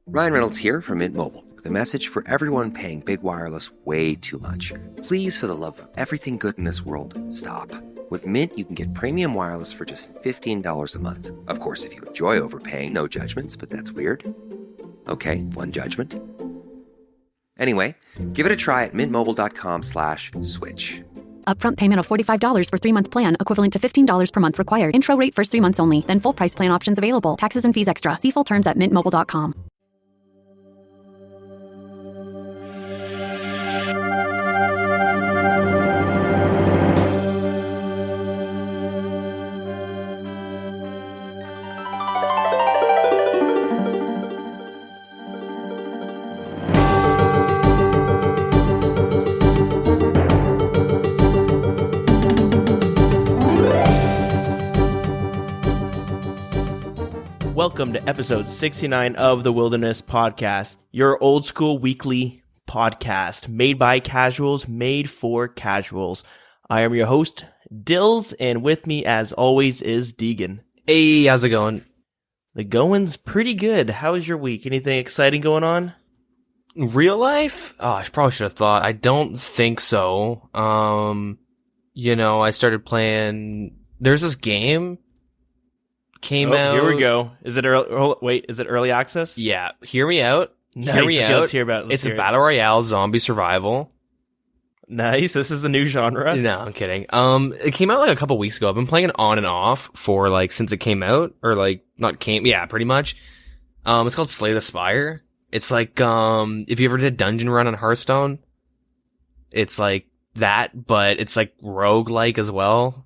Ryan Reynolds here from Mint Mobile with a message for everyone paying big wireless way too much. Please, for the love of everything good in this world, stop. With Mint, you can get premium wireless for just $15 a month. Of course, if you enjoy overpaying, no judgments, but that's weird. Okay, one judgment. Anyway, give it a try at mintmobile.com/switch. Upfront payment of $45 for 3-month plan, equivalent to $15 per month required. Intro rate first 3 months only, then full price plan options available. Taxes and fees extra. See full terms at mintmobile.com. Welcome to episode 69 of the Wilderness Podcast, your old school weekly podcast made by casuals, made for casuals. I am your host, Dilz, and with me, as always, is Deagin. Hey, how's it going? The going's pretty good. How's your week? Anything exciting going on? Real life? Oh, I probably should have thought. I don't think so. I started playing. There's this game. Came out. Here we go. Is it early access? Yeah, hear me out. Nice. Hear me out. Let's hear about it. It's a battle royale zombie survival. Nice. This is a new genre. No, I'm kidding. It came out like a couple weeks ago. I've been playing it on and off for like since it came out, or like not came. Yeah, pretty much. It's called Slay the Spire. It's like if you ever did Dungeon Run on Hearthstone, it's like that, but it's like roguelike as well.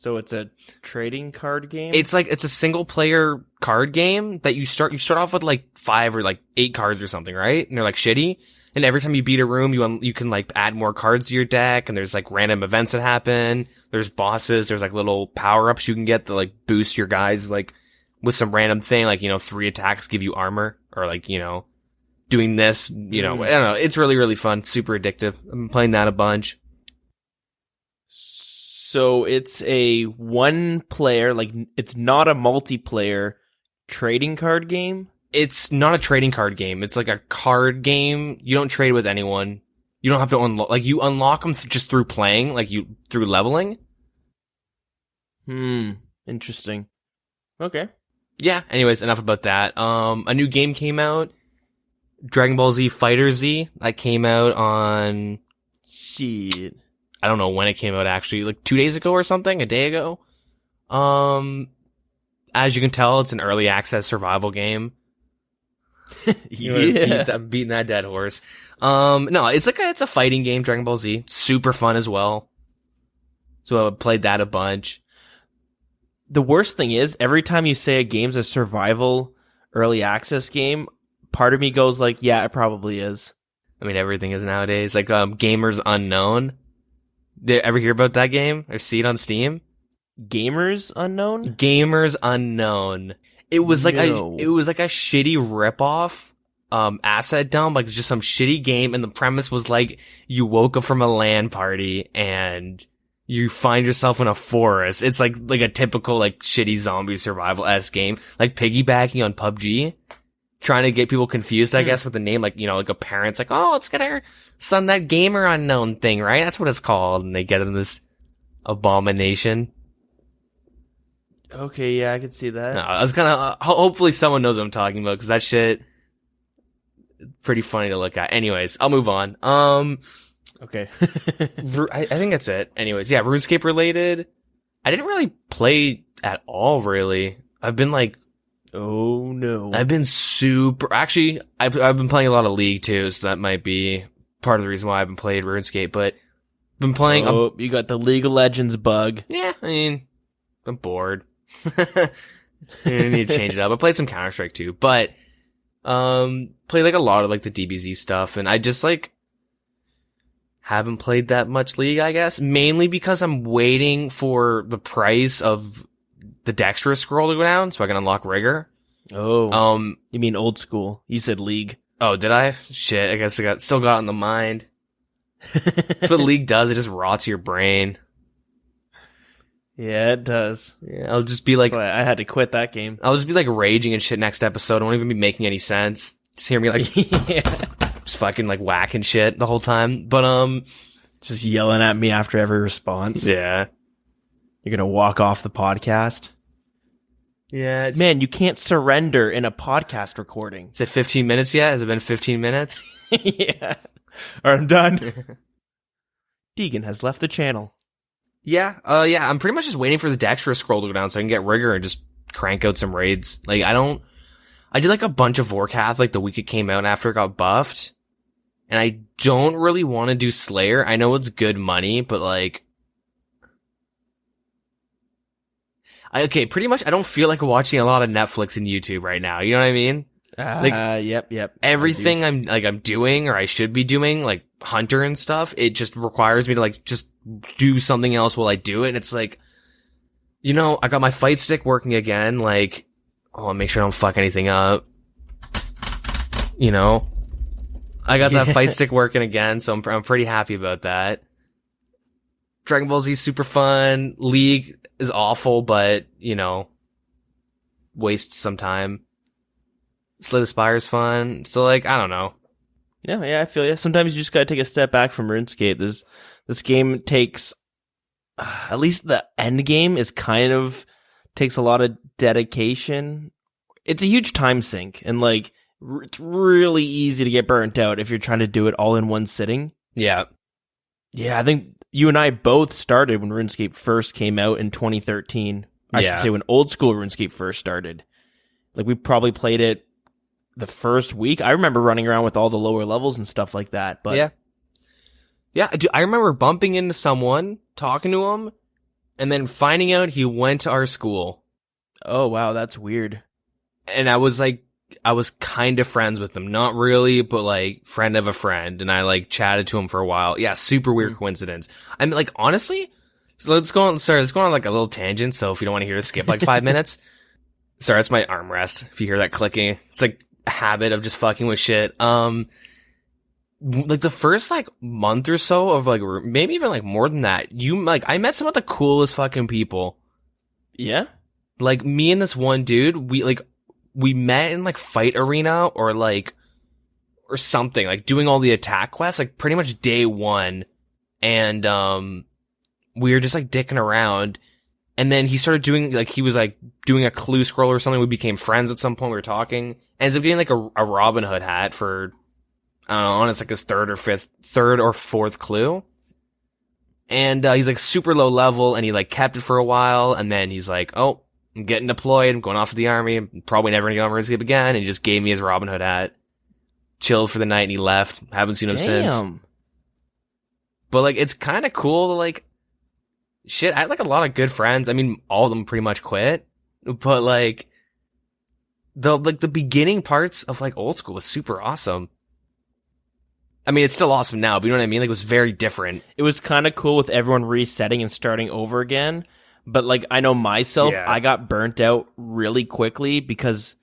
So it's a trading card game? It's a single player card game that you start off with like 5 or like 8 cards or something, right? And they're like shitty. And every time you beat a room, you can like add more cards to your deck, and there's like random events that happen. There's bosses, there's like little power-ups you can get that like boost your guys like with some random thing, like, 3 attacks give you armor, or like, doing this, I don't know. It's really, really fun, super addictive. I've been playing that a bunch. So it's a one player, like it's not a multiplayer trading card game? It's not a trading card game. It's like a card game. You don't trade with anyone. You don't have to unlock, like you unlock them just through playing, like through leveling. Interesting. Okay. Yeah, anyways, enough about that. A new game came out. Dragon Ball Z Fighter Z. That came out on... Shit. I don't know when it came out, actually, like 2 days ago or something, a day ago. As you can tell, it's an early access survival game. Yeah. Beating that dead horse. No, it's a fighting game, Dragon Ball Z. Super fun as well. So I played that a bunch. The worst thing is, every time you say a game's a survival early access game, part of me goes like, yeah, it probably is. I mean, everything is nowadays. Like, Gamers Unknown. Did you ever hear about that game or see it on Steam? Gamers Unknown? Gamers Unknown. It was like a shitty ripoff, asset dump, like just some shitty game, and the premise was like you woke up from a LAN party and you find yourself in a forest. It's like a typical like shitty zombie survival-esque game, like piggybacking on PUBG. Trying to get people confused, I guess, with the name, like, like a parent's like, oh, let's get our son that Gamer Unknown thing, right? That's what it's called. And they get him this abomination. Okay, yeah, I could see that. No, I was hopefully someone knows what I'm talking about, because that shit, pretty funny to look at. Anyways, I'll move on. Okay. I think that's it. Anyways, yeah, RuneScape related. I didn't really play at all, really. I've been like, oh no. I've been actually, I've been playing a lot of League too, so that might be part of the reason why I haven't played RuneScape, but I've been playing. You got the League of Legends bug. Yeah, I mean, I'm bored. I need to change it up. I played some Counter-Strike too, but, played like a lot of like the DBZ stuff, and I just like, haven't played that much League, I guess, mainly because I'm waiting for the price of the dexterous scroll to go down so I can unlock Rigor. Oh. You mean old school. You said League. Oh, did I? Shit, I guess I still got in the mind. That's what League does. It just rots your brain. Yeah, it does. Yeah, I'll just be like, That's why I had to quit that game. I'll just be like raging and shit next episode. I won't even be making any sense. Just hear me like, just fucking like whacking shit the whole time. But just yelling at me after every response. Yeah. You're gonna walk off the podcast. Yeah, man, you can't surrender in a podcast recording. Is it 15 minutes yet? Has it been 15 minutes? Yeah. All right, I'm done. Deagin has left the channel. Yeah, I'm pretty much just waiting for the Dexterous scroll to go down so I can get Rigor and just crank out some raids. Like, I did like a bunch of Vorkath like the week it came out after it got buffed. And I don't really want to do Slayer. I know it's good money, but like, pretty much I don't feel like watching a lot of Netflix and YouTube right now. You know what I mean? Yep. Everything I'm doing or I should be doing, like Hunter and stuff, it just requires me to like just do something else while I do it. And it's like, you know, I got my fight stick working again. Like, I'll make sure I don't fuck anything up. You know, I got that fight stick working again, so I'm pretty happy about that. Dragon Ball Z is super fun. League is awful, but you know, wastes some time. Slay the Spire is fun. So like, I don't know. Yeah, I feel you. Sometimes you just gotta take a step back from RuneScape. This game takes, at least the end game is takes a lot of dedication. It's a huge time sink, and like, it's really easy to get burnt out if you're trying to do it all in one sitting. Yeah. Yeah, I think you and I both started when RuneScape first came out in 2013. I should say when Oldschool Runescape first started. Like, we probably played it the first week. I remember running around with all the lower levels and stuff like that. But yeah, I remember bumping into someone, talking to him, and then finding out he went to our school. Oh, wow, that's weird. And I was kind of friends with him. Not really, but like friend of a friend. And I like chatted to him for a while. Yeah, super weird coincidence. I mean, like, honestly, so let's go on like a little tangent. So if you don't want to hear us skip like 5 minutes. Sorry, that's my armrest. If you hear that clicking, it's like a habit of just fucking with shit. Like the first like month or so of like, maybe even like more than that, I met some of the coolest fucking people. Yeah. Like me and this one dude, we met in like Fight Arena or something, like doing all the attack quests, like pretty much day one. And, we were just like dicking around. And then he started doing, like, he was like doing a clue scroll or something. We became friends at some point. We were talking. Ends up getting like a Robin Hood hat for, I don't know, it's like his third or fourth clue. And, he's like super low level and he like kept it for a while. And then he's like, oh, I'm getting deployed. I'm going off to the army. I'm probably never gonna get on RuneScape again. And he just gave me his Robin Hood hat. Chilled for the night and he left. Haven't seen him since. But like, it's kind of cool to like, shit, I had like a lot of good friends. I mean, all of them pretty much quit. But like, the beginning parts of like Old School was super awesome. I mean, it's still awesome now, but you know what I mean? Like, it was very different. It was kind of cool with everyone resetting and starting over again. But like, I know myself, I got burnt out really quickly because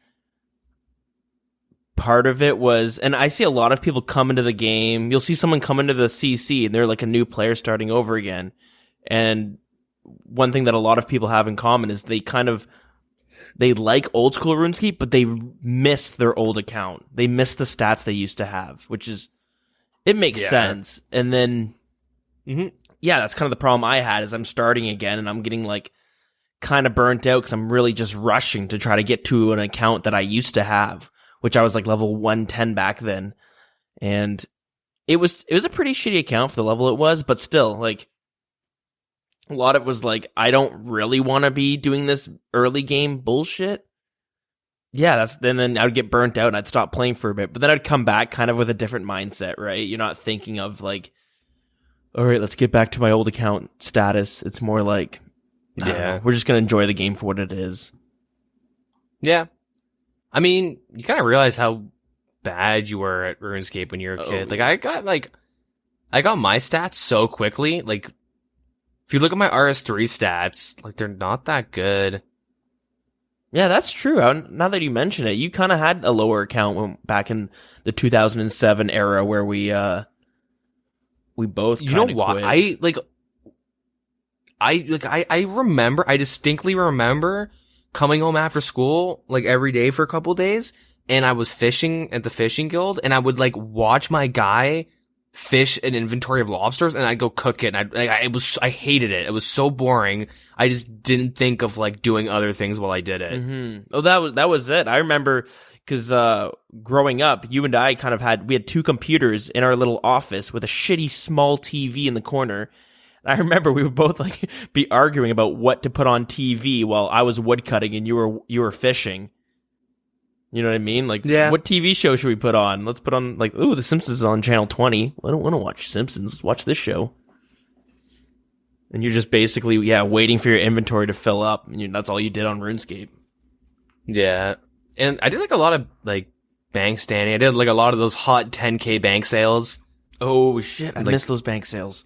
part of it was, and I see a lot of people come into the game. You'll see someone come into the CC and they're like a new player starting over again. And one thing that a lot of people have in common is they like Old School RuneScape, but they miss their old account. They miss the stats they used to have, which is, it makes sense. And then, that's kind of the problem I had is I'm starting again and I'm getting like kind of burnt out because I'm really just rushing to try to get to an account that I used to have, which I was like level 110 back then. And it was a pretty shitty account for the level it was, but still, like, a lot of it was like, I don't really want to be doing this early game bullshit. Yeah, then I would get burnt out and I'd stop playing for a bit. But then I'd come back kind of with a different mindset, right? You're not thinking of like, all right, let's get back to my old account status. It's more like, we're just going to enjoy the game for what it is. Yeah. I mean, you kind of realize how bad you were at RuneScape when you were a kid. Like, I got my stats so quickly. Like, if you look at my RS3 stats, like, they're not that good. Yeah, that's true. Now that you mention it, you kind of had a lower account back in the 2007 era where we both, you know what? quit. I distinctly remember coming home after school, like every day for a couple of days, and I was fishing at the fishing guild, and I would like watch my guy fish an inventory of lobsters, and I'd go cook it, and I hated it. It was so boring. I just didn't think of like doing other things while I did it. Mm-hmm. Oh, that was it. I remember because growing up, you and I we had two computers in our little office with a shitty small TV in the corner. I remember we would both like be arguing about what to put on TV while I was woodcutting and you were fishing. You know what I mean? Like, what TV show should we put on? Let's put on like, ooh, The Simpsons is on channel 20. I don't want to watch Simpsons. Let's watch this show. And you're just basically, waiting for your inventory to fill up. And that's all you did on RuneScape. Yeah. And I did like a lot of like bank standing. I did like a lot of those hot 10K bank sales. Oh shit. I missed those bank sales.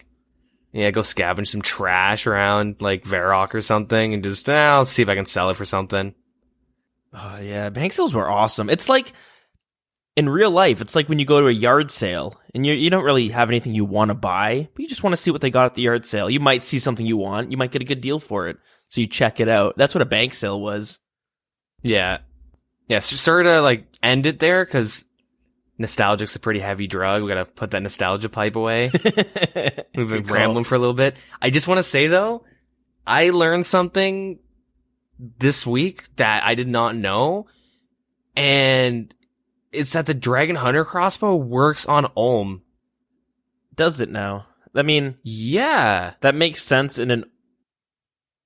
Yeah, go scavenge some trash around like Varrock or something and just, I'll see if I can sell it for something. Oh yeah, bank sales were awesome. It's like, in real life, it's like when you go to a yard sale and you don't really have anything you want to buy, but you just want to see what they got at the yard sale. You might see something you want. You might get a good deal for it. So you check it out. That's what a bank sale was. Yeah. Yeah, so sorry to like end it there because nostalgic's a pretty heavy drug. We gotta put that nostalgia pipe away. We've been rambling for a little bit. I just want to say though, I learned something this week that I did not know, and it's that the Dragon Hunter crossbow works on Olm. Does it now? I mean, yeah, that makes sense in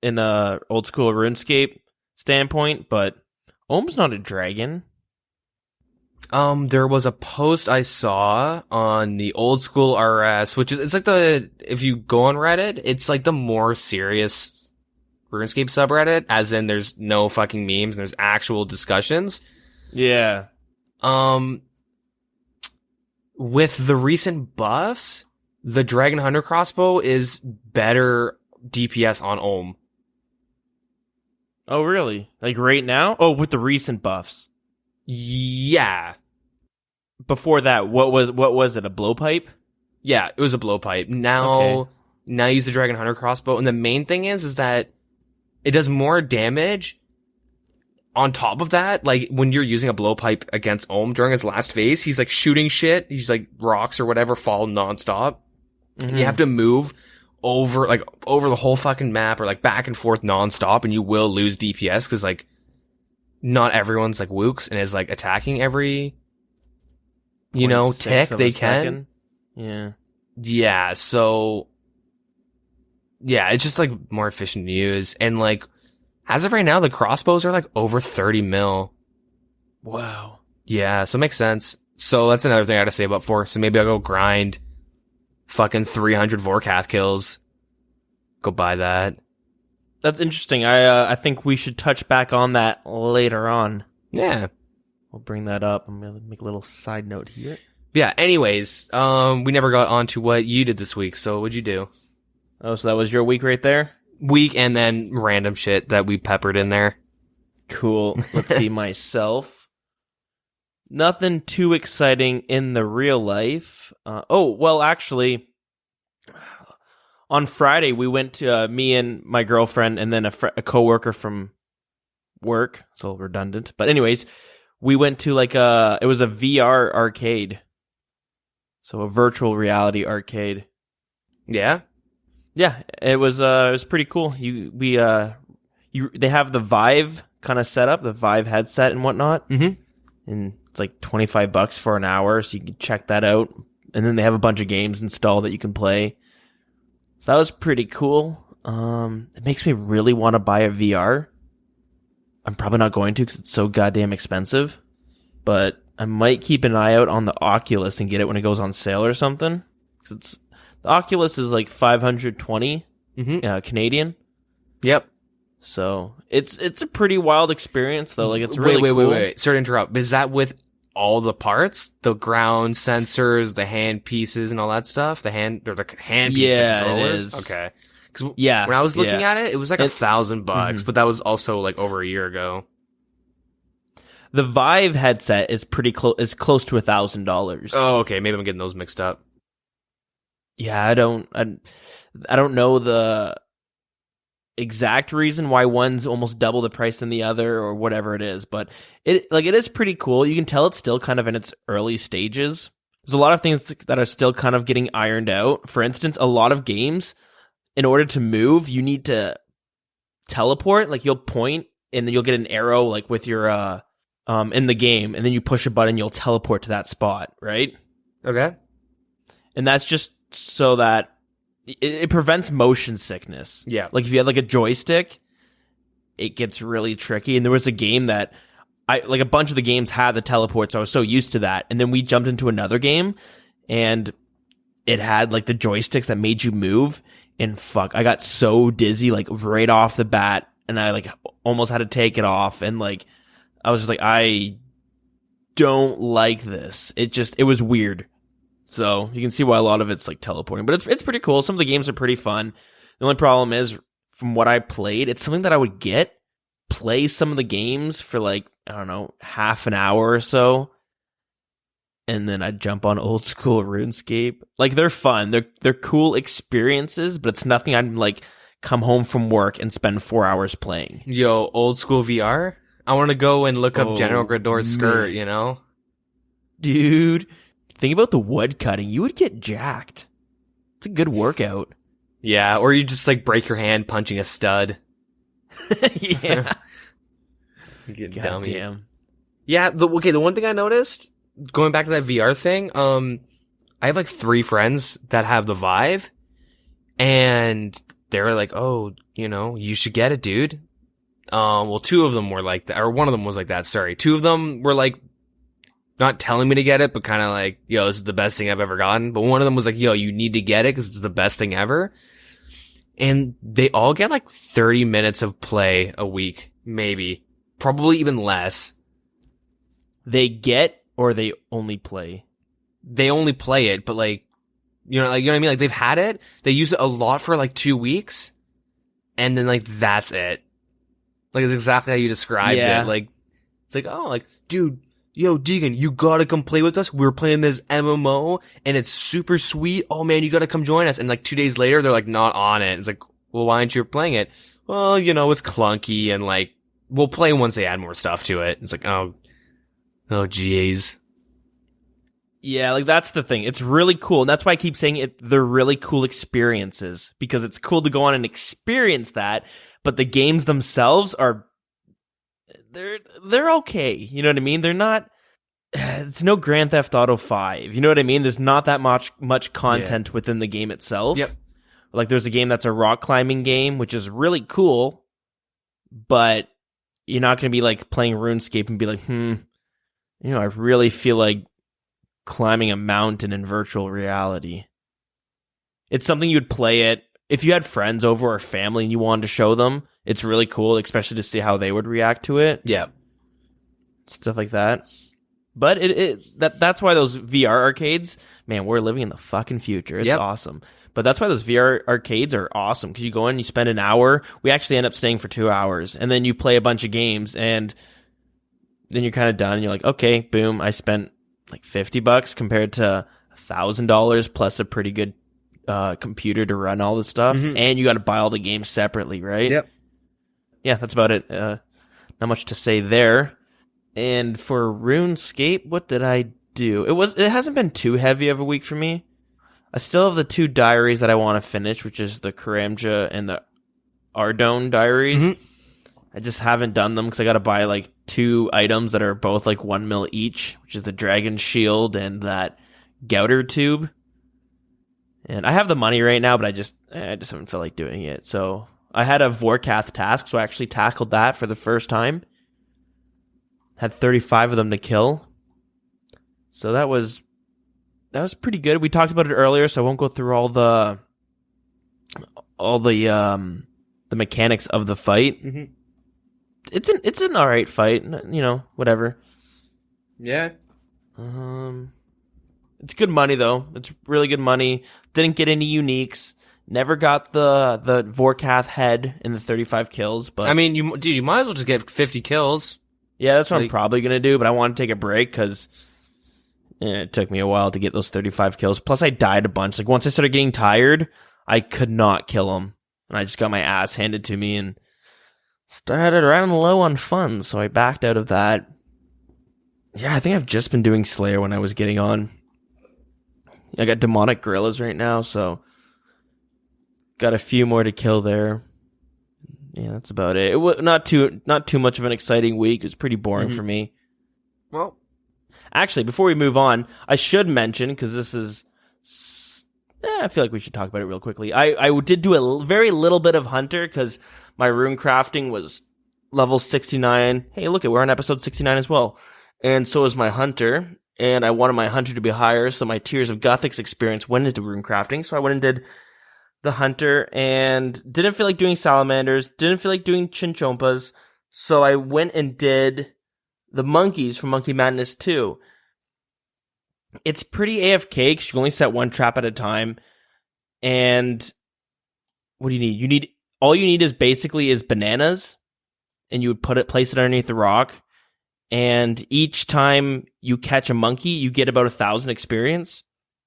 a old school RuneScape standpoint, but Olm's not a dragon. There was a post I saw on the Oldschool RS, which is, it's like if you go on Reddit, it's like the more serious RuneScape subreddit, as in there's no fucking memes and there's actual discussions. Yeah. With the recent buffs, the Dragon Hunter crossbow is better DPS on Olm. Oh, really? Like right now? Oh, with the recent buffs. Yeah. Before that, what was it? A blowpipe? Yeah, it was a blowpipe. Now I use the Dragon Hunter crossbow, and the main thing is that it does more damage. On top of that, like when you're using a blowpipe against Olm during his last phase, he's like shooting shit. He's like rocks or whatever fall nonstop. Mm-hmm. And you have to move over the whole fucking map or like back and forth nonstop, and you will lose DPS because like not everyone's like wooks and is like attacking every tick they can. Yeah, so yeah, it's just like more efficient to use. And like as of right now, the crossbows are like over 30 mil. Wow. Yeah, so it makes sense. So that's another thing I gotta say about Force. So maybe I'll go grind fucking 300 Vorkath kills. Go buy that. That's interesting. I think we should touch back on that later on. Yeah. We'll bring that up. I'm going to make a little side note here. Yeah, anyways, we never got on to what you did this week, so what'd you do? Oh, so that was your week right there? Week and then random shit that we peppered in there. Cool. Let's see myself. Nothing too exciting in the real life. Actually, on Friday we went to me and my girlfriend and then a coworker from work. It's a little redundant, but anyways, we went to it was a VR arcade, so a virtual reality arcade. Yeah. Yeah, it was pretty cool. They have the Vive kind of set up, the Vive headset and whatnot. Mm-hmm. And it's like $25 for an hour, so you can check that out. And then they have a bunch of games installed that you can play. So that was pretty cool. It makes me really want to buy a VR. I'm probably not going to because it's so goddamn expensive. But I might keep an eye out on the Oculus and get it when it goes on sale or something. Because the Oculus is like $520 Canadian. Yep. So it's a pretty wild experience though. Like it's really cool. Wait. Sorry to interrupt. Is that with all the parts, the ground sensors, the hand pieces, and all that stuff? The hand piece, the controllers. It is. Okay. Because when I was looking at it, it was like $1,000, but that was also like over a year ago. The Vive headset is pretty close. Is close to $1,000. Oh, okay. Maybe I'm getting those mixed up. Yeah, I don't know exact reason why one's almost double the price than the other or whatever it is, but it is pretty cool. You can tell it's still kind of in its early stages. There's a lot of things that are still kind of getting ironed out. For instance, a lot of games, in order to move, you need to teleport. Like, you'll point and then you'll get an arrow like with your in the game, and then you push a button, you'll teleport to that spot, right? Okay. And that's just so that it prevents motion sickness. Yeah. Like, if you had like a joystick, it gets really tricky. And there was a game that a bunch of the games had the teleport, so I was so used to that. And then we jumped into another game, and it had like the joysticks that made you move. And fuck, I got so dizzy like right off the bat, and I like almost had to take it off. And like, I was just like, I don't like this. It was weird. So you can see why a lot of it's like teleporting, but it's pretty cool. Some of the games are pretty fun. The only problem is, from what I played, it's something that I would play some of the games for like, I don't know, half an hour or so, and then I'd jump on Old School Runescape. Like, they're fun. They're cool experiences, but it's nothing I'd like come home from work and spend 4 hours playing. Yo, Old School VR? I want to go and look up General Grador's skirt, you know? Dude, think about the wood cutting. You would get jacked. It's a good workout. Yeah, or you just like break your hand punching a stud. Yeah. You get God dummy. damn. Yeah, the one thing I noticed, going back to that VR thing, I have like 3 friends that have the Vive, and they were like, oh, you know, you should get it, dude. Well, 2 of them were like that, or one of them was like that, sorry. 2 of them were like, not telling me to get it, but kind of like, yo, this is the best thing I've ever gotten. But one of them was like, yo, you need to get it because it's the best thing ever. And they all get like 30 minutes of play a week, maybe. Probably even less. They get, or they only play? They only play it, but like, you know what I mean? Like, they've had it, they use it a lot for like 2 weeks, and then like, that's it. Like, it's exactly how you described it. Like, it's like, oh, like, dude, yo, Deagin, you gotta come play with us. We're playing this MMO, and it's super sweet. Oh man, you gotta come join us. And like 2 days later, they're like not on it. It's like, well, why aren't you playing it? Well, you know, it's clunky, and like, we'll play once they add more stuff to it. It's like, oh jeez. Yeah, like, that's the thing. It's really cool. And that's why I keep saying it. They're really cool experiences, because it's cool to go on and experience that. But the games themselves they're okay. You know what I mean? They're not, it's no Grand Theft Auto 5. You know what I mean? There's not that much content within the game itself. Yep. Like, there's a game that's a rock climbing game, which is really cool, but you're not going to be like playing RuneScape and be like, you know, I really feel like climbing a mountain in virtual reality. It's something you'd play it if you had friends over or family and you wanted to show them. It's really cool, especially to see how they would react to it. Yeah. Stuff like that. But that's why those VR arcades, man, we're living in the fucking future. It's awesome. But that's why those VR arcades are awesome, because you go in, you spend an hour. We actually end up staying for 2 hours, and then you play a bunch of games, and then you're kind of done. And you're like, okay, boom, I spent like $50 compared to $1,000 plus a pretty good computer to run all this stuff, and you got to buy all the games separately, right? Yep. Yeah, that's about it. Not much to say there. And for RuneScape, what did I do? It hasn't been too heavy of a week for me. I still have the 2 diaries that I want to finish, which is the Karamja and the Ardone diaries. I just haven't done them because I got to buy like 2 items that are both like 1 mil each, which is the Dragon Shield and that Gouter Tube. And I have the money right now, but I just haven't felt like doing it. So I had a Vorkath task, so I actually tackled that for the first time. Had 35 of them to kill. So that was pretty good. We talked about it earlier, so I won't go through all the mechanics of the fight. It's an alright fight, you know, whatever. Yeah. It's good money though. It's really good money. Didn't get any uniques. Never got the Vorkath head in the 35 kills, but I mean, you might as well just get 50 kills. Yeah, that's what I'm probably gonna do, but I want to take a break because it took me a while to get those 35 kills. Plus, I died a bunch. Like, once I started getting tired, I could not kill them. and I just got my ass handed to me and started running low on funds, so I backed out of that. Yeah, I think I've just been doing Slayer when I was getting on. I got demonic gorillas right now, so got a few more to kill there. Yeah, that's about it. It was not too much of an exciting week. It was pretty boring for me. Well, actually, before we move on, I should mention, because this is... I feel like we should talk about it real quickly. I did do a very little bit of Hunter, because my rune crafting was level 69. Hey, look, we're on episode 69 as well. And so is my Hunter. And I wanted my Hunter to be higher, so my Tears of Guthix experience went into rune crafting. So I went and did the Hunter, and didn't feel like doing Salamanders, didn't feel like doing Chinchompas. So I went and did the monkeys from Monkey Madness 2. It's pretty AFK because you can only set one trap at a time. And what do you need? All you need is basically bananas, and you would place it underneath the rock. And each time you catch a monkey, you get about 1,000 experience.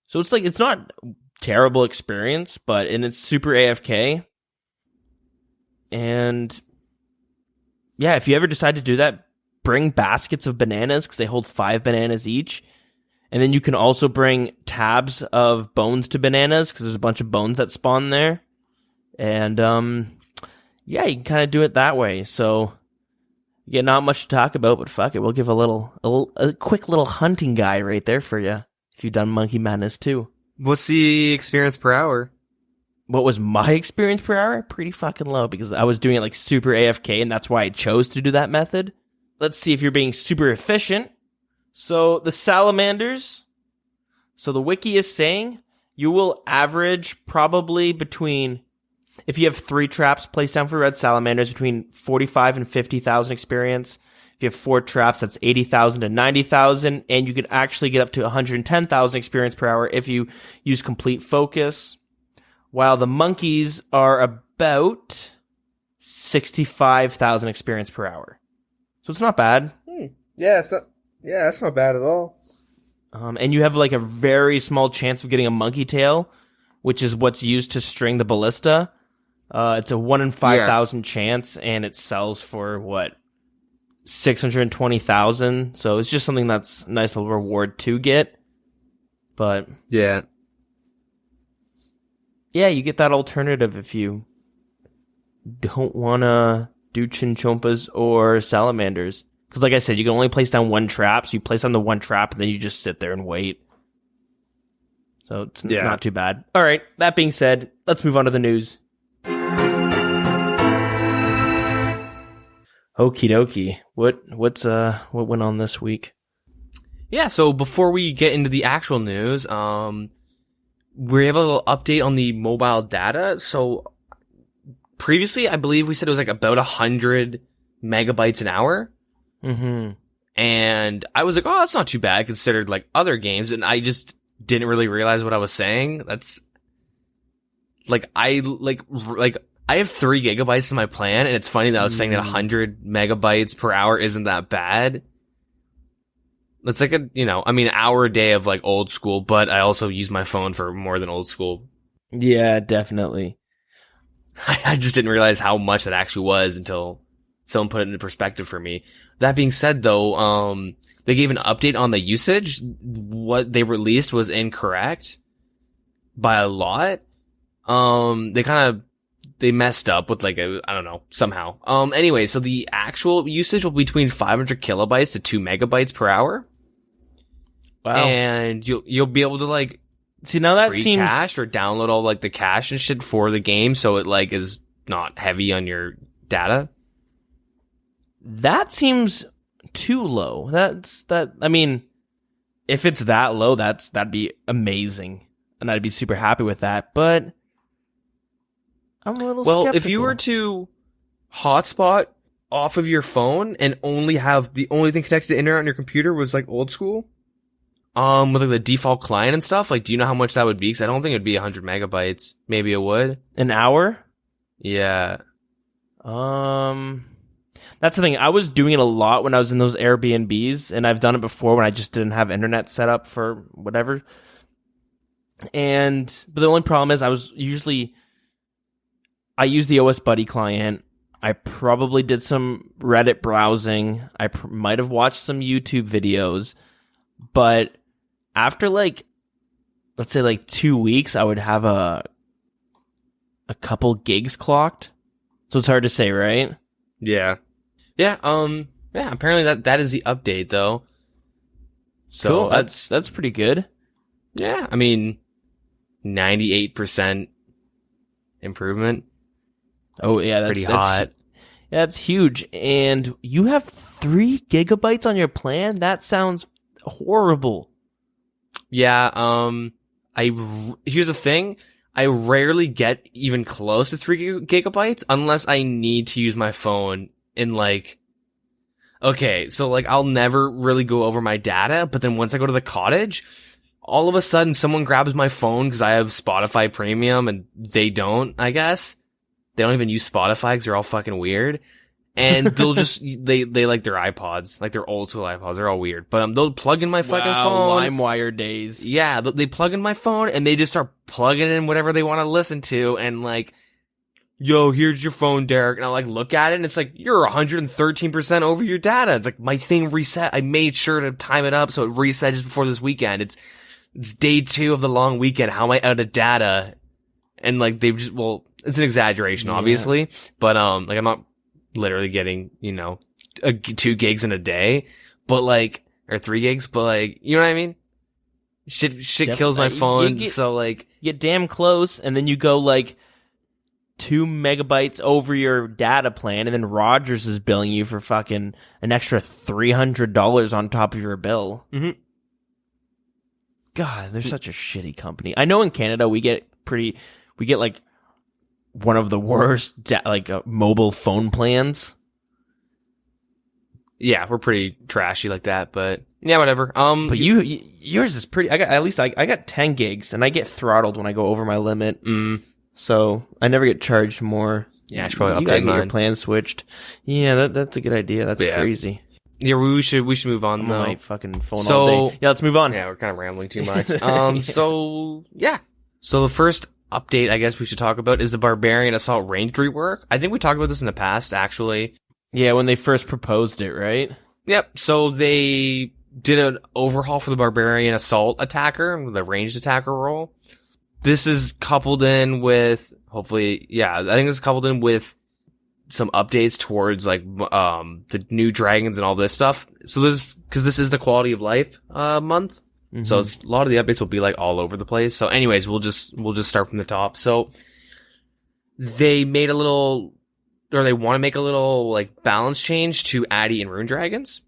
So it's not terrible experience, and it's super AFK. And yeah, if you ever decide to do that, bring baskets of bananas because they hold 5 bananas each. And then you can also bring tabs of bones to bananas because there's a bunch of bones that spawn there. And yeah, you can kind of do it that way. So yeah, not much to talk about, but fuck it, we'll give a quick little hunting guide right there for you if you've done Monkey Madness 2. What's the experience per hour? What was my experience per hour? Pretty fucking low because I was doing it like super AFK, and that's why I chose to do that method. Let's see if you're being super efficient. So the salamanders, so the wiki is saying you will average probably between, if you have 3 traps placed down for red salamanders, between 45 and 50,000 experience. If you have 4 traps, that's 80,000 to 90,000. And you can actually get up to 110,000 experience per hour if you use complete focus. While the monkeys are about 65,000 experience per hour. So it's not bad. Yeah, that's not bad at all. And you have like a very small chance of getting a monkey tail, which is what's used to string the ballista. It's a 1 in 5,000 chance, and it sells for what, 620,000. So it's just something that's a nice little reward to get. But yeah, you get that alternative if you don't want to do Chinchompas or salamanders. Because like I said, you can only place down 1 trap, so you place down the 1 trap, and then you just sit there and wait. So it's not too bad. All right, that being said, let's move on to the news. Okie dokie. What went on this week? Yeah, so before we get into the actual news, we have a little update on the mobile data. So previously, I believe we said it was like about 100 megabytes an hour. Mm-hmm. And I was like, oh, that's not too bad considered like other games. And I just didn't really realize what I was saying. That's like, I have 3 gigabytes in my plan. And it's funny that I was saying that 100 megabytes per hour isn't that bad. It's like an hour a day of like old school, but I also use my phone for more than old school. Yeah, definitely. I just didn't realize how much that actually was until someone put it into perspective for me. That being said, though, they gave an update on the usage. What they released was incorrect by a lot. They messed up with like I don't know, somehow. Anyway, so the actual usage will be between 500 kilobytes to 2 megabytes per hour. Wow. And you'll be able to like see, now that free seems cache or download all like the cache and shit for the game, so it like is not heavy on your data. That seems too low. I mean, if it's that low, that'd be amazing, and I'd be super happy with that. But I'm a little skeptical. If you were to hotspot off of your phone and only have the only thing connected to the internet on your computer was like old school, with like the default client and stuff, like, do you know how much that would be? Because I don't think it'd be 100 megabytes. Maybe it would. An hour? Yeah. That's the thing. I was doing it a lot when I was in those Airbnbs, and I've done it before when I just didn't have internet set up for whatever. But the only problem is I was usually I use the OS Buddy client. I probably did some Reddit browsing. I might have watched some YouTube videos. But after like, let's say like 2 weeks, I would have a couple gigs clocked. So it's hard to say, right? Yeah. Yeah, apparently that is the update though. So cool. That's pretty good. Yeah, I mean 98% improvement. Oh yeah, pretty hot. That's huge. And you have 3 gigabytes on your plan? That sounds horrible. Yeah, here's the thing. I rarely get even close to 3 gigabytes unless I need to use my phone in like, okay, so like I'll never really go over my data, but then once I go to the cottage, all of a sudden someone grabs my phone because I have Spotify Premium and they don't, I guess. They don't even use Spotify because they're all fucking weird. And they'll just, they like their iPods, like their old school iPods. They're all weird. But they'll plug in my fucking phone. LimeWire days. Yeah, they plug in my phone and they just start plugging in whatever they want to listen to. And like, yo, here's your phone, Derek. And I'll like look at it and it's like, you're 113% over your data. It's like my thing reset. I made sure to time it up so it reset just before this weekend. It's day 2 of the long weekend. How am I out of data? And like they've just, well, it's an exaggeration, obviously, but like I'm not literally getting, 2 gigs in a day, but like, or 3 gigs, but like, you know what I mean? Shit kills my phone. So like, you get damn close, and then you go like 2 megabytes over your data plan, and then Rogers is billing you for fucking an extra $300 on top of your bill. Mm-hmm. God, they're such a shitty company. I know in Canada we get like one of the worst mobile phone plans. Yeah, we're pretty trashy like that, but yeah, whatever. But yours is pretty. I got 10 gigs, and I get throttled when I go over my limit. So I never get charged more. Yeah, I should probably you gotta update get your mine. plan switched. Yeah, that's a good idea. That's Yeah. crazy. Yeah, we should move on I'm though. on my fucking phone all day. Yeah, let's move on. Yeah, we're kind of rambling too much. So yeah. So the first update I guess we should talk about is the Barbarian Assault Ranged rework. I think we talked about this in the past, actually. Yeah, when they first proposed it, right? Yep. So they did an overhaul for the Barbarian Assault Attacker, the ranged attacker role. This is coupled in with, hopefully, yeah, I think it's coupled in with some updates towards like the new dragons and all this stuff. So because this is the quality of life month. Mm-hmm. So a lot of the updates will be like all over the place. So anyways, we'll just start from the top. So they made they want to make a little like balance change to Addy and Rune Dragons.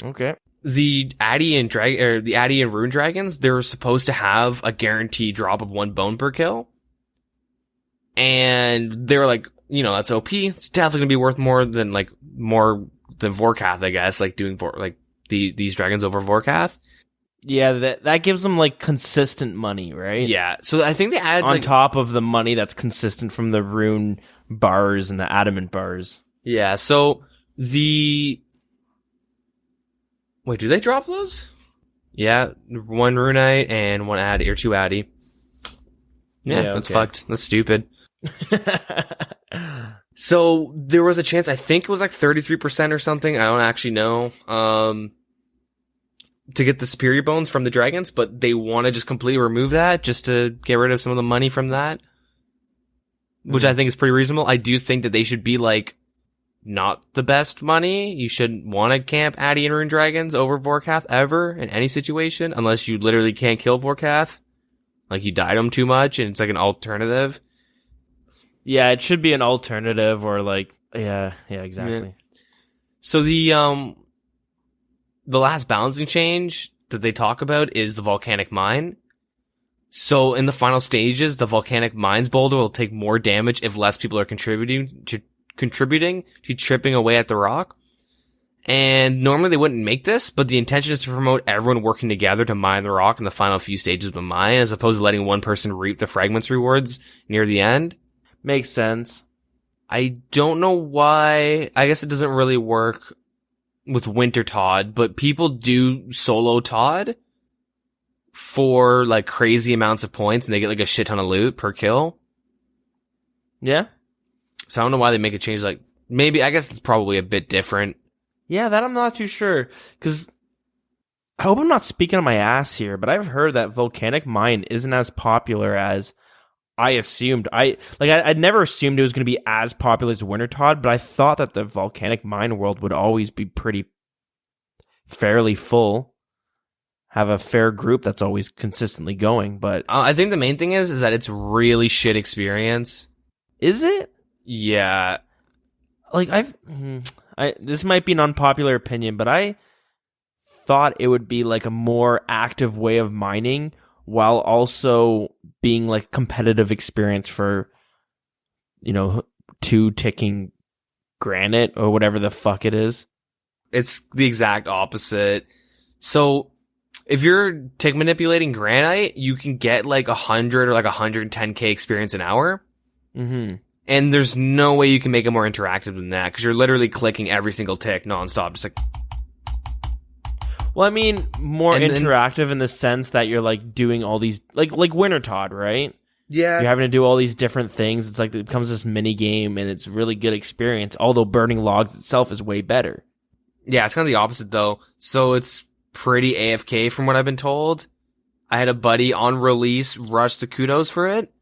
Okay. The Addy and Rune Dragons, they're supposed to have a guaranteed drop of 1 bone per kill. And they were like, that's OP. It's definitely gonna be worth more than Vorkath, I guess, like doing these dragons over Vorkath. Yeah, that gives them like consistent money, right? Yeah. So I think they added on top of the money that's consistent from the rune bars and the adamant bars. Yeah. So wait, do they drop those? Yeah, 1 runite and 1 addy or 2 addy. Yeah, that's fucked. That's stupid. So there was a chance, I think it was like 33% or something, I don't actually know, to get the superior bones from the dragons, but they want to just completely remove that just to get rid of some of the money from that, which I think is pretty reasonable. I do think that they should be like not the best money. You shouldn't want to camp Addy and Rune Dragons over Vorkath ever in any situation, unless you literally can't kill Vorkath. Like you died him too much and it's like an alternative. Yeah, it should be an alternative or like, yeah, exactly. Yeah. So the last balancing change that they talk about is the Volcanic Mine. So in the final stages, the Volcanic Mines boulder will take more damage if less people are contributing to chipping away at the rock. And normally they wouldn't make this, but the intention is to promote everyone working together to mine the rock in the final few stages of the mine, as opposed to letting one person reap the fragments rewards near the end. Makes sense. I don't know why. I guess it doesn't really work with Winter Todd, but people do solo Todd for like crazy amounts of points and they get like a shit ton of loot per kill. Yeah. So I don't know why they make a change. Like, maybe, I guess it's probably a bit different. Yeah, that I'm not too sure. Because I hope I'm not speaking on my ass here, but I've heard that Volcanic Mine isn't as popular as I assumed. I'd never assumed it was going to be as popular as Wintertodt, but I thought that the Volcanic Mine world would always be fairly full. Have a fair group that's always consistently going, but I think the main thing is that it's really shit experience. Is it? Yeah. Like this might be an unpopular opinion, but I thought it would be like a more active way of mining while also being like competitive experience for, 2 ticking granite or whatever the fuck it is. It's the exact opposite. So if you're tick manipulating granite, you can get like 100 or like 110k experience an hour. Mm-hmm. And there's no way you can make it more interactive than that, because you're literally clicking every single tick nonstop, just like. Well, I mean, more interactive in the sense that you're like doing all these like Wintertodt, right? Yeah. You're having to do all these different things. It's like it becomes this mini game, and it's really good experience. Although burning logs itself is way better. Yeah, it's kind of the opposite though. So it's pretty AFK from what I've been told. I had a buddy on release rush the kudos for it,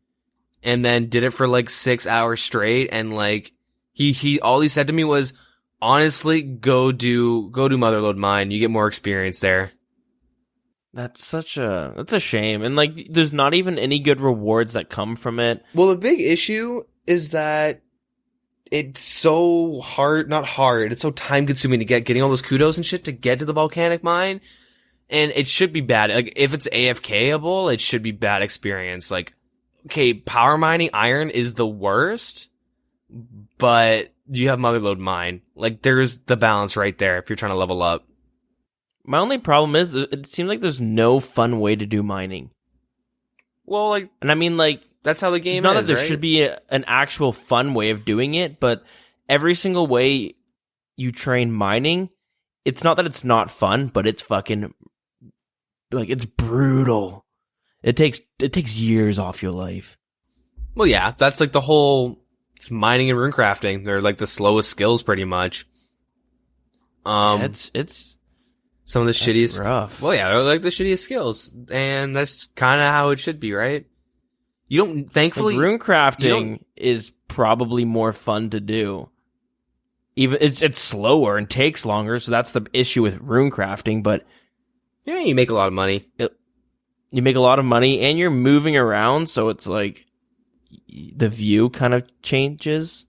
and then did it for like 6 hours straight, and like he all he said to me was, honestly, go do Motherlode Mine. You get more experience there. That's a shame. And like there's not even any good rewards that come from it. Well, the big issue is that it's so it's so time consuming to getting all those kudos and shit to get to the volcanic mine. And it should be bad. Like, if it's AFK-able, it should be bad experience. Like, okay, power mining iron is the worst, but you have Motherlode Mine. Like, there's the balance right there if you're trying to level up. My only problem is it seems like there's no fun way to do mining. Well, like, and I mean, like, that's how the game not is, that there right? should be an actual fun way of doing it, but every single way you train mining, it's not that it's not fun, but it's fucking, like, it's brutal. It takes years off your life. Well, yeah, that's like the whole, it's mining and runecrafting. They're like the slowest skills pretty much. It's some of the shittiest. Rough. Well, yeah, they're like the shittiest skills, and that's kind of how it should be, right? You don't, thankfully, like, runecrafting is probably more fun to do. Even it's slower and takes longer, so that's the issue with runecrafting. But yeah, you make a lot of money. You make a lot of money, and you're moving around, so it's like the view kind of changes.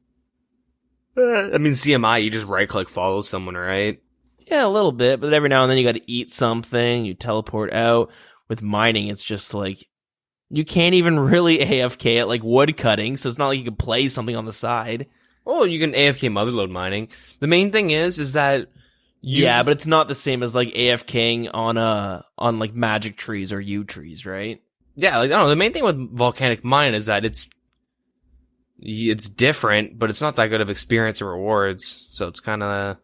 I mean, CMI, you just right-click follow someone, right? Yeah, a little bit, but every now and then you got to eat something, you teleport out. With mining, it's just like, you can't even really AFK at like wood cutting, so it's not like you can play something on the side. Oh, you can AFK Motherlode Mining. The main thing is that yeah, but it's not the same as like AFKing on like magic trees or yew trees, right? Yeah, like, I don't know, the main thing with Volcanic Mine is that it's different, but it's not that good of experience or rewards. So it's kind of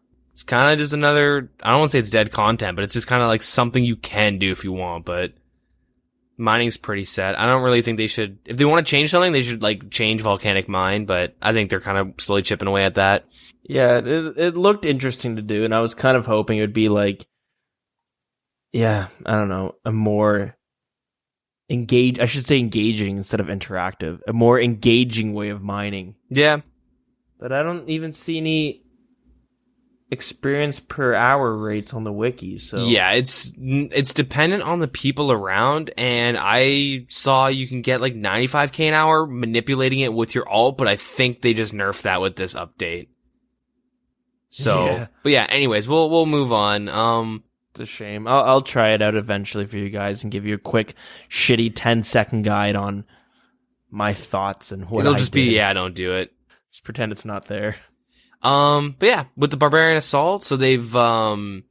just another, I don't want to say it's dead content, but it's just kind of like something you can do if you want, but mining's pretty set. I don't really think they should, if they want to change something, they should like change Volcanic Mine, but I think they're kind of slowly chipping away at that. Yeah, it looked interesting to do, and I was kind of hoping it would be like, yeah, I don't know, a more engaging instead of interactive, a more engaging way of mining. Yeah. But I don't even see any experience per hour rates on the wiki, so yeah, it's dependent on the people around, and I saw you can get like 95k an hour manipulating it with your alt, but I think they just nerfed that with this update. So, yeah. But yeah, anyways, we'll move on. It's a shame. I'll try it out eventually for you guys and give you a quick shitty 10-second guide on my thoughts and what it'll just be, yeah, don't do it. Just pretend it's not there. But yeah, with the Barbarian Assault, so they've, I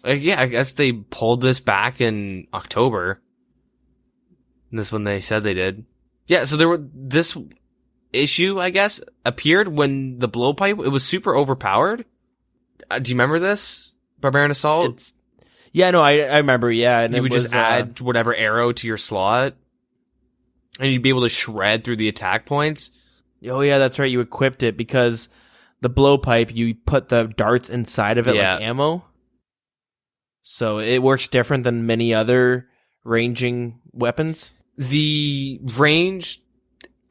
guess they pulled this back in October. And this one they said they did. Yeah, so this issue, I guess, appeared when the blowpipe, it was super overpowered. Do you remember this? Barbarian Assault? Yeah, no, I remember, yeah. And you would just add whatever arrow to your slot, and you'd be able to shred through the attack points. Oh yeah, that's right. You equipped it because the blowpipe, you put the darts inside of it like ammo. So it works different than many other ranging weapons. The range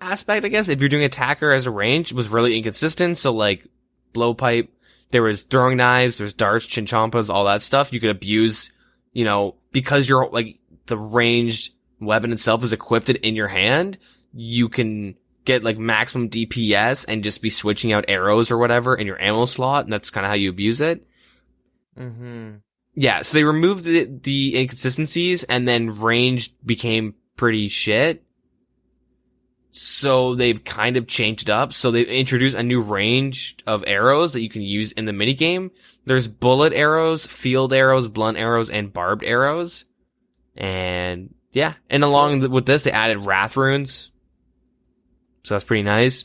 aspect, I guess, if you're doing attacker as a range, was really inconsistent. So like blowpipe, there was throwing knives, there's darts, chinchompas, all that stuff. You could abuse, because you're like the ranged weapon itself is equipped in your hand, you can get like maximum DPS and just be switching out arrows or whatever in your ammo slot, and that's kind of how you abuse it. Mm-hmm. Yeah, so they removed the inconsistencies, and then ranged became pretty shit. So they've kind of changed it up. So they've introduced a new range of arrows that you can use in the minigame. There's bullet arrows, field arrows, blunt arrows, and barbed arrows. And yeah, and along with this, they added wrath runes. So that's pretty nice.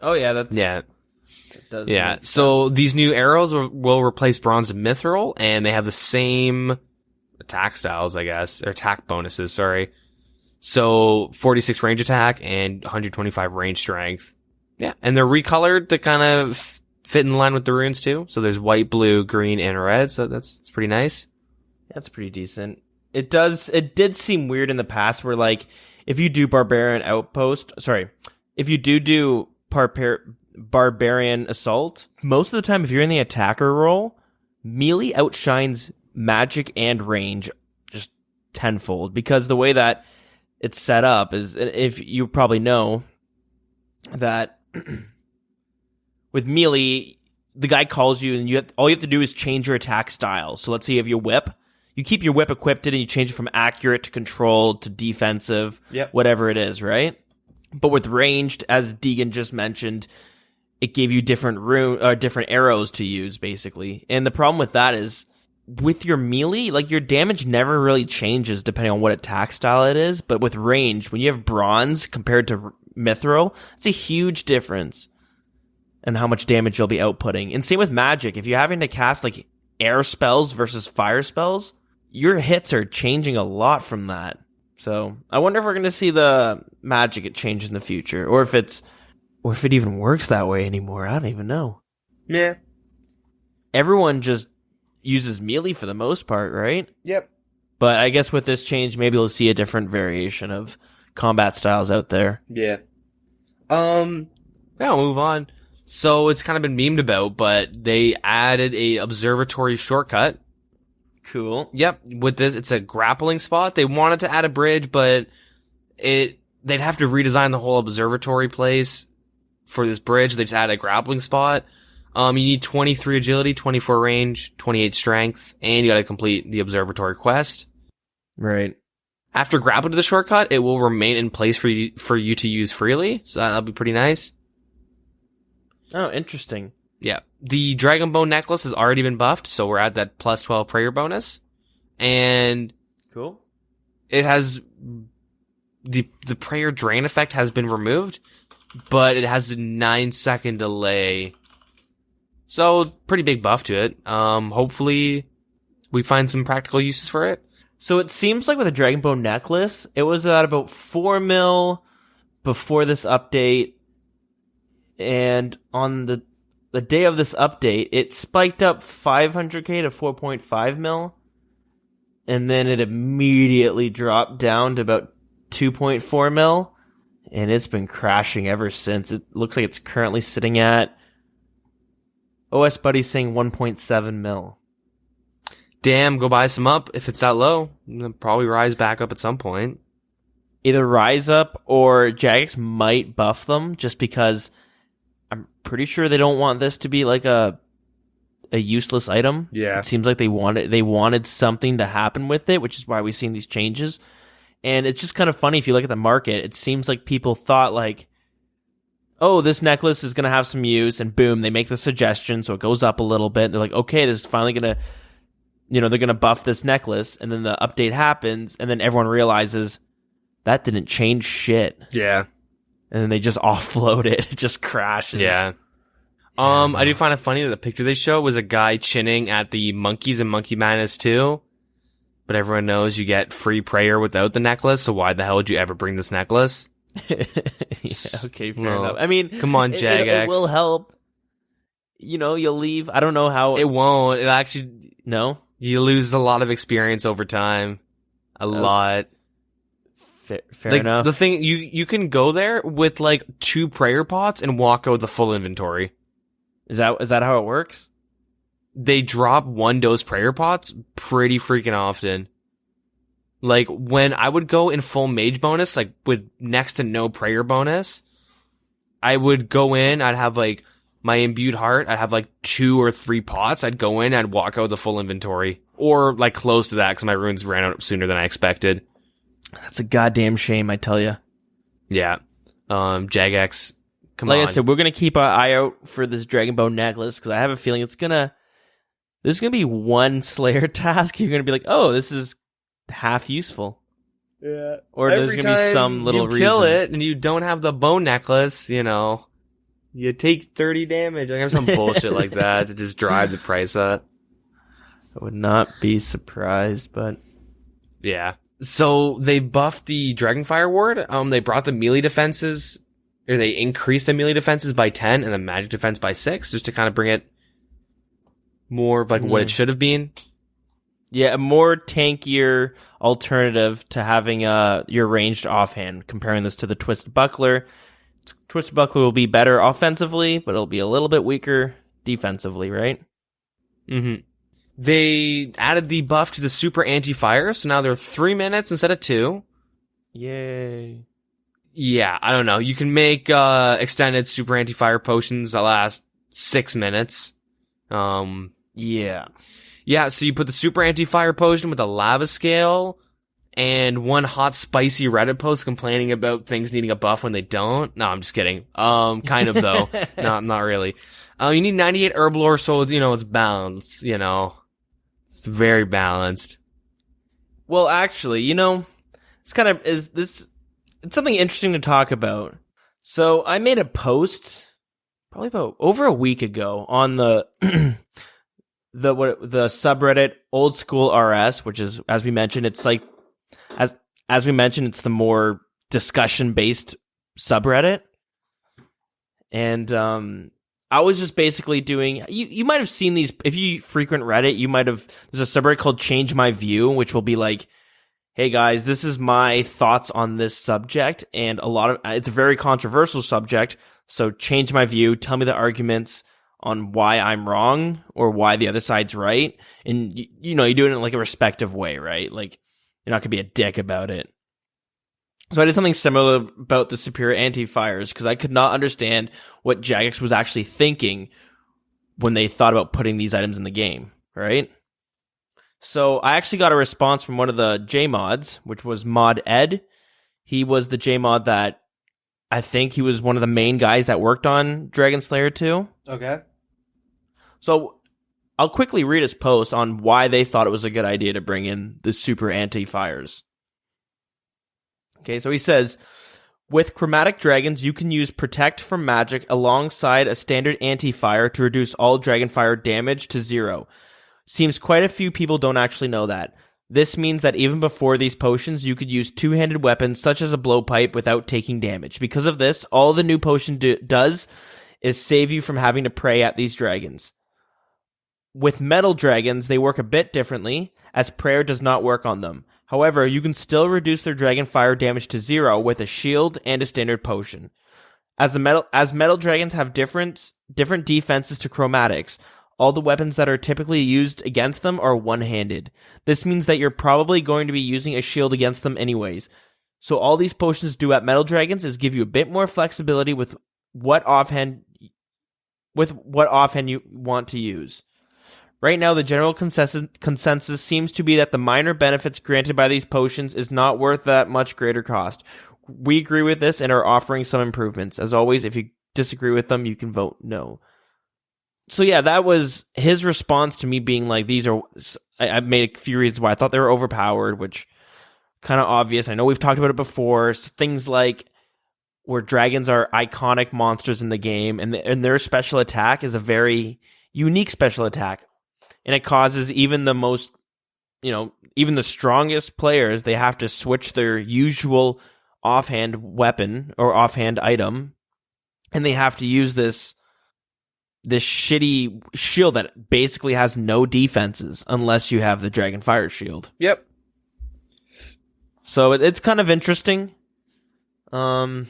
Oh yeah, that does make so sense. These new arrows will replace bronze and mithril, and they have the same attack styles, I guess, or attack bonuses, sorry. So 46 range attack and 125 range strength. Yeah, and they're recolored to kind of fit in line with the runes too. So there's white, blue, green, and red, so that's pretty nice. That's pretty decent. It did seem weird in the past where like if you do barbarian assault, most of the time if you're in the attacker role, melee outshines magic and range just tenfold, because the way that it's set up is, if you probably know that with melee, the guy calls you and all you have to do is change your attack style. So let's say you have your whip. You keep your whip equipped and you change it from accurate to controlled to defensive, whatever it is, right? But with ranged, as Deagin just mentioned, it gave you different arrows to use, basically. And the problem with that is, with your melee, like your damage never really changes depending on what attack style it is. But with range, when you have bronze compared to mithril, it's a huge difference in how much damage you'll be outputting. And same with magic. If you're having to cast like air spells versus fire spells, your hits are changing a lot from that. So I wonder if we're going to see the magic change in the future, or if it even works that way anymore. I don't even know. Yeah. Everyone just uses melee for the most part, right? Yep. But I guess with this change, maybe we'll see a different variation of combat styles out there. Yeah. I'll move on. So it's kind of been memed about, but they added a observatory shortcut. Cool. Yep. With this, it's a grappling spot. They wanted to add a bridge, but they'd have to redesign the whole observatory place for this bridge. They just added a grappling spot. You need 23 agility, 24 range, 28 strength, and you gotta complete the observatory quest. Right. After grappling to the shortcut, it will remain in place for you to use freely, so that'll be pretty nice. Oh, interesting. Yeah. The Dragon Bone necklace has already been buffed, so we're at that plus 12 prayer bonus. And cool. It has the prayer drain effect has been removed, but it has a 9-second delay. So pretty big buff to it. Hopefully we find some practical uses for it. So it seems like with the Dragon Bone necklace, it was at about 4 mil before this update, and on the day of this update, it spiked up 500k to 4.5 mil, and then it immediately dropped down to about 2.4 mil, and it's been crashing ever since. It looks like it's currently sitting at, OS Buddy's saying 1.7 mil. Damn, go buy some up. If it's that low, it'll probably rise back up at some point. Either rise up or Jagex might buff them, just because I'm pretty sure they don't want this to be like a useless item. Yeah. It seems like they wanted something to happen with it, which is why we've seen these changes. And it's just kind of funny if you look at the market. It seems like people thought like, oh, this necklace is going to have some use, and boom, they make the suggestion, so it goes up a little bit. They're like, okay, this is finally going to, they're going to buff this necklace, and then the update happens, and then everyone realizes that didn't change shit. Yeah. And then they just offload it. It just crashes. Yeah. I do find it funny that the picture they show was a guy chinning at the monkeys in Monkey Madness 2. But everyone knows you get free prayer without the necklace, so why the hell would you ever bring this necklace? Yeah, okay, fair enough. I mean, come on, Jagex. It will help. You'll leave. I don't know how. It won't. It actually... No? You lose a lot of experience over time. A lot. Fair enough. The thing, you can go there with, 2 prayer pots and walk out with the full inventory. Is that how it works? They drop 1 dose prayer pots pretty freaking often. When I would go in full mage bonus, with next to no prayer bonus, I would go in, I'd have, my imbued heart, I'd have, 2 or 3 pots, I'd go in, I'd walk out with the full inventory. Or, close to that, because my runes ran out sooner than I expected. That's a goddamn shame, I tell you. Yeah. Jagex, come on. Like I said, we're going to keep our eye out for this Dragon Bone necklace, because I have a feeling there's going to be one Slayer task. You're going to be like, oh, this is half useful. Yeah. Or there's going to be some little reason. You kill it, and you don't have the bone necklace, you take 30 damage. I have some bullshit like that to just drive the price up. I would not be surprised, but... Yeah. So they buffed the Dragonfire ward. They brought the melee defenses, or they increased the melee defenses by 10 and the magic defense by 6, just to kind of bring it more of what it should have been. Yeah, a more tankier alternative to having your ranged offhand. Comparing this to the Twisted Buckler. Twisted Buckler will be better offensively, but it'll be a little bit weaker defensively, right? Mm-hmm. They added the buff to the super anti-fire, so now they're 3 minutes instead of 2. Yay. Yeah, I don't know. You can make extended super anti-fire potions that last 6 minutes. Yeah. Yeah, so you put the super anti-fire potion with a lava scale and 1 hot spicy Reddit post complaining about things needing a buff when they don't. No, I'm just kidding. Kind of though. No, not really. You need 98 herb lore, so it's, it's balanced, It's very balanced. Well, actually, it's something interesting to talk about. So I made a post probably about over a week ago on the the subreddit Oldschool RS, which is, as we mentioned, it's as we mentioned, it's the more discussion based subreddit. And I was just basically doing, you might have seen these, if you frequent Reddit, there's a subreddit called Change My View, which will be like, hey guys, this is my thoughts on this subject, and it's a very controversial subject, so change my view, tell me the arguments on why I'm wrong, or why the other side's right, and you do it in a respective way, right? You're not gonna be a dick about it. So I did something similar about the superior anti-fires, because I could not understand what Jagex was actually thinking when they thought about putting these items in the game, right? So I actually got a response from one of the J-mods, which was Mod Ed. He was the J-mod that, I think he was one of the main guys that worked on Dragon Slayer 2. Okay. So I'll quickly read his post on why they thought it was a good idea to bring in the super anti-fires. Okay, so he says, with chromatic dragons, you can use Protect from Magic alongside a standard anti-fire to reduce all Dragonfire damage to 0. Seems quite a few people don't actually know that. This means that even before these potions, you could use two-handed weapons such as a blowpipe without taking damage. Because of this, all the new potion does is save you from having to pray at these dragons. With metal dragons, they work a bit differently, as prayer does not work on them. However, you can still reduce their Dragonfire damage to 0 with a shield and a standard potion. As metal dragons have different defenses to chromatics, all the weapons that are typically used against them are one-handed. This means that you're probably going to be using a shield against them anyways. So all these potions do at metal dragons is give you a bit more flexibility with what offhand you want to use. Right now, the general consensus seems to be that the minor benefits granted by these potions is not worth that much greater cost. We agree with this and are offering some improvements. As always, if you disagree with them, you can vote no. So yeah, that was his response to me being like, I made a few reasons why I thought they were overpowered, which kind of obvious. I know we've talked about it before. So things like where dragons are iconic monsters in the game, and their special attack is a very unique special attack. And it causes even the most, even the strongest players, they have to switch their usual offhand weapon or offhand item, and they have to use this shitty shield that basically has no defenses unless you have the Dragon Fire shield. Yep. So it's kind of interesting. And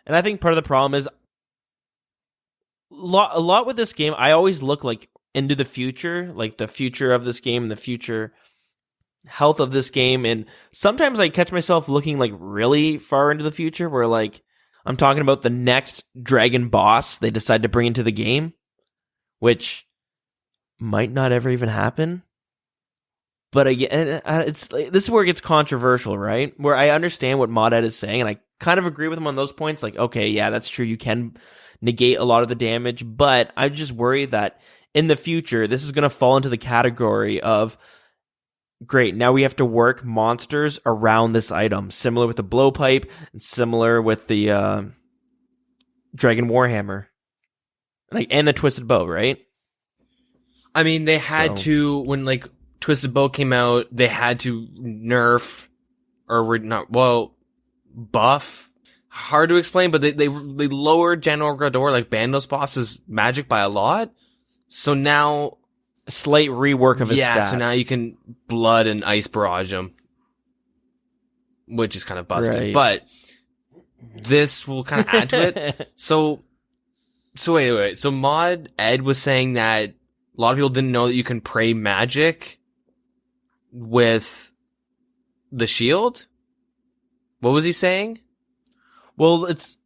I think part of the problem is a lot with this game. I always look like into the future, like the future of this game and the future health of this game. And sometimes I catch myself looking like really far into the future where like I'm talking about the next dragon boss they decide to bring into the game, which might not ever even happen. But again, this is where it gets controversial, right? Where I understand what Moded is saying, and I kind of agree with him on those points. Like, okay, yeah, that's true. You can negate a lot of the damage, but I just worry that in the future, this is going to fall into the category of, great, now we have to work monsters around this item, similar with the blowpipe and similar with the Dragon Warhammer, and the Twisted Bow, right? I mean, they had to, when like Twisted Bow came out, they had to nerf buff. Hard to explain, but they lowered General Grador, like Bandos boss's magic by a lot. So now slight rework of his stats. So now you can blood and ice barrage him, which is kind of busted. Right. But this will kind of add to it. So wait. So Mod Ed was saying that a lot of people didn't know that you can pray magic with the shield. What was he saying? Well, it's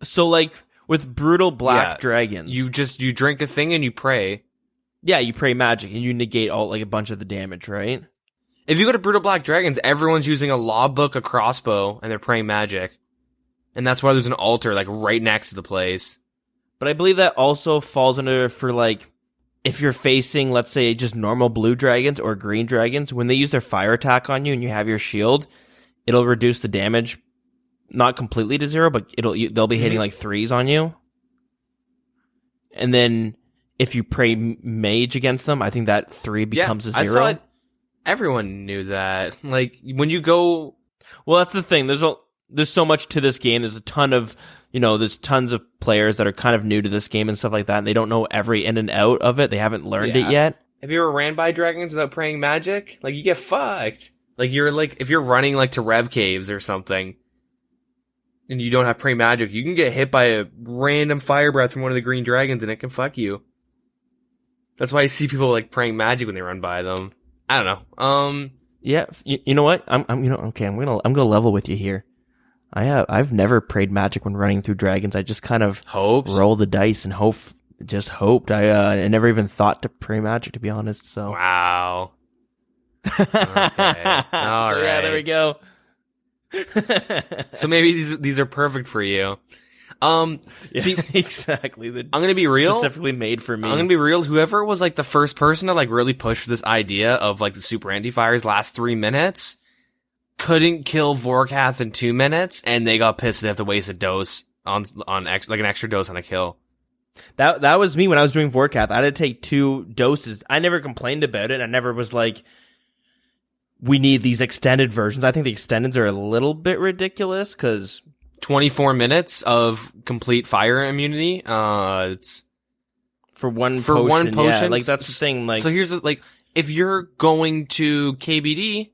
so like with brutal black dragons, you drink a thing and you pray. Yeah, you pray magic and you negate all like a bunch of the damage, right? If you go to brutal black dragons, everyone's using a law book, a crossbow, and they're praying magic, and that's why there's an altar like right next to the place. But I believe that also falls under for like if you're facing, let's say, just normal blue dragons or green dragons, when they use their fire attack on you and you have your shield, it'll reduce the damage. Not completely to zero, but they'll be hitting like 3s on you. And then if you pray mage against them, I think that 3 becomes a 0. I thought everyone knew that. Like when you go, well, that's the thing. There's so much to this game. There's a ton of there's tons of players that are kind of new to this game and stuff like that, and they don't know every in and out of it. They haven't learned it yet. Have you ever ran by dragons without praying magic? Like you get fucked. Like if you're running like to Rev Caves or something, and you don't have pray magic, you can get hit by a random fire breath from one of the green dragons and it can fuck you. That's why I see people like praying magic when they run by them. I don't know. Yeah, you know what? I'm gonna level with you here. I've never prayed magic when running through dragons. I just kind of roll the dice and hoped. I never even thought to pray magic, to be honest. So wow. Okay. All right. Yeah, there we go. So maybe these are perfect for you. See, exactly. I'm gonna be real. Specifically made for me. I'm gonna be real. Whoever was like the first person to like really push this idea of like the super anti-fires last 3 minutes couldn't kill Vorkath in 2 minutes, and they got pissed they have to waste a dose on an extra dose on a kill. That was me when I was doing Vorkath. I had to take 2 doses. I never complained about it. I never was like, we need these extended versions. I think the extendeds are a little bit ridiculous because 24 minutes of complete fire immunity. It's for one potion. Yeah, like that's the thing. Like, so here's if you're going to KBD,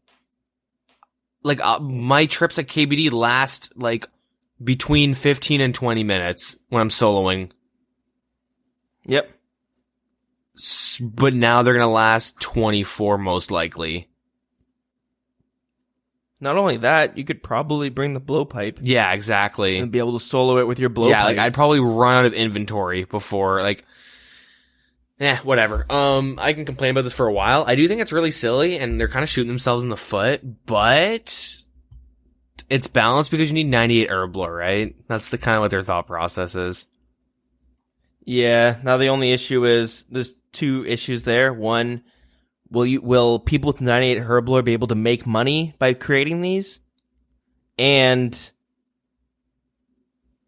like my trips at KBD last like between 15 and 20 minutes when I'm soloing. Yep. But now they're gonna last 24 most likely. Not only that, you could probably bring the blowpipe. Yeah, exactly. And be able to solo it with your blowpipe. Yeah, like I'd probably run out of inventory before, like, whatever. I can complain about this for a while. I do think it's really silly, and they're kind of shooting themselves in the foot, but it's balanced because you need 98 Herblore, right? That's the kind of what their thought process is. Yeah, now the only issue is, there's 2 issues there. One, will people with 98 Herblore be able to make money by creating these? And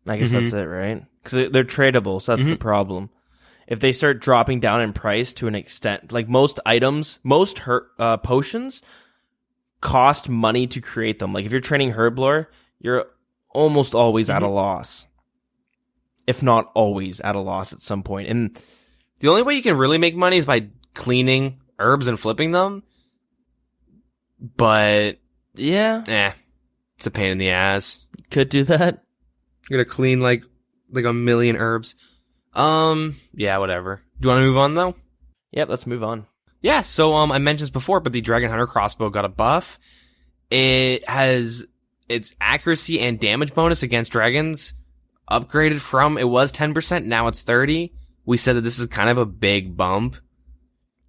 I guess that's it, right? Because they're tradable, so that's the problem. If they start dropping down in price to an extent, like most items, most potions cost money to create them. Like if you're training Herblore, you're almost always at a loss. If not always at a loss at some point. And the only way you can really make money is by cleaning herbs and flipping them. But yeah, it's a pain in the ass. Could do that. You're gonna clean like a million herbs. Yeah, whatever. Do you want to move on though? Yep, let's move on. Yeah, so I mentioned this before, but the Dragon Hunter crossbow got a buff. It has its accuracy and damage bonus against dragons upgraded from, it was 10%, now it's 30%. We said that this is kind of a big bump.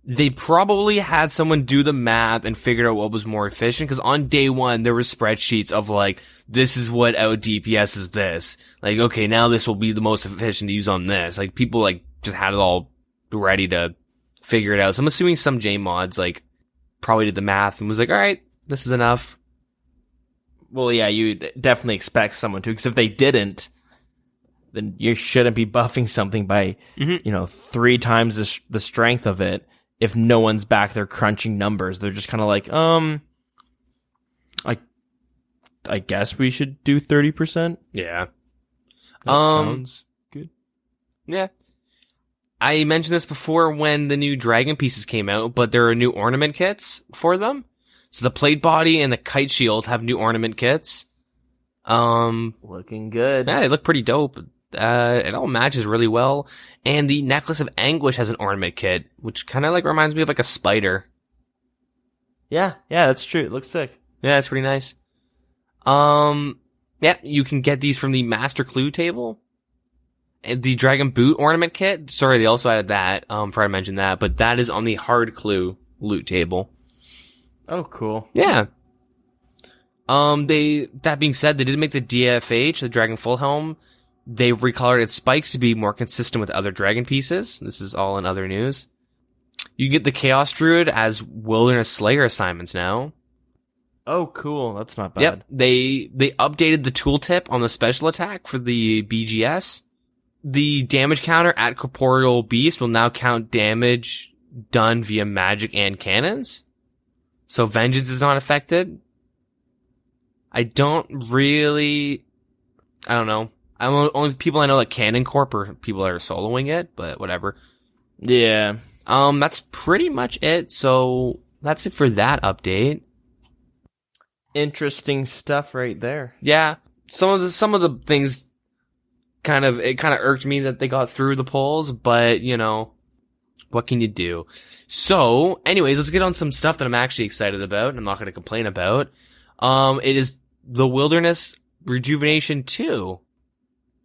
They probably had someone do the math and figured out what was more efficient, because on day one, there were spreadsheets of like, this is what out DPS is this. Like, okay, now this will be the most efficient to use on this. Like, people like just had it all ready to figure it out. So I'm assuming some JMods like probably did the math and was like, all right, this is enough. Well, yeah, you definitely expect someone to, because if they didn't, then you shouldn't be buffing something by, 3 times the strength of it. If no one's back there crunching numbers, they're just kind of like, I guess we should do 30%. Yeah. That sounds good. Yeah. I mentioned this before when the new dragon pieces came out, but there are new ornament kits for them. So the plate body and the kite shield have new ornament kits. Looking good. Yeah, they look pretty dope. It all matches really well. And the necklace of anguish has an ornament kit, which kind of like reminds me of like a spider. Yeah, that's true. It looks sick. Yeah, it's pretty nice. Yeah, you can get these from the Master Clue table. And the Dragon Boot ornament kit, sorry, they also added that, before I mentioned that, but that is on the Hard Clue loot table. Oh, cool. Yeah. That being said, they did make the DFH, the Dragon Full Helm. They've recolored its spikes to be more consistent with other dragon pieces. This is all in other news. You get the Chaos Druid as Wilderness Slayer assignments now. Oh, cool. That's not bad. Yep. They updated the tooltip on the special attack for the BGS. The damage counter at Corporeal Beast will now count damage done via magic and cannons. So Vengeance is not affected. I don't know. Only people I know like Cannon Corp are people that are soloing it, but whatever. Yeah. That's pretty much it. So that's it for that update. Interesting stuff right there. Yeah. Some of the things kind of irked me that they got through the polls, but what can you do? So anyways, let's get on some stuff that I'm actually excited about and I'm not going to complain about. It is the Wilderness Rejuvenation 2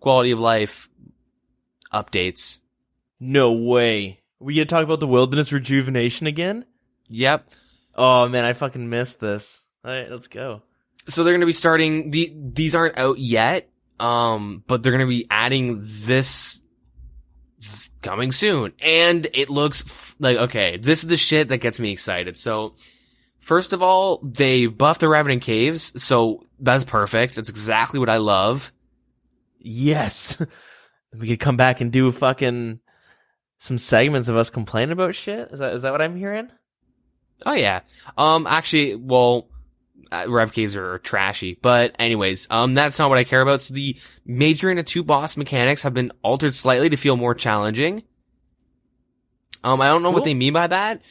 quality of life updates. No way. We gonna talk about the Wilderness Rejuvenation again? Yep. Oh man, I fucking missed this. Alright, let's go. So they're gonna be starting, these aren't out yet, but they're gonna be adding this coming soon. And it looks like, okay, this is the shit that gets me excited. So, first of all, they buffed the Revenant Caves, so that's perfect. That's exactly what I love. Yes. We could come back and do some segments of us complaining about shit. Is that what I'm hearing? Oh yeah. Actually, well, Rev Caves are trashy, but anyways, that's not what I care about. So the Major Arena 2 boss mechanics have been altered slightly to feel more challenging. I don't know what they mean by that,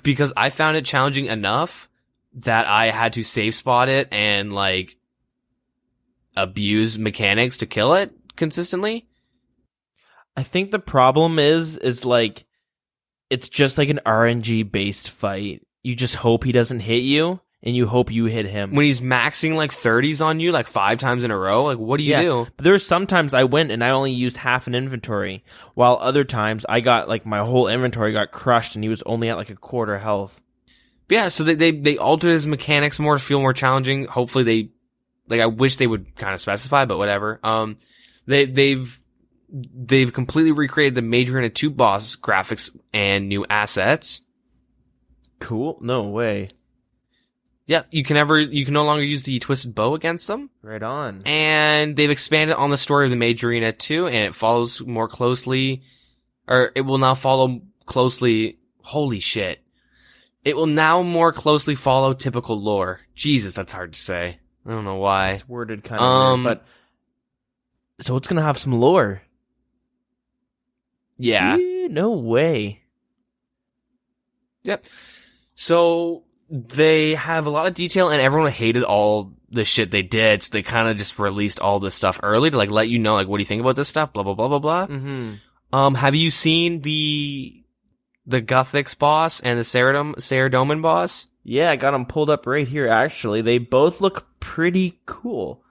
because I found it challenging enough that I had to save spot it and like abuse mechanics to kill it consistently. I think the problem is like it's just like an RNG based fight. You just hope he doesn't hit you and you hope you hit him. When he's maxing like 30s on you like 5 times in a row, like what do you do? But there's sometimes I went and I only used half an inventory, while other times I got like my whole inventory got crushed and he was only at like a quarter health. But yeah, so they altered his mechanics more to feel more challenging. Hopefully I wish they would kind of specify, but whatever. They've completely recreated the Major Arena 2 boss graphics and new assets. Cool. No way. Yeah, you can no longer use the Twisted Bow against them. Right on. And they've expanded on the story of the Major Arena 2, and it follows more closely, or it will now follow closely. Holy shit. It will now more closely follow typical lore. Jesus, that's hard to say. I don't know why. It's worded kind of weird, but so it's gonna have some lore. Yeah. No way. Yep. So they have a lot of detail, and everyone hated all the shit they did, so they kind of just released all this stuff early to like let you know, like, what do you think about this stuff? Blah blah blah blah blah. Mm-hmm. Have you seen the Guthix boss and the Saradomin boss? Yeah, I got them pulled up right here. Actually, they both look pretty cool.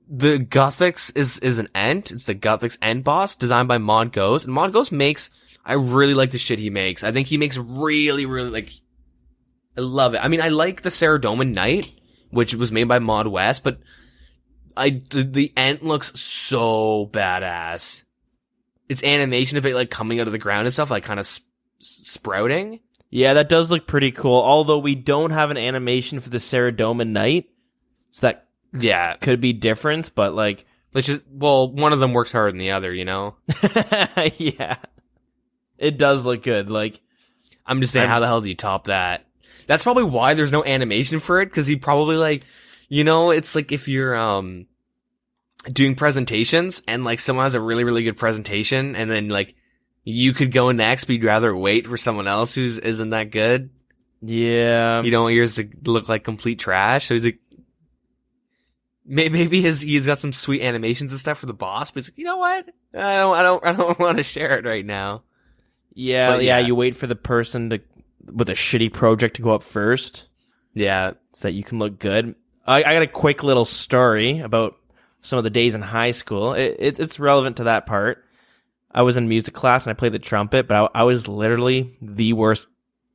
The Guthix is an Ent. It's the Guthix Ent boss designed by Mod Ghost. And Mod Ghost I really like the shit he makes. I think he makes really, really, like, I love it. I mean, I like the Saradomin Knight, which was made by Mod West, but the Ent looks so badass. Its animation of it, like, coming out of the ground and stuff, like, kind of sprouting. Yeah, that does look pretty cool. Although we don't have an animation for the Saradomin Knight, so that could be different. But like, one of them works harder than the other, you know? Yeah, it does look good. Like, I'm just saying, how the hell do you top that? That's probably why there's no animation for it, because he probably like, you know, it's like if you're doing presentations and like someone has a really really good presentation and then like. You could go next, but you'd rather wait for someone else who isn't that good. Yeah. You don't want yours to look like complete trash. So he's like, maybe he's got some sweet animations and stuff for the boss, but he's like, you know what? I don't want to share it right now. Yeah, yeah. You wait for the person with a shitty project to go up first. Yeah. So that you can look good. I got a quick little story about some of the days in high school. It's relevant to that part. I was in music class and I played the trumpet, but I was literally the worst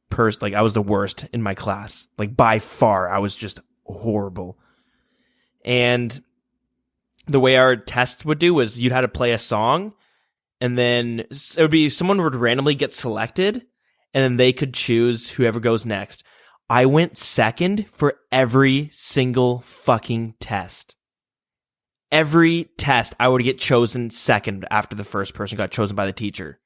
person. Like, I was the worst in my class. Like, by far, I was just horrible. And the way our tests would do was you'd have to play a song, and then it would be someone would randomly get selected, and then they could choose whoever goes next. I went second for every single fucking test. Every test, I would get chosen second after the first person got chosen by the teacher.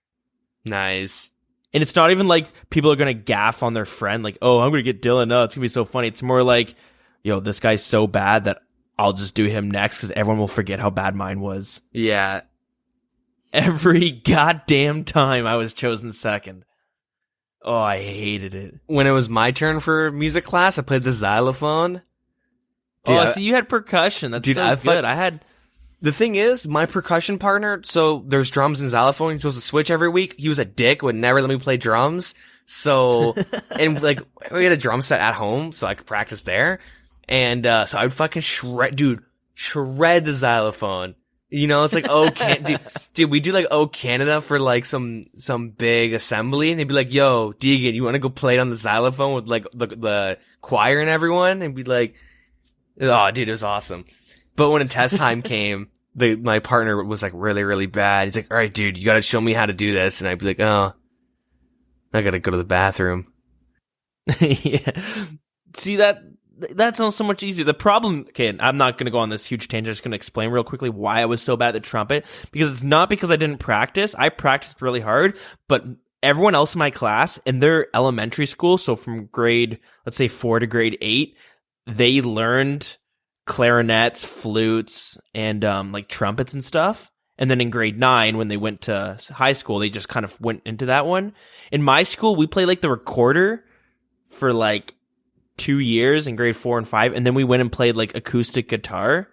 Nice. And it's not even like people are going to gaff on their friend, like, oh, I'm going to get Dylan. Oh, it's going to be so funny. It's more like, yo, this guy's so bad that I'll just do him next because everyone will forget how bad mine was. Yeah. Every goddamn time I was chosen second. Oh, I hated it. When it was my turn for music class, I played the xylophone. Dude, so you had percussion. That's so good. I had... The thing is, my percussion partner, so there's drums and xylophone, you're supposed to switch every week. He was a dick, would never let me play drums. So, and like, we had a drum set at home, so I could practice there. And, so I would fucking shred the xylophone. You know, it's like, dude, we do like, Canada for like some big assembly, and they'd be like, yo, Deagin, you want to go play it on the xylophone with like the choir and everyone? And be like, oh, dude, it was awesome. But when a test time came, my partner was like really, really bad. He's like, all right, dude, you got to show me how to do this. And I'd be like, oh, I got to go to the bathroom. Yeah. See, that sounds so much easier. The problem, okay, I'm not going to go on this huge tangent. I'm just going to explain real quickly why I was so bad at the trumpet. Because it's not because I didn't practice. I practiced really hard, but everyone else in my class, in their elementary school, so from grade, let's say 4 to grade 8, they learned clarinets, flutes, and like trumpets and stuff. And then in grade 9, when they went to high school, they just kind of went into that one. In my school, we played like the recorder for like 2 years in grade 4 and 5, and then we went and played like acoustic guitar.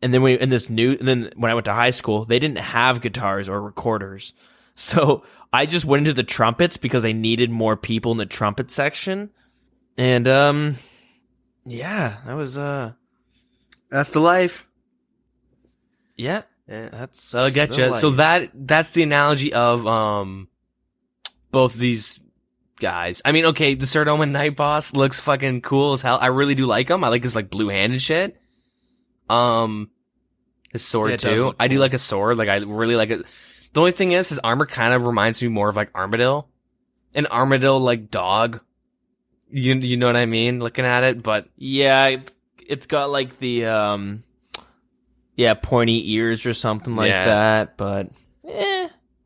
And then when I went to high school, they didn't have guitars or recorders. So I just went into the trumpets because I needed more people in the trumpet section. And yeah, that was that's the life. Yeah, that'll get you. So that's the analogy of both these guys. I mean, okay, the Saradomin Night boss looks fucking cool as hell. I really do like him. I like his like blue hand and shit. His sword too. Cool. I do like a sword. Like I really like it. The only thing is, his armor kind of reminds me more of like Armadillo, an Armadillo like dog. You know what I mean? Looking at it, but yeah, it's got like the pointy ears or something like that. But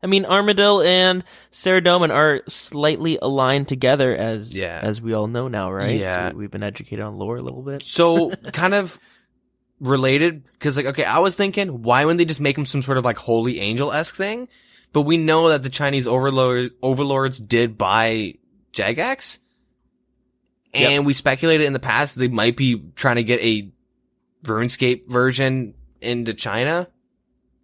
I mean, Armadyl and Saradomin are slightly aligned together as we all know now, right? Yeah. So we've been educated on lore a little bit. So kind of related, because like, okay, I was thinking, why wouldn't they just make them some sort of like holy angel-esque thing? But we know that the Chinese overlords did buy Jagex. And we speculated in the past they might be trying to get a RuneScape version into China.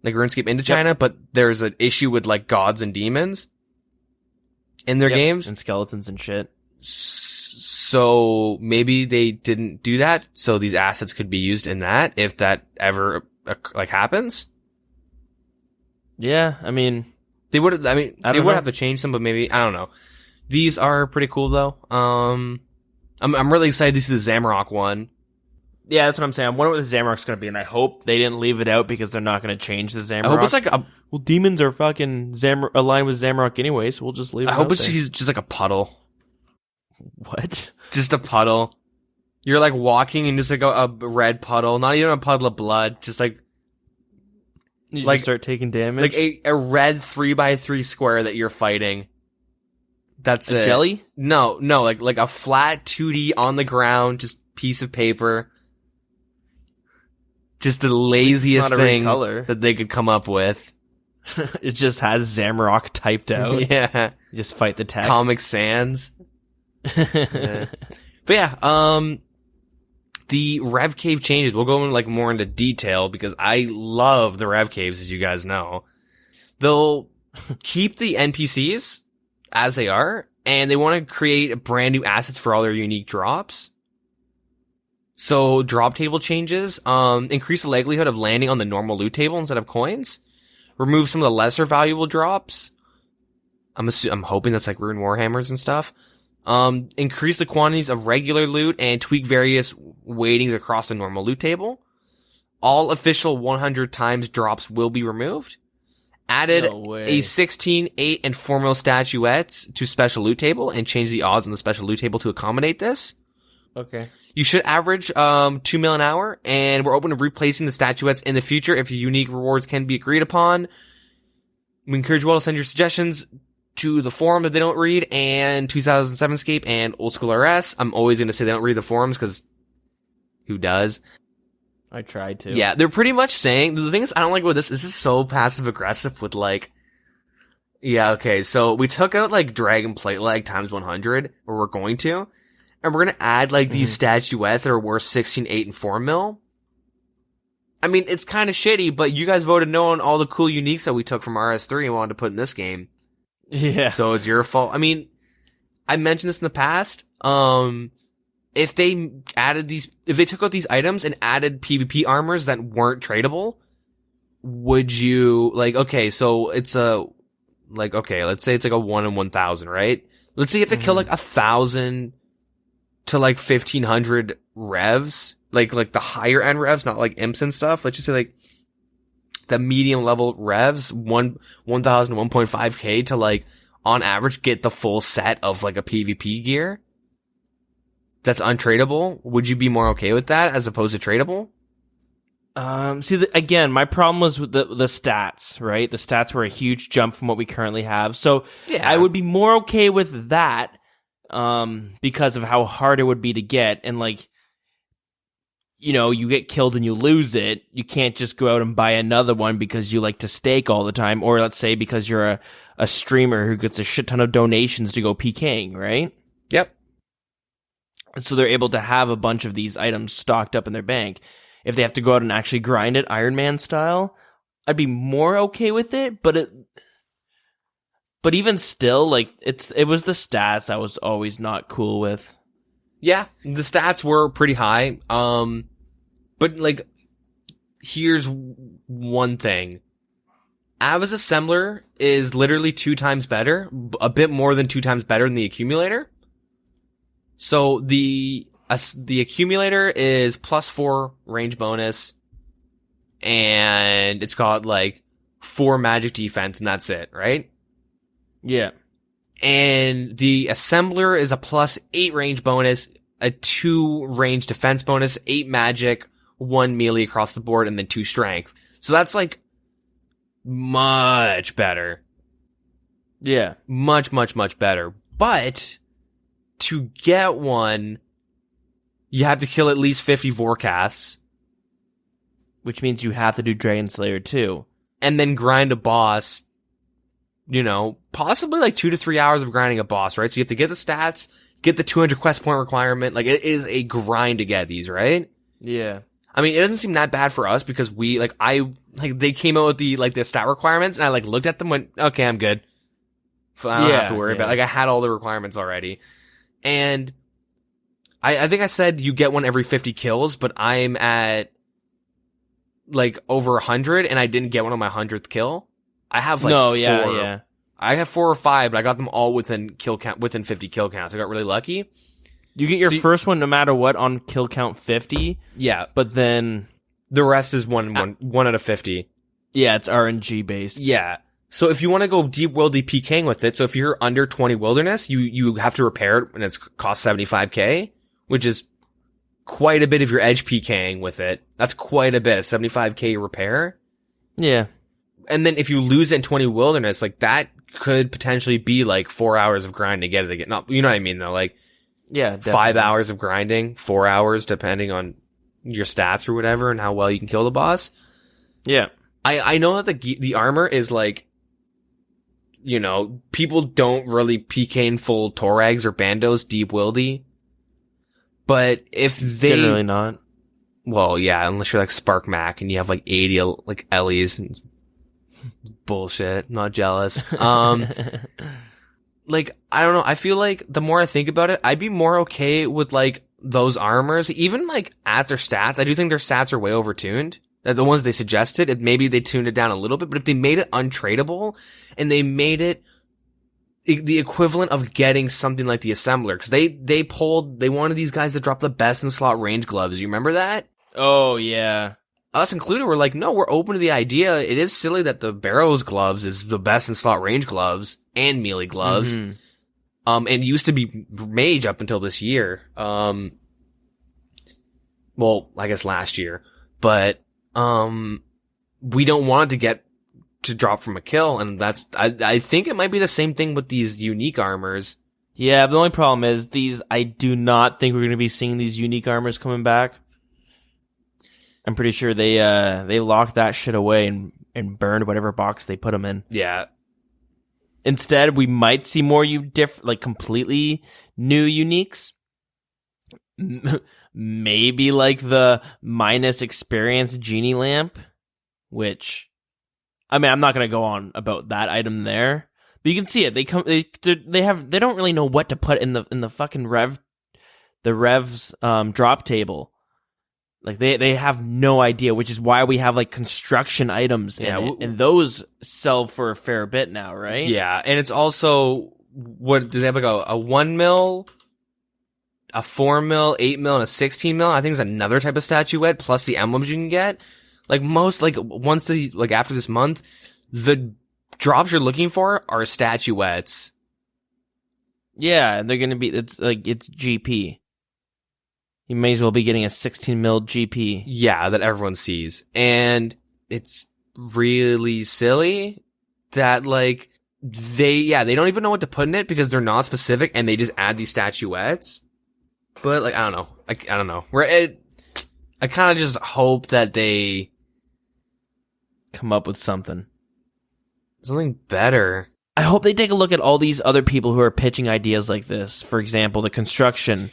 Like RuneScape into China, but there's an issue with like gods and demons in their games. And skeletons and shit. So maybe they didn't do that, so these assets could be used in that if that ever like happens. Yeah, I mean, they would have to change some, but maybe I don't know. These are pretty cool though. I'm really excited to see the Zamorak one. Yeah, that's what I'm saying. I wonder what the Zamorak's going to be, and I hope they didn't leave it out because they're not going to change the Zamorak. I hope it's like well, demons are fucking aligned with Zamorak anyway, so we'll just leave it out. I hope it's just like a puddle. What? Just a puddle. You're like walking and just like a red puddle, not even a puddle of blood, just like you just start taking damage. Like a red 3x3 square that you're fighting. That's a jelly? No, like a flat 2D on the ground, just piece of paper. Just the laziest thing that they could come up with. It just has Zamorak typed out. Yeah. You just fight the text. Comic Sans. Yeah. But yeah, the Rev Cave changes. We'll go like more into detail because I love the Rev Caves, as you guys know. They'll keep the NPCs as they are, and they want to create brand new assets for all their unique drops. So drop table changes, increase the likelihood of landing on the normal loot table instead of coins. Remove some of the lesser valuable drops. I'm hoping that's like rune warhammers and stuff. Increase the quantities of regular loot and tweak various weightings across the normal loot table. All official 100 times drops will be removed. Added a 16, 8, and 4 mil statuettes to special loot table and change the odds on the special loot table to accommodate this. Okay. You should average 2 mil an hour, and we're open to replacing the statuettes in the future if unique rewards can be agreed upon. We encourage you all to send your suggestions to the forum that they don't read, and 2007scape and Oldschool RS. I'm always going to say they don't read the forums, because who does? I tried to. Yeah, they're pretty much saying, the thing is, I don't like about this is so passive-aggressive with like, yeah, okay, so we took out like Dragon Plate Leg times 100, or we're going to, and we're going to add like these statuettes that are worth 16, 8, and 4 mil. I mean, it's kind of shitty, but you guys voted no on all the cool uniques that we took from RS3 and wanted to put in this game. Yeah. So it's your fault. I mean, I mentioned this in the past. If they took out these items and added PvP armors that weren't tradable, would you, like, okay, so it's let's say it's like a 1 in 1,000, right? Let's say you have to kill like 1,000 to like 1,500 revs, like the higher end revs, not like imps and stuff. Let's just say like the medium level revs, 1,000 to 1.5k to like on average get the full set of like a PvP gear that's untradeable. Would you be more okay with that as opposed to tradable? Again, my problem was with the stats, right? The stats were a huge jump from what we currently have. So yeah. I would be more okay with that, because of how hard it would be to get. And like, you know, you get killed and you lose it. You can't just go out and buy another one because you like to stake all the time. Or let's say because you're a streamer who gets a shit ton of donations to go PKing, right? Yep. So they're able to have a bunch of these items stocked up in their bank. If they have to go out and actually grind it Iron Man style, I'd be more okay with it. But even still, like it was the stats I was always not cool with. Yeah, the stats were pretty high. But like, here's one thing. Av's Assembler is literally 2 times better, a bit more than 2 times better than the Accumulator. So the Accumulator is +4 range bonus, and it's got like 4 magic defense, and that's it, right? Yeah. And the Assembler is a +8 range bonus, a 2 range defense bonus, 8 magic, 1 melee across the board, and then 2 strength. So that's like much better Yeah. Much, much, much better. But to get one, you have to kill at least 50 Vorkaths. Which means you have to do Dragon Slayer too. And then grind a boss, possibly like 2 to 3 hours of grinding a boss, right? So you have to get the stats, get the 200 quest point requirement. Like, it is a grind to get these, right? Yeah. I mean, it doesn't seem that bad for us because they came out with the stat requirements and I looked at them and went, okay, I'm good. I don't have to worry about, I had all the requirements already. And I think I said you get one every 50 kills, but I'm at over 100 and I didn't get one on my 100th kill. I have 4. Yeah. I have 4 or 5, but I got them all within 50 kill counts. I got really lucky. You get your first one no matter what on kill count 50. Yeah. But then the rest is one out of 50. Yeah, it's RNG based. Yeah. So if you want to go deep worldy PKing with it, so if you're under 20 wilderness, you have to repair it and it's cost 75k, which is quite a bit of your edge PKing with it. That's quite a bit, 75k repair. Yeah. And then if you lose it in 20 wilderness, that could potentially be 4 hours of grinding to get it again. Not, you know what I mean though? Yeah, definitely. 5 hours of grinding, 4 hours depending on your stats or whatever and how well you can kill the boss. Yeah. I know that the armor is people don't really PK in full Torags or Bandos deep wildy. But if they... Generally not. Well, yeah, unless you're Spark Mac and you have 80 Ellies. And bullshit. Not jealous. I don't know. I feel the more I think about it, I'd be more okay with those armors, even at their stats. I do think their stats are way overtuned. The ones they suggested, maybe they tuned it down a little bit, but if they made it untradeable and they made it the equivalent of getting something like the Assembler, because they wanted these guys to drop the best in slot range gloves. You remember that? Oh, yeah. Us included, we're no, we're open to the idea. It is silly that the Barrows gloves is the best in slot range gloves and melee gloves. Mm-hmm. And it used to be Mage up until this year. Well, I guess last year. But, we don't want it to drop from a kill, and I think it might be the same thing with these unique armors. Yeah, the only problem is I do not think we're going to be seeing these unique armors coming back. I'm pretty sure they locked that shit away and burned whatever box they put them in. Yeah. Instead, we might see more completely new uniques. Maybe the minus experience genie lamp, which, I mean, I'm not going to go on about that item there, but you can see it. They don't really know what to put in the fucking revs drop table. They have no idea, which is why we have construction items in it, and those sell for a fair bit now, right? Yeah, and it's also, what do they have, a 1 mil, a 4 mil, 8 mil, and a 16 mil? I think there's another type of statuette plus the emblems you can get. After this month, the drops you're looking for are statuettes. Yeah, they're gonna be, it's GP. You may as well be getting a 16 mil GP. Yeah, that everyone sees. And it's really silly that, they don't even know what to put in it because they're not specific and they just add these statuettes. But, I don't know. I don't know. I kind of just hope that they come up with something better. I hope they take a look at all these other people who are pitching ideas like this. For example, the construction,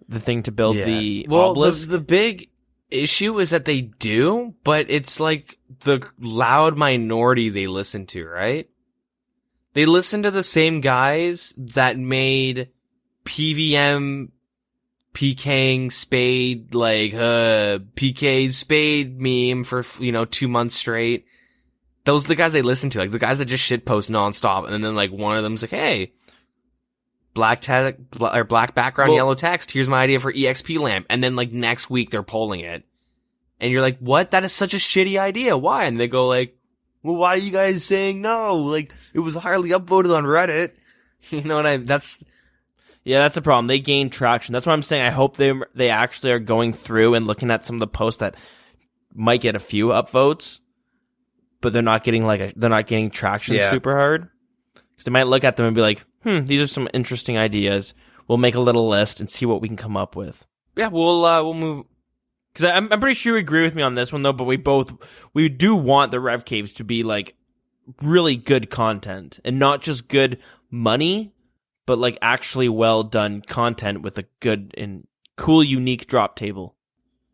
the thing to build the obelisk. The big issue is that they do, but it's the loud minority they listen to, right? They listen to the same guys that made PVM PKing Spade, PK Spade meme for, 2 months straight. Those are the guys they listen to, the guys that just shitpost nonstop, and then, one of them's hey, black background, yellow text, here's my idea for EXP lamp, and then, next week they're polling it. And you're what? That is such a shitty idea. Why? And they go, well, why are you guys saying no? It was highly upvoted on Reddit. You know what Yeah, that's the problem. They gain traction. That's what I'm saying. I hope they actually are going through and looking at some of the posts that might get a few upvotes, but they're not getting they're not getting traction super hard. Because they might look at them and be like, these are some interesting ideas. We'll make a little list and see what we can come up with. Yeah, we'll move. Because I'm pretty sure you agree with me on this one, though, but we do want the Rev Caves to be, like, really good content. And not just good money, but, like, actually well-done content with a good and cool, unique drop table.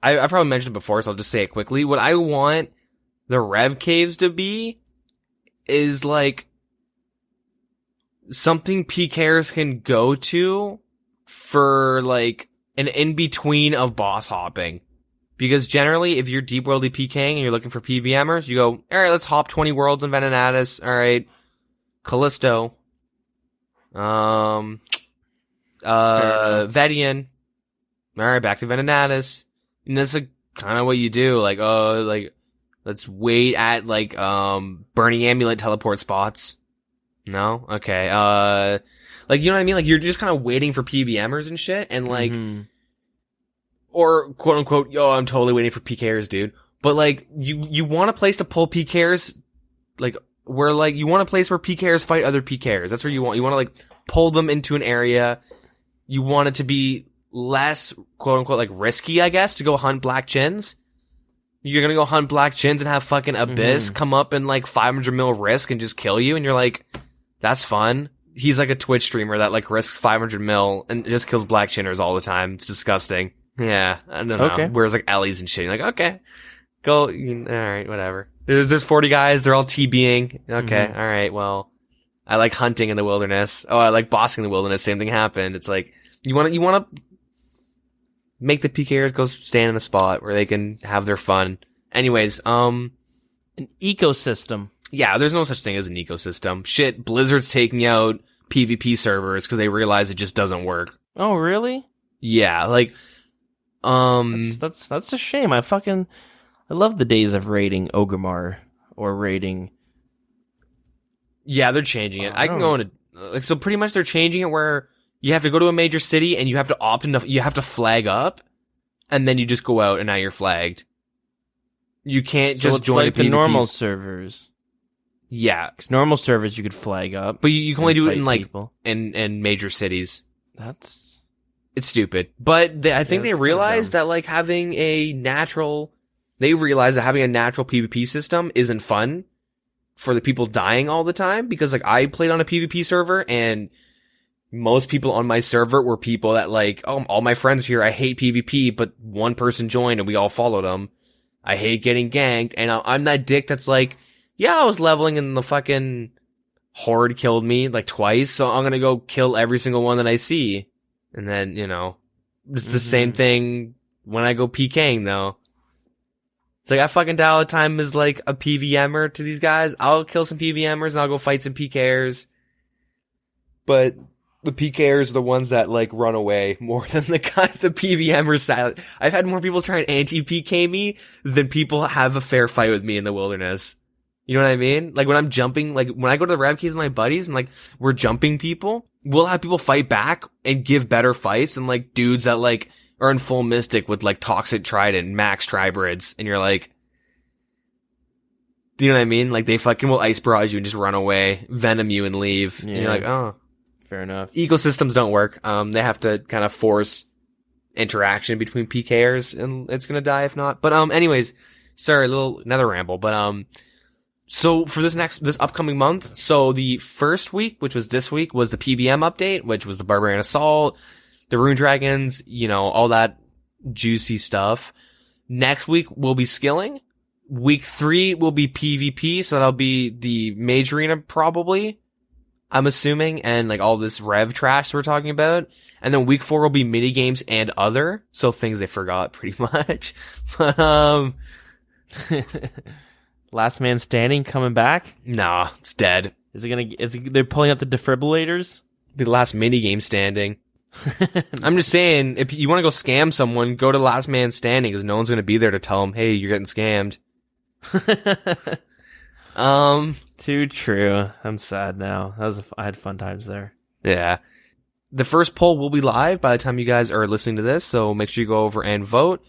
I probably mentioned it before, so I'll just say it quickly. What I want the Rev Caves to be is, like, something PKers can go to for, like, an in-between of boss hopping. Because generally, if you're deep worldy PKing and you're looking for PVMers, you go, alright, let's hop 20 worlds in Venenatis. Alright, Callisto. Vedian. Alright, back to Venenatis. And that's like kind of what you do. Like, let's wait at, like, Burning Amulet teleport spots. No? Okay. Like, you know what I mean? Like, you're just kind of waiting for PVMers and shit, and, like, or, quote unquote, yo, I'm totally waiting for PKers, dude. But, like, you want a place to pull PKers, like, where, like, you want a place where PKers fight other PKers. That's where you want. You want to, like, pull them into an area. You want it to be less, quote unquote, like, risky, I guess, to go hunt Black Chins. You're gonna go hunt Black Chins and have fucking Abyss come up in, like, 500 mil risk and just kill you, and you're like, that's fun. He's like a Twitch streamer that, like, risks 500 mil and just kills Black Chinners all the time. It's disgusting. Yeah, I don't know. Okay. Whereas, like, Ellie's and shit, you're like, okay, go, alright, whatever. There's 40 guys, they're all TBing. Okay, alright, well, I like hunting in the wilderness. Oh, I like bossing in the wilderness. Same thing happened. It's like, you wanna make the PKers go stand in a spot where they can have their fun. Anyways, an ecosystem. Yeah, there's no such thing as an ecosystem. Shit, Blizzard's taking out PvP servers because they realize it just doesn't work. Oh, really? Yeah, like, That's a shame. I love the days of raiding Orgrimmar or raiding. Yeah, they're changing it. I can go into, like, so pretty much they're changing it where you have to go to a major city and you have to opt into, you have to flag up, and then you just go out and now you're flagged. You can't So just it's join like the the PvPs. normal servers. Yeah, Because normal servers you could flag up, but you can only do it fight in, like, people. in major cities. That's It's stupid. But I think they it's kinda realized dumb. that, like, having a natural PvP system isn't fun for the people dying all the time, because, like, I played on a PvP server and most people on my server were people that, like, oh, all my friends here, I hate PvP, but one person joined and we all followed him. I hate getting ganked, and I'm that dick that's like, yeah, I was leveling and the fucking horde killed me, like, twice, so I'm gonna go kill every single one that I see. And then, you know, it's the same thing when I go PKing, though. It's like, I fucking die all the time as, like, a PVMer to these guys. I'll kill some PVMers and I'll go fight some PKers. But the PKers are the ones that, like, run away more than the PVMers silent. I've had more people try and anti-PK me than people have a fair fight with me in the wilderness. You know what I mean? Like, when I'm jumping, like, when I go to the Rev Caves with my buddies and, like, we're jumping people, we'll have people fight back and give better fights than, like, dudes that, like, are in full Mystic with, like, Toxic Trident, Max Tribrids, and you're like, do you know what I mean? Like, they fucking will Ice Barrage you and just run away, Venom you and leave. Yeah. And you're like, oh. fair enough. Ecosystems don't work. They have to kind of force interaction between PKers, and it's gonna die if not. But, anyways, sorry, another ramble, but, so for this upcoming month, so the first week, which was this week, was the PVM update, which was the Barbarian Assault, the Rune Dragons, you know, all that juicy stuff. Next week will be skilling. Week 3 will be PvP, so that'll be the Mage Arena probably, I'm assuming, and, like, all this rev trash we're talking about. And then week 4 will be mini games and other, so things they forgot pretty much. But, Last Man Standing coming back? nah, it's dead. They're pulling out the defibrillators? Be the last mini game standing. I'm just saying, if you want to go scam someone, go to Last Man Standing, because no one's going to be there to tell them, hey, you're getting scammed. Too true. I'm sad now. I had fun times there. Yeah. The first poll will be live by the time you guys are listening to this, so make sure you go over and vote.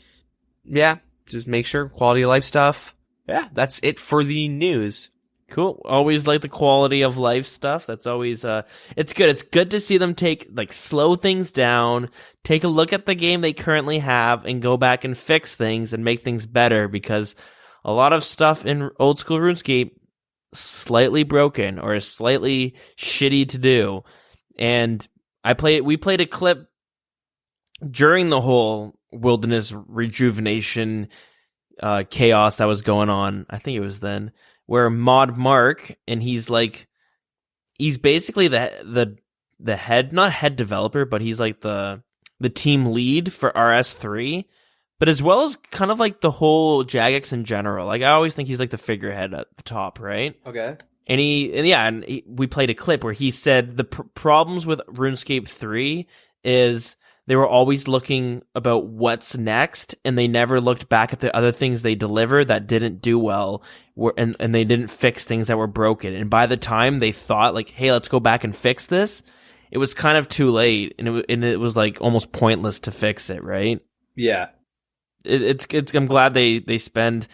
Yeah, just make sure, quality of life stuff. Yeah, that's it for the news. Cool. Always like the quality of life stuff. That's always it's good. It's good to see them slow things down, take a look at the game they currently have and go back and fix things and make things better, because a lot of stuff in Old School RuneScape slightly broken or is slightly shitty to do. And we played a clip during the whole wilderness rejuvenation chaos that was going on. I think it was then, where Mod Mark, and he's basically the head, not head developer, but he's like the team lead for RS3, but as well as kind of like the whole Jagex in general. Like, I always think he's like the figurehead at the top, right? Okay. And we played a clip where he said the problems with RuneScape 3 is they were always looking about what's next, and they never looked back at the other things they delivered that didn't do well, and they didn't fix things that were broken. And by the time they thought, like, hey, let's go back and fix this, it was kind of too late, and it was like almost pointless to fix it, right? Yeah. I'm glad they spend.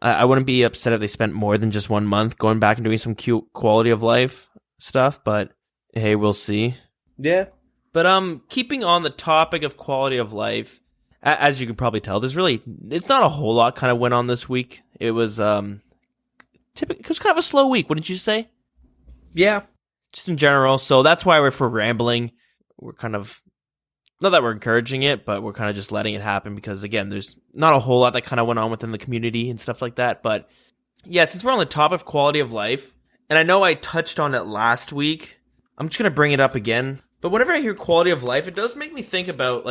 I wouldn't be upset if they spent more than just 1 month going back and doing some cute quality of life stuff, but hey, we'll see. Yeah. But keeping on the topic of quality of life, as you can probably tell, it's not a whole lot kind of went on this week. It was it was kind of a slow week, wouldn't you say? Yeah. Just in general. So that's why if we're rambling, we're kind of, not that we're encouraging it, but we're kind of just letting it happen, because again, there's not a whole lot that kind of went on within the community and stuff like that. But yeah, since we're on the topic of quality of life, and I know I touched on it last week, I'm just going to bring it up again. But whenever I hear quality of life, it does make me think about,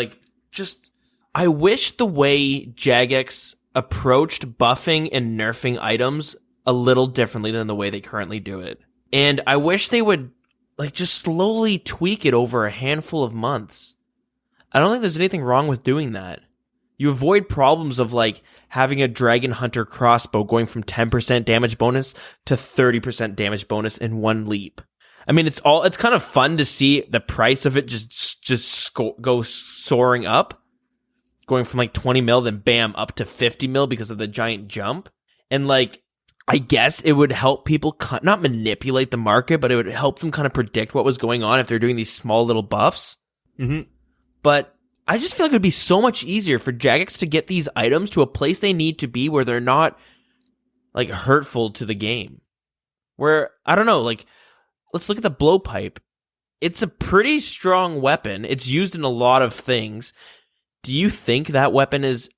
I wish the way Jagex approached buffing and nerfing items a little differently than the way they currently do it. And I wish they would, just slowly tweak it over a handful of months. I don't think there's anything wrong with doing that. You avoid problems of, having a Dragon Hunter crossbow going from 10% damage bonus to 30% damage bonus in one leap. I mean, it's kind of fun to see the price of it just go soaring up, going from 20 mil, then bam, up to 50 mil because of the giant jump. And I guess it would help people not manipulate the market, but it would help them kind of predict what was going on if they're doing these small little buffs. Mm-hmm. But I just feel like it would be so much easier for Jagex to get these items to a place they need to be where they're not hurtful to the game. Where, I don't know, let's look at the blowpipe. It's a pretty strong weapon. It's used in a lot of things. Do you think that weapon is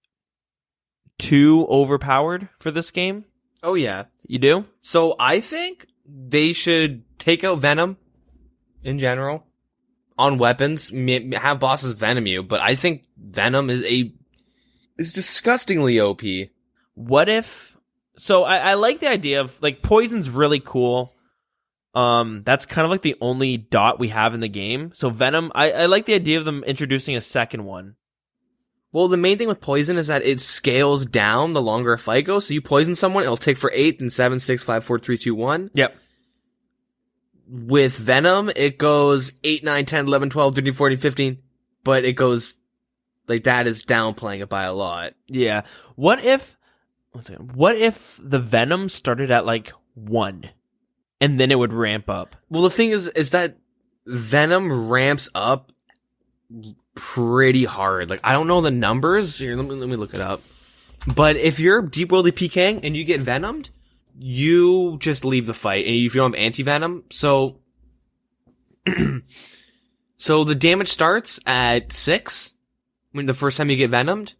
too overpowered for this game? Oh, yeah. You do? So I think they should take out Venom in general on weapons. Have bosses Venom you, but I think Venom is disgustingly OP. What if... So I like the idea of, Poison's really cool. That's kind of the only dot we have in the game. So Venom, I like the idea of them introducing a second one. Well, the main thing with poison is that it scales down the longer a fight goes. So you poison someone, it'll take for 8, then 7, 6, 5, 4, 3, 2, 1. Yep. With Venom, it goes 8, 9, 10, 11, 12, 13, 14, 15. But it goes, that is downplaying it by a lot. Yeah. What if the Venom started at 1? And then it would ramp up. Well, the thing is that Venom ramps up pretty hard. I don't know the numbers. Here, let me look it up. But if you're deep worldly PKing and you get Venomed, you just leave the fight. And if you don't have anti-Venom, so the damage starts at 6 when the first time you get Venomed,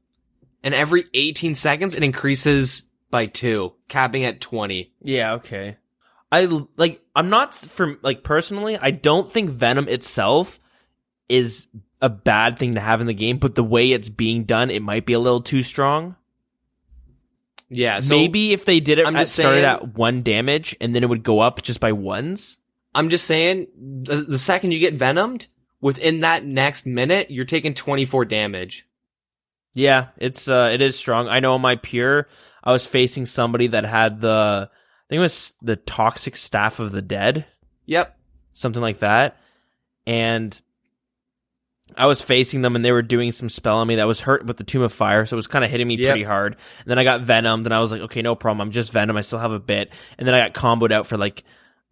and every 18 seconds it increases by 2, capping at 20. Yeah, okay. I'm not personally, I don't think Venom itself is a bad thing to have in the game, but the way it's being done, it might be a little too strong. Yeah, so maybe if they did it started at 1 damage and then it would go up just by 1s. I'm just saying, the second you get Venomed, within that next minute, you're taking 24 damage. Yeah, it is strong. I know on my pure, I was facing somebody that had I think it was the Toxic Staff of the Dead. Yep. Something like that. And I was facing them and they were doing some spell on me that was hurt with the Tomb of Fire, so it was kind of hitting me pretty hard. And then I got Venomed and I was like, okay, no problem. I'm just Venom. I still have a bit. And then I got comboed out for like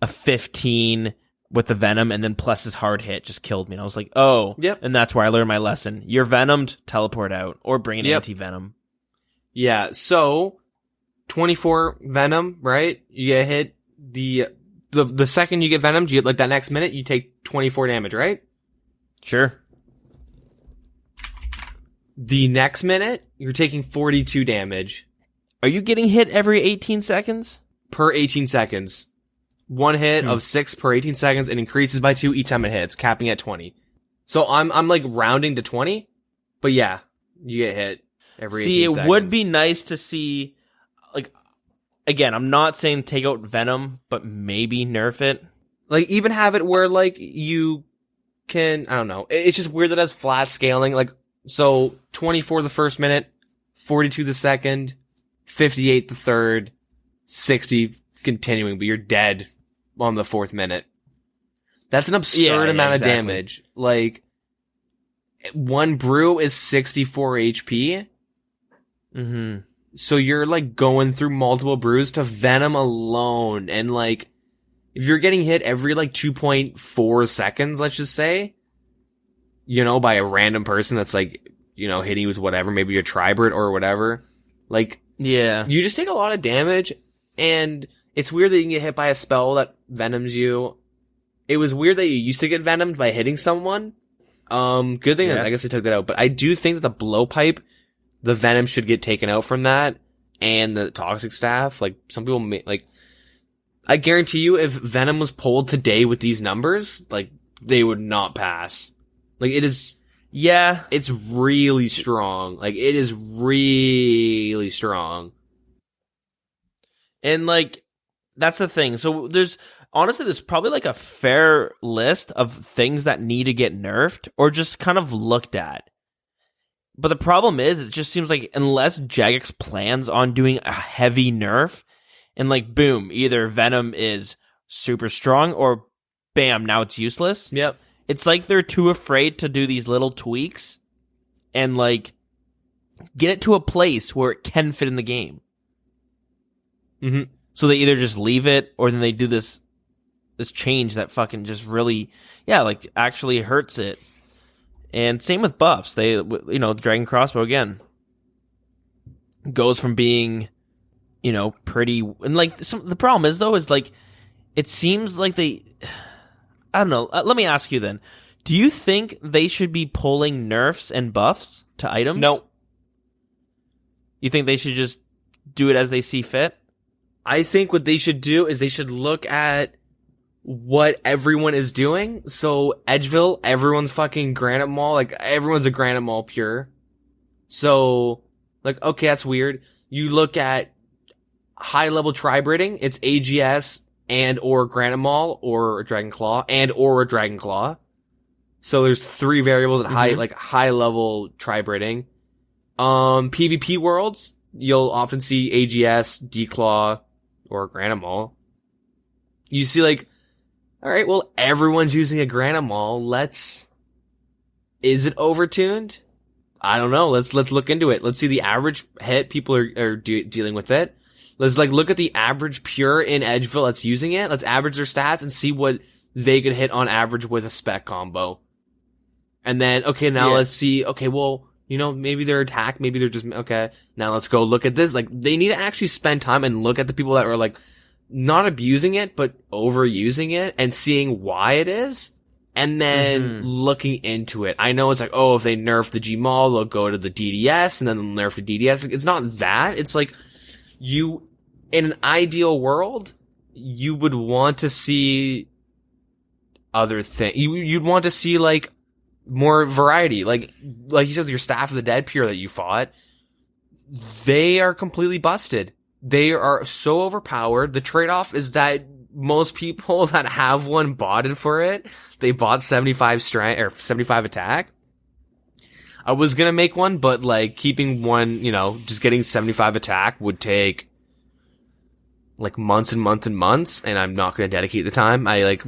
a 15 with the Venom, and then plus his hard hit just killed me. And I was like, oh. Yep. And that's where I learned my lesson. You're Venomed, teleport out. Or bring an anti-Venom. Yeah, so 24 Venom, right? You get hit. The second you get Venomed, you get like that next minute, you take 24 damage, right? Sure. The next minute, you're taking 42 damage. Are you getting hit every 18 seconds? Per 18 seconds. One hit of 6 per 18 seconds and increases by 2 each time it hits, capping at 20. So I'm like rounding to 20, but yeah, you get hit every 18 seconds. See, it would be nice to see, like, again, I'm not saying take out Venom, but maybe nerf it. Like, even have it where, like, you can, I don't know, it's just weird that it has flat scaling, like, so 24 the first minute, 42 the second, 58 the third, 60 continuing, but you're dead on the fourth minute. That's an absurd amount of damage. Like, one brew is 64 HP. Mm-hmm. So you're, like, going through multiple brews to Venom alone. And, like, if you're getting hit every, like, 2.4 seconds, let's just say, you know, by a random person that's, like, you know, hitting you with whatever, maybe your Tribert or whatever, like, yeah, you just take a lot of damage, and it's weird that you can get hit by a spell that venoms you. It was weird that you used to get venomed by hitting someone. Good thing, I guess they took that out. But I do think that the blowpipe, the venom should get taken out from that, and the toxic staff. Like, some people like, I guarantee you, if Venom was pulled today with these numbers, like, they would not pass. Like, it is, it's really strong. Like, it is really strong. And, like, that's the thing. So there's probably like a fair list of things that need to get nerfed or just kind of looked at. But the problem is, it just seems like unless Jagex plans on doing a heavy nerf, and like, boom, either Venom is super strong or bam, now it's useless. Yep. It's like they're too afraid to do these little tweaks and like get it to a place where it can fit in the game. Mm-hmm. So they either just leave it or then they do this change that fucking just really, like actually hurts it. And same with buffs. They, you know, Dragon Crossbow again goes from being, you know, pretty, and like the problem is though is like it seems like they, I don't know. Let me ask you then. Do you think they should be pulling nerfs and buffs to items? No. You think they should just do it as they see fit? I think what they should do is they should look at what everyone is doing. So Edgeville, everyone's fucking Granite Maul. Like, everyone's a Granite Maul pure. So, like, okay, that's weird. You look at high level tri-breeding, it's AGS and or Granite Maul or Dragon Claw and or Dragon Claw. So there's 3 variables at high level tri-breeding. PvP worlds, you'll often see AGS, D-Claw, or Granite Maul. You see, like, alright, well, everyone's using a Granite Maul. Is it overtuned? I don't know. Let's look into it. Let's see the average hit people are dealing with it. Let's, like, look at the average pure in Edgeville that's using it. Let's average their stats and see what they could hit on average with a spec combo. And then, okay, now let's see, okay, well, you know, maybe they're attack, maybe they're just, okay, now let's go look at this. Like, they need to actually spend time and look at the people that are, like, not abusing it, but overusing it and seeing why it is, and then looking into it. I know it's like, oh, if they nerf the G-Maul, they'll go to the DDS, and then they'll nerf the DDS. It's not that. It's like, in an ideal world, you would want to see other things. You'd want to see, like, more variety. Like you said, with your Staff of the Dead pure that you fought, they are completely busted. They are so overpowered. The trade-off is that most people that have one botted for it. They bought 75 strength or 75 attack. I was gonna make one, but like keeping one, you know, just getting 75 attack would take like months and months and months, and I'm not gonna dedicate the time. I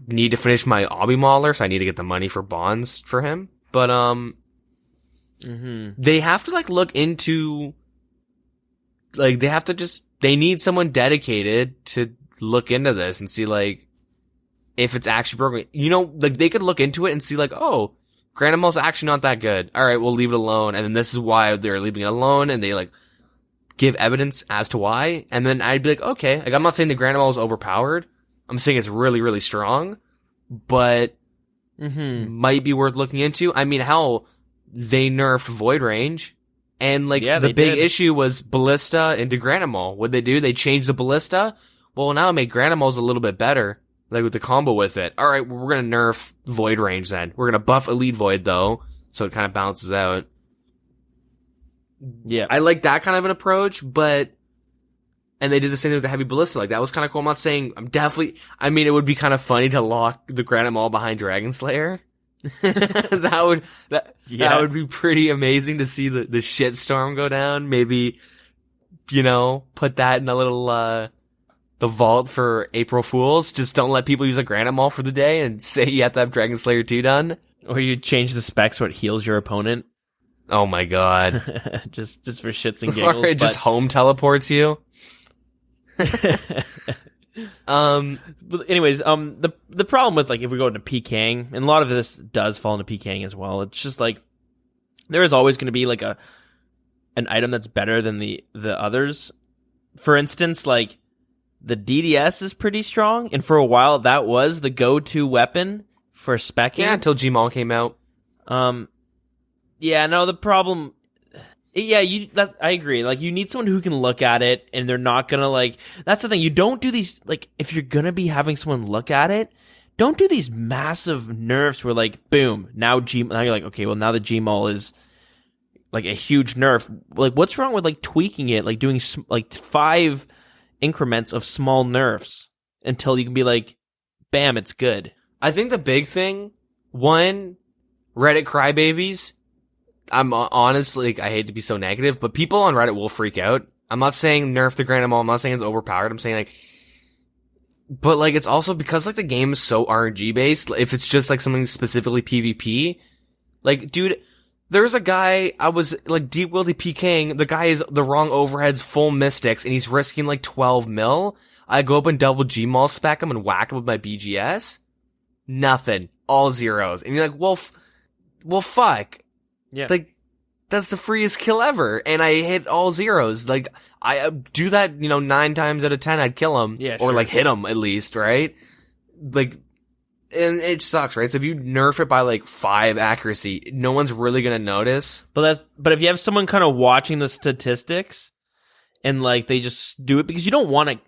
need to finish my Obby Mauler, so I need to get the money for bonds for him. But they have to like look into, like they need someone dedicated to look into this and see like if it's actually broken. You know, like they could look into it and see like, oh, Granimal's actually not that good. All right, we'll leave it alone. And then this is why they're leaving it alone, and they like give evidence as to why. And then I'd be like, okay, like I'm not saying the Granimal is overpowered. I'm saying it's really, really strong, but might be worth looking into. I mean, hell, they nerfed Void Range, and like the big issue was Ballista into Granimal. What'd they do? They changed the Ballista. Well, now it made Granimal's a little bit better. Like with the combo with it. All right, well, we're going to nerf Void Range then. We're going to buff Elite Void though, so it kind of balances out. Yeah. I like that kind of an approach, and they did the same thing with the Heavy Ballista. Like that was kind of cool. I'm not saying I mean, it would be kind of funny to lock the Granimal behind Dragon Slayer. that would be pretty amazing to see the shitstorm go down. Maybe, put that in a little, the vault for April Fools. Just don't let people use a Granimal for the day and say you have to have Dragon Slayer 2 done. Or you change the specs so it heals your opponent. Oh my god. just for shits and giggles. Or it just home teleports you. But anyways, the problem with like if we go into PKing, and a lot of this does fall into PKing as well, it's just like there is always going to be like an item that's better than the others. For instance, like the DDS is pretty strong, and for a while that was the go-to weapon for specking. Yeah, until Gmaul came out. Yeah, no, the problem. Yeah, I agree. Like, you need someone who can look at it, and they're not gonna like. That's the thing. You don't do these like if you're gonna be having someone look at it. Don't do these massive nerfs where like, boom, now you're like, okay, well now the Gmaul is like a huge nerf. Like, what's wrong with like tweaking it, like doing like 5 increments of small nerfs until you can be like, bam, it's good. I think the big thing, one, Reddit crybabies. I'm honestly, like, I hate to be so negative, but people on Reddit will freak out. I'm not saying nerf the Granimal. I'm not saying it's overpowered. I'm saying like, but like it's also because like the game is so RNG based. If it's just like something specifically PvP, like dude, there's a guy I was like deep wildy PKing. The guy is the wrong overheads, full mystics, and he's risking like 12 mil. I go up and double Gmaul spec him and whack him with my BGS. Nothing, all zeros, and you're like, well, fuck. Yeah. Like, that's the freest kill ever. And I hit all zeros. Like, I do that, 9 times out of 10, I'd kill him. Yeah, or, sure. like, hit him, at least, right? Like, and it sucks, right? So if you nerf it by, like, 5 accuracy, no one's really gonna notice. But if you have someone kind of watching the statistics, and, like, they just do it, because you don't want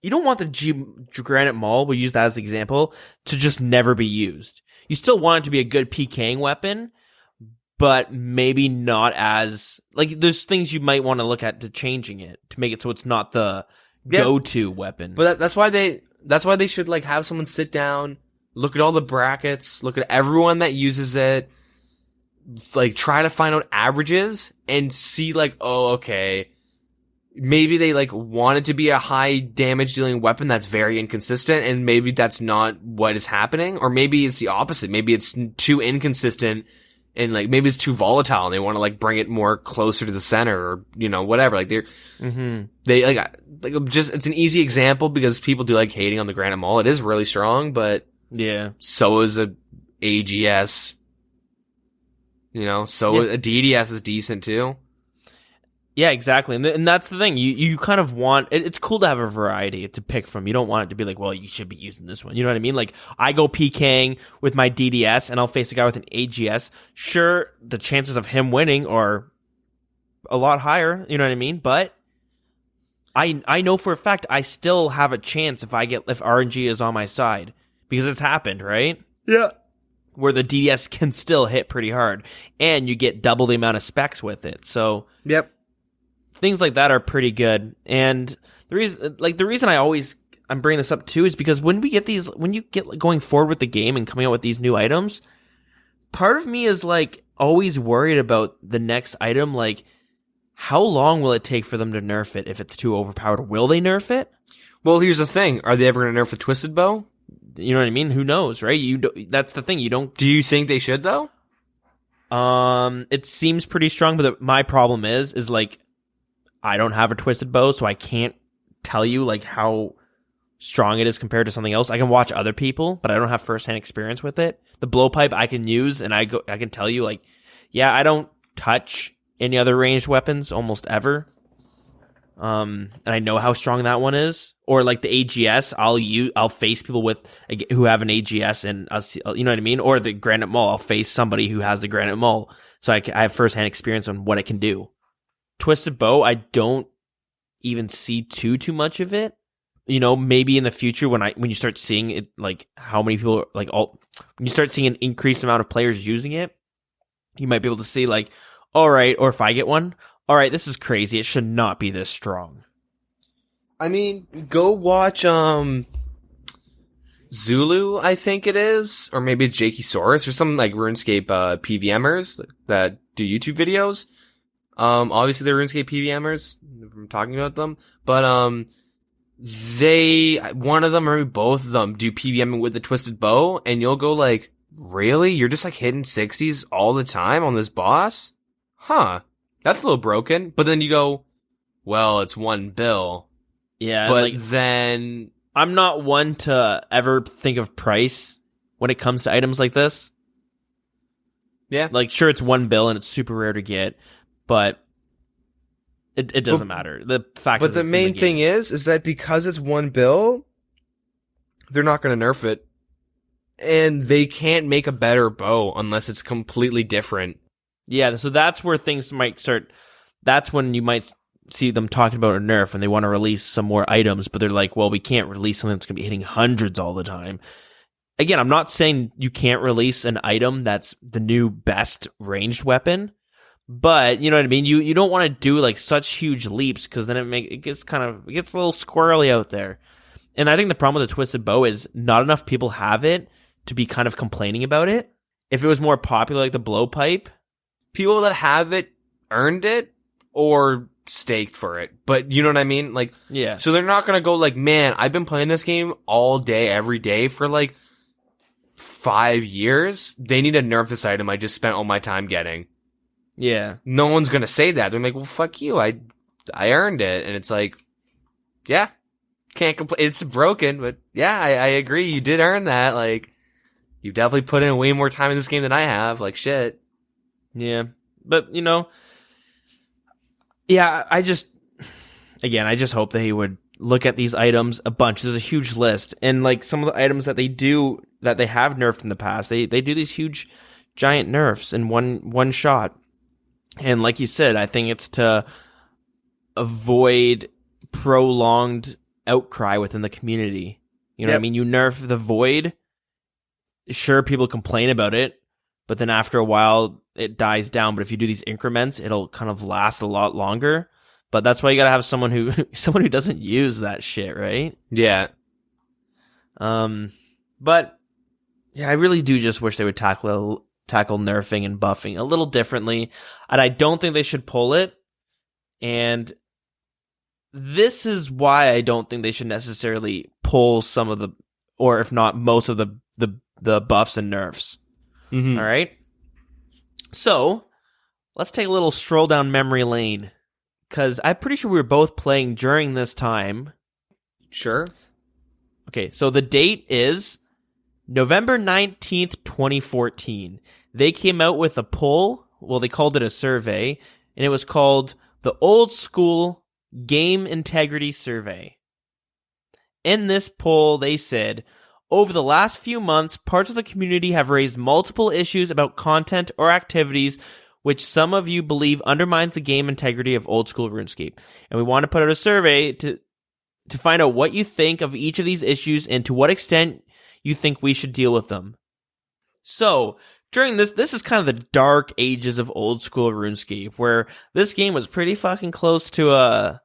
the Granite Maul, we'll use that as an example, to just never be used. You still want it to be a good PKing weapon, but maybe not as like there's things you might want to look at to changing it to make it so it's not the go-to weapon. But that's why they should like have someone sit down, look at all the brackets, look at everyone that uses it, like try to find out averages and see like, oh, okay, maybe they like want it to be a high damage dealing weapon that's very inconsistent, and maybe that's not what is happening, or maybe it's the opposite. Maybe it's too inconsistent. And like maybe it's too volatile and they want to like bring it more closer to the center or whatever. Like they like just it's an easy example because people do like hating on the Granite Maul. It is really strong, but yeah, so is a AGS. A DDS is decent too. Yeah, exactly. And that's the thing. You kind of want it's cool to have a variety to pick from. You don't want it to be like, well, you should be using this one. You know what I mean? Like, I go PKing with my DDS and I'll face a guy with an AGS. Sure, the chances of him winning are a lot higher. You know what I mean? But I know for a fact I still have a chance if RNG is on my side because it's happened, right? Yeah. Where the DDS can still hit pretty hard and you get double the amount of specs with it. So yep. Things like that are pretty good. And the reason I'm bringing this up too is because when you get going forward with the game and coming out with these new items, part of me is like always worried about the next item. Like, how long will it take for them to nerf it if it's too overpowered? Will they nerf it? Well, here's the thing. Are they ever going to nerf the Twisted Bow? You know what I mean? Who knows, right? That's the thing. You don't. Do you think they should though? It seems pretty strong, but my problem is like I don't have a twisted bow, so I can't tell you like how strong it is compared to something else. I can watch other people, but I don't have firsthand experience with it. The blowpipe I can use, and I can tell you like, yeah, I don't touch any other ranged weapons almost ever. And I know how strong that one is. Or like the AGS, I'll face people who have an AGS, and you know what I mean? Or the Granite Maul, I'll face somebody who has the Granite Maul, so I have firsthand experience on what it can do. Twisted bow, I don't even see too much of it. You know, maybe in the future when you start seeing it, like how many people when you start seeing an increased amount of players using it, you might be able to see like, all right, or if I get one, all right, this is crazy. It should not be this strong. I mean, go watch Zulu, I think it is, or maybe it's Jagex or some like RuneScape PVMers that do YouTube videos. Obviously they're RuneScape PVMers. I'm talking about them, but one of them or maybe both of them do PVMing with the twisted bow, and you'll go like, really? You're just like hitting 60s all the time on this boss? Huh. That's a little broken. But then you go, well, it's one bill. Yeah. But like, then I'm not one to ever think of price when it comes to items like this. Yeah. Like, sure, it's one bill and it's super rare to get, but it doesn't matter. The fact But the main thing is that because it's one bill, they're not going to nerf it. And they can't make a better bow unless it's completely different. Yeah, so that's where things might start. That's when you might see them talking about a nerf and they want to release some more items, but they're like, well, we can't release something that's going to be hitting hundreds all the time. Again, I'm not saying you can't release an item that's the new best ranged weapon, but you know what I mean? You don't want to do like such huge leaps, because then it gets a little squirrely out there. And I think the problem with the twisted bow is not enough people have it to be kind of complaining about it. If it was more popular like the blowpipe, people that have it earned it or staked for it. But you know what I mean? Like, yeah. So they're not going to go like, man, I've been playing this game all day, every day for like 5 years. They need to nerf this item I just spent all my time getting. Yeah. No one's going to say that. They're like, well, fuck you. I earned it. And it's like, yeah, can't complain. It's broken, but yeah, I agree. You did earn that. Like, you definitely put in way more time in this game than I have. Like, shit. Yeah. But, you know, yeah, I just hope that he would look at these items a bunch. There's a huge list. And, like, some of the items that they have nerfed in the past, they do these huge, giant nerfs in one shot. And like you said, I think it's to avoid prolonged outcry within the community. You know what I mean? You nerf the Void, sure, people complain about it, but then after a while, it dies down. But if you do these increments, it'll kind of last a lot longer. But that's why you gotta have someone who doesn't use that shit, right? Yeah. But yeah, I really do just wish they would tackle nerfing and buffing a little differently, and I don't think they should pull it. And this is why I don't think they should necessarily pull some of the, or if not most of the buffs and nerfs. Mm-hmm. All right. So let's take a little stroll down memory lane, because I'm pretty sure we were both playing during this time. Sure. Okay, so the date is November 19th, 2014. They came out with a poll. Well, they called it a survey, and it was called the Old School Game Integrity Survey. In this poll, they said, over the last few months, parts of the community have raised multiple issues about content or activities which some of you believe undermines the game integrity of Old School Runescape. And we want to put out a survey to find out what you think of each of these issues and to what extent you think we should deal with them. So, during this is kind of the dark ages of Old School RuneScape, where this game was pretty fucking close to a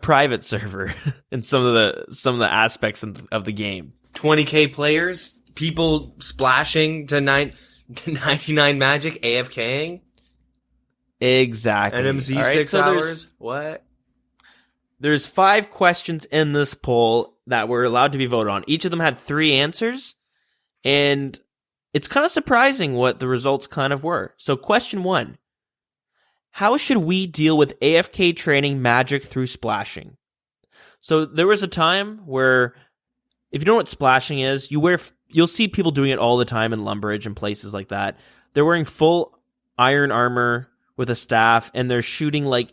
private server in some of the aspects of the game. 20k players, people splashing to 99 magic, AFKing. Exactly. NMZ right, 6 so hours. What? There's 5 questions in this poll that were allowed to be voted on. Each of them had 3 answers, and it's kind of surprising what the results kind of were. So question 1, how should we deal with AFK training magic through splashing? So there was a time where, if you don't know what splashing is, you'll see people doing it all the time in Lumbridge and places like that. They're wearing full iron armor with a staff, and they're shooting like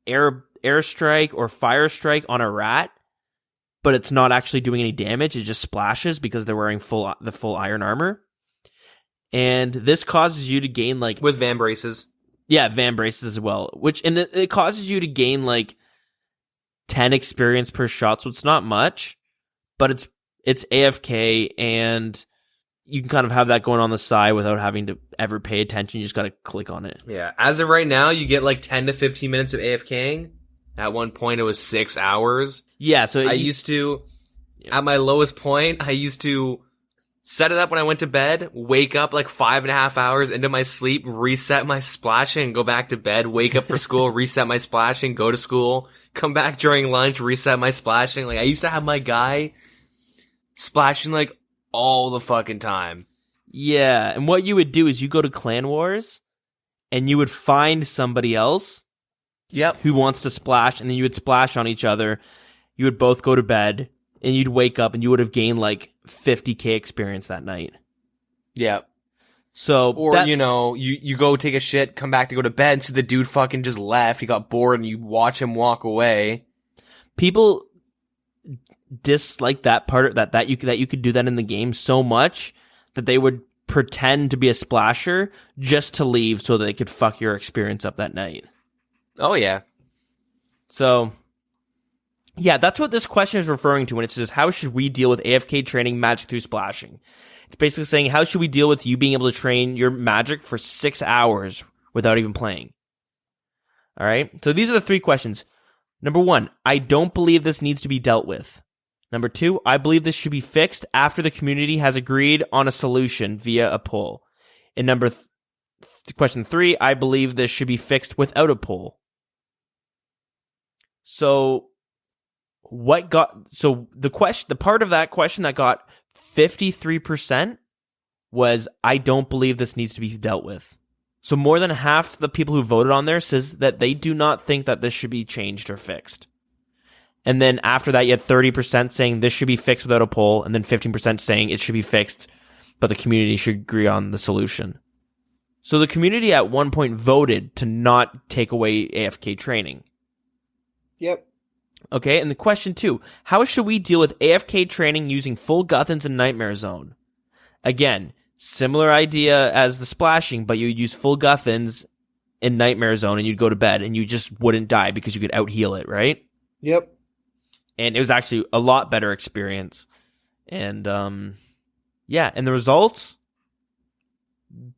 airstrike or fire strike on a rat, but it's not actually doing any damage. It just splashes because they're wearing the full iron armor. And this causes you to gain like... With Van Braces. Yeah, Van Braces as well. And it causes you to gain like 10 experience per shot, so it's not much, but it's AFK, and you can kind of have that going on the side without having to ever pay attention. You just got to click on it. Yeah. As of right now, you get like 10 to 15 minutes of AFKing. At one point, it was 6 hours. Yeah, so... At my lowest point, I used to set it up when I went to bed, wake up like 5.5 hours into my sleep, reset my splashing, and go back to bed, wake up for school, reset my splashing, go to school, come back during lunch, reset my splashing. Like, I used to have my guy splashing like all the fucking time. Yeah, and what you would do is you go to Clan Wars, and you would find somebody else who wants to splash, and then you would splash on each other. You would both go to bed, and you'd wake up, and you would have gained like 50k experience that night. Yeah. So, or you go take a shit, come back to go to bed, and see the dude fucking just left. He got bored, and you watch him walk away. People dislike that part that you could do that in the game so much that they would pretend to be a splasher just to leave so that they could fuck your experience up that night. Oh yeah. So, yeah, that's what this question is referring to when it says, how should we deal with AFK training magic through splashing? It's basically saying, how should we deal with you being able to train your magic for 6 hours without even playing? All right. So these are the 3 questions. Number 1, I don't believe this needs to be dealt with. Number 2, I believe this should be fixed after the community has agreed on a solution via a poll. And question 3, I believe this should be fixed without a poll. So the part of that question that got 53% was, I don't believe this needs to be dealt with. So more than half the people who voted on there says that they do not think that this should be changed or fixed. And then after that, you had 30% saying this should be fixed without a poll, and then 15% saying it should be fixed, but the community should agree on the solution. So the community at one point voted to not take away AFK training. Yep. Okay, and the question 2, how should we deal with AFK training using full Guthans and Nightmare Zone? Again, similar idea as the splashing, but you'd use full Guthans in Nightmare Zone and you'd go to bed and you just wouldn't die because you could out-heal it, right? Yep. And it was actually a lot better experience. And, and the results?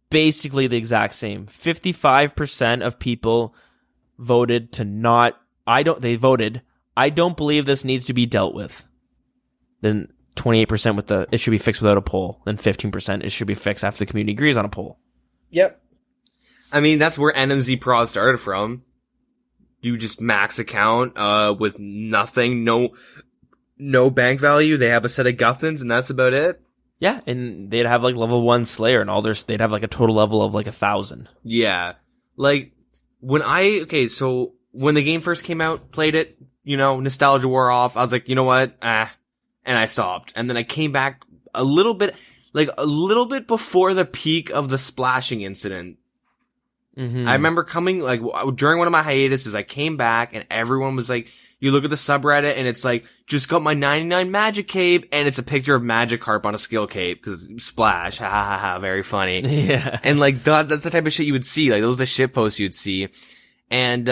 Basically the exact same. 55% of people voted to not... I don't believe this needs to be dealt with. Then 28% with it should be fixed without a poll. Then 15% it should be fixed after the community agrees on a poll. Yep. I mean, that's where NMZ Prod started from. You just max account with nothing, no bank value. They have a set of Guthans, and that's about it. Yeah, and they'd have like level 1 Slayer, and they'd have like a total level of like 1,000. Yeah, like when the game first came out, played it, nostalgia wore off. I was like, you know what, and I stopped. And then I came back a little bit before the peak of the splashing incident. Mm-hmm. I remember coming, like, during one of my hiatuses, I came back and everyone was like, you look at the subreddit and it's like, just got my 99 magic cape, and it's a picture of Magikarp on a skill cape, because splash, ha ha ha, very funny. Yeah. And like, that's the type of shit you would see, like, those are the shit posts you'd see. And,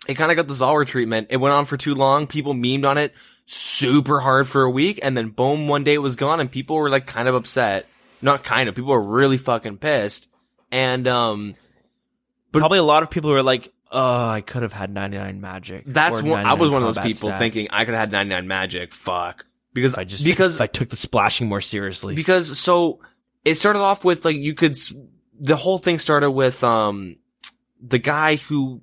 it kind of got the Zalwar treatment. It went on for too long, people memed on it super hard for a week, and then boom, one day it was gone, and people were like kind of upset. Not kind of, people were really fucking pissed. And, but probably a lot of people who are like, oh, I could have had 99 magic. I was one of those people thinking I could have had 99 magic. Fuck. Because if I took the splashing more seriously. Because, so, it started off with, like, the whole thing started with, the guy who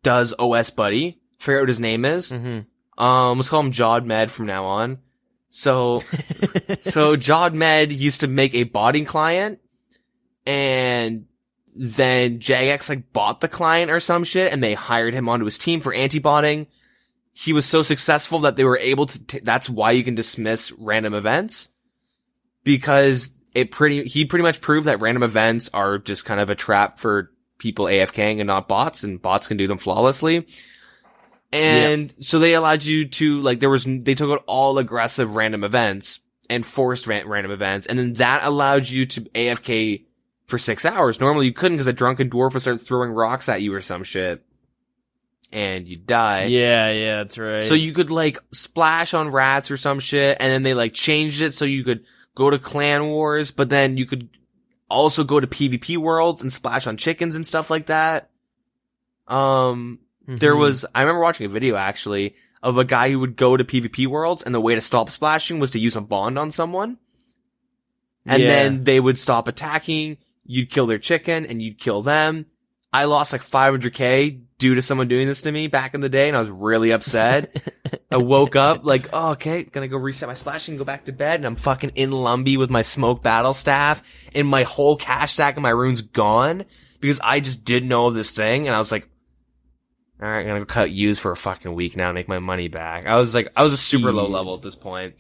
does OS Buddy. Forget what his name is. Mm-hmm. Let's call him Jod Med from now on. So JodMed used to make a botting client, and then Jagex like bought the client or some shit, and they hired him onto his team for anti-botting. He was so successful that they were able to, that's why you can dismiss random events, because he pretty much proved that random events are just kind of a trap for people AFKing and not bots, and bots can do them flawlessly. And so they allowed you to, like, they took out all aggressive random events and forced random events, and then that allowed you to AFK for 6 hours. Normally you couldn't because a drunken dwarf would start throwing rocks at you or some shit, and you die. Yeah, that's right. So you could, like, splash on rats or some shit, and then they, like, changed it so you could go to clan wars, but then you could also go to PvP worlds and splash on chickens and stuff like that. I remember watching a video actually of a guy who would go to PvP worlds, and the way to stop splashing was to use a bond on someone. And then they would stop attacking, you'd kill their chicken, and you'd kill them. I lost like 500k due to someone doing this to me back in the day, and I was really upset. I woke up like, oh, okay, gonna go reset my splashing and go back to bed, and I'm fucking in Lumbee with my smoke battle staff, and my whole cash stack of my runes gone, because I just didn't know of this thing, and I was like, alright, I'm gonna go cut use for a fucking week now and make my money back. I was a super low level at this point.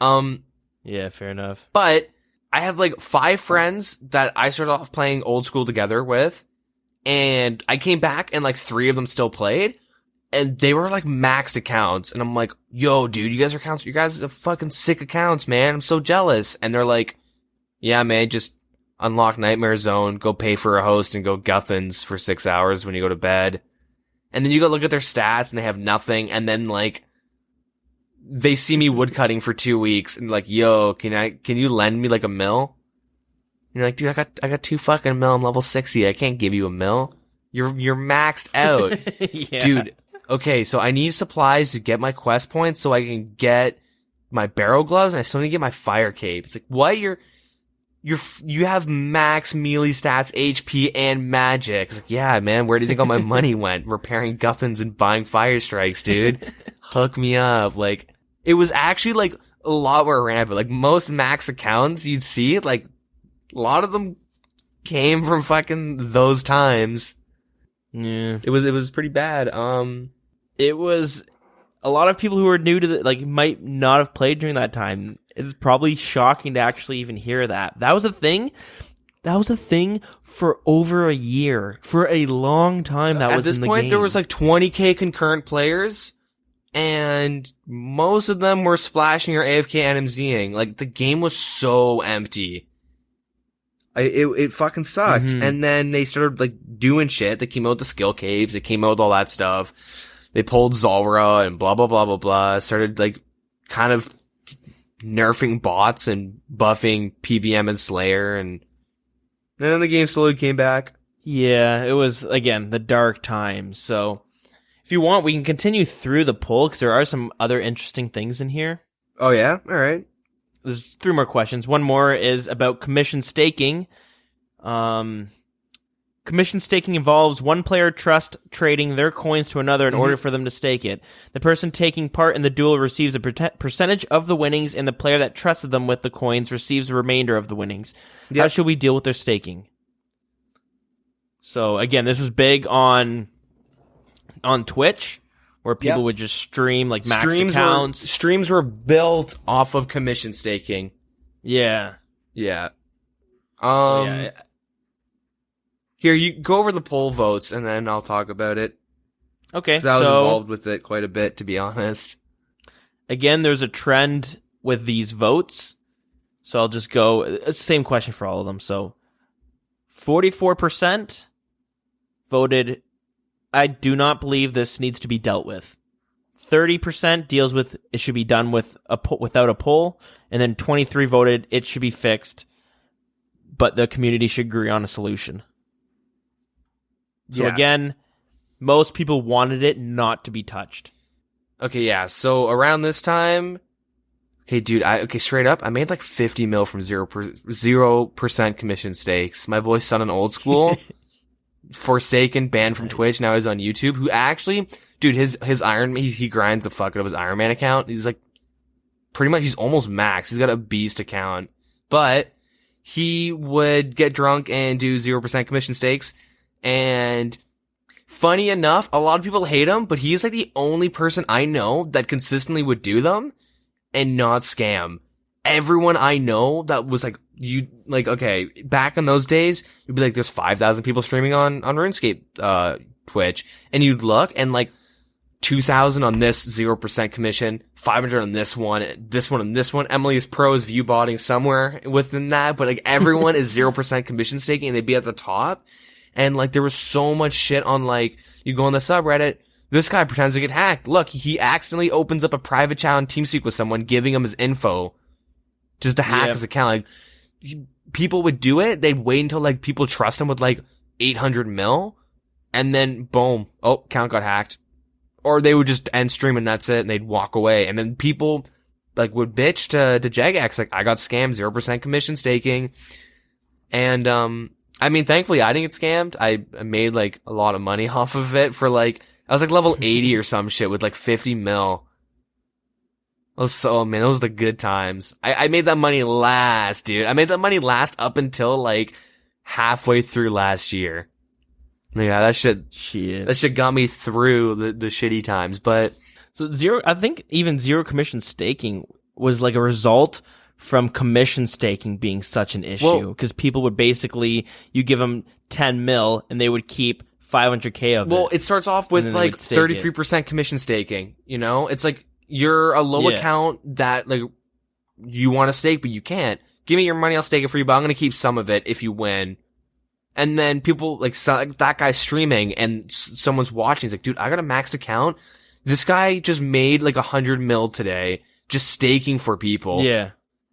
Yeah, fair enough. But I have like 5 friends that I started off playing Old School together with, and I came back and like 3 of them still played, and they were like maxed accounts, and I'm like, yo, dude, you guys are fucking sick accounts, man. I'm so jealous. And they're like, yeah, man, just unlock Nightmare Zone, go pay for a host, and go Guthans for 6 hours when you go to bed. And then you go look at their stats and they have nothing, and then like they see me woodcutting for 2 weeks and like, yo, can you lend me like $1 million? And you're like, dude, I got 2 fucking $1 million, I'm level 60, I can't give you $1 million. You're maxed out. Yeah. Dude, okay, so I need supplies to get my quest points so I can get my barrel gloves, and I still need to get my fire cape. It's like, what? You have max melee stats, HP, and magic. It's like, yeah, man, where do you think all my money went? Repairing Guthans and buying fire strikes, dude. Hook me up. Like, it was actually like a lot more rampant. Like, most max accounts you'd see, like, a lot of them came from fucking those times. Yeah. It was pretty bad. It was a lot of people who were new to might not have played during that time. It's probably shocking to actually even hear that. That was a thing. That was a thing for over a year. For a long time that was in the game. At this point, there was like 20k concurrent players, and most of them were splashing or AFK NMZing. Like, the game was so empty. It fucking sucked. Mm-hmm. And then they started like doing shit. They came out with the skill caves. They came out with all that stuff. They pulled Zulrah and blah, blah, blah, blah, blah. Started like kind of nerfing bots and buffing PVM and Slayer, and then the game slowly came back. Yeah, it was, again, the dark times. So if you want, we can continue through the poll, because there are some other interesting things in here. Oh yeah? Alright. There's 3 more questions. One more is about commission staking. Commission staking involves one player trust trading their coins to another in order for them to stake it. The person taking part in the duel receives a percentage of the winnings, and the player that trusted them with the coins receives the remainder of the winnings. Yep. How should we deal with their staking? So again, this was big on Twitch, where people would just stream like maxed accounts. Streams were built off of commission staking. Yeah. Yeah. Here, you go over the poll votes, and then I'll talk about it. Okay, so I was involved with it quite a bit, to be honest. Again, there's a trend with these votes, so I'll just go. It's the same question for all of them. So, 44% voted, I do not believe this needs to be dealt with. 30% deals with it should be done with without a poll, and then 23 voted it should be fixed, but the community should agree on a solution. So again, most people wanted it not to be touched. Okay, yeah. So around this time, okay, dude, straight up, I made like 50 mil from 0% commission stakes. My boy Son in Old School, Forsaken, banned from Twitch, now he's on YouTube, who actually, dude, his Iron, he grinds the fuck out of his Iron Man account. He's like pretty much, he's almost max. He's got a beast account, but he would get drunk and do 0% commission stakes. And funny enough, a lot of people hate him, but he's like the only person I know that consistently would do them and not scam. Everyone I know that was like, okay, back in those days, you'd be like, there's 5,000 people streaming on RuneScape, Twitch, and you'd look and like 2,000 on this 0% commission, 500 on this one, and this one. Emily's Pro's view botting somewhere within that, but like everyone is 0% commission staking and they'd be at the top. And like there was so much shit on like, you go on the subreddit, this guy pretends to get hacked. Look, he accidentally opens up a private chat on TeamSpeak with someone, giving him his info just to hack his account. Like, people would do it. They'd wait until like people trust him with like 800 mil, and then boom, account got hacked. Or they would just end stream and that's it, and they'd walk away. And then people like would bitch to Jagex, like, I got scammed, 0% commission staking. And I mean, thankfully I didn't get scammed. I made like a lot of money off of it for like, I was like level 80 or some shit with like 50 mil. Those were the good times. I made that money last, dude. I made that money last up until like halfway through last year. Yeah, that shit got me through the shitty times. But so I think even zero commission staking was like a result from commission staking being such an issue, because people would basically, you give them 10 mil and they would keep 500k of it. Well, it starts off with like 33% commission staking, you know? It's like, you're a low account that like you want to stake, but you can't. Give me your money, I'll stake it for you, but I'm going to keep some of it if you win. And then people like that guy's streaming and someone's watching. He's like, dude, I got a maxed account. This guy just made like 100 mil today just staking for people. Yeah.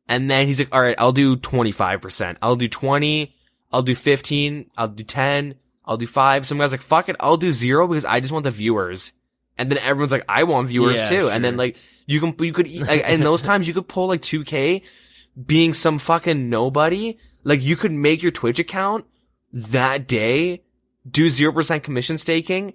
And then he's like, all right, I'll do 25%. I'll do 20. I'll do 15. I'll do 10. I'll do 5. Some guy's like, fuck it, I'll do 0 because I just want the viewers. And then everyone's like, I want viewers too. Sure. And then like, you could, like, in those times you could pull like 2K being some fucking nobody. Like, you could make your Twitch account that day, do 0% commission staking.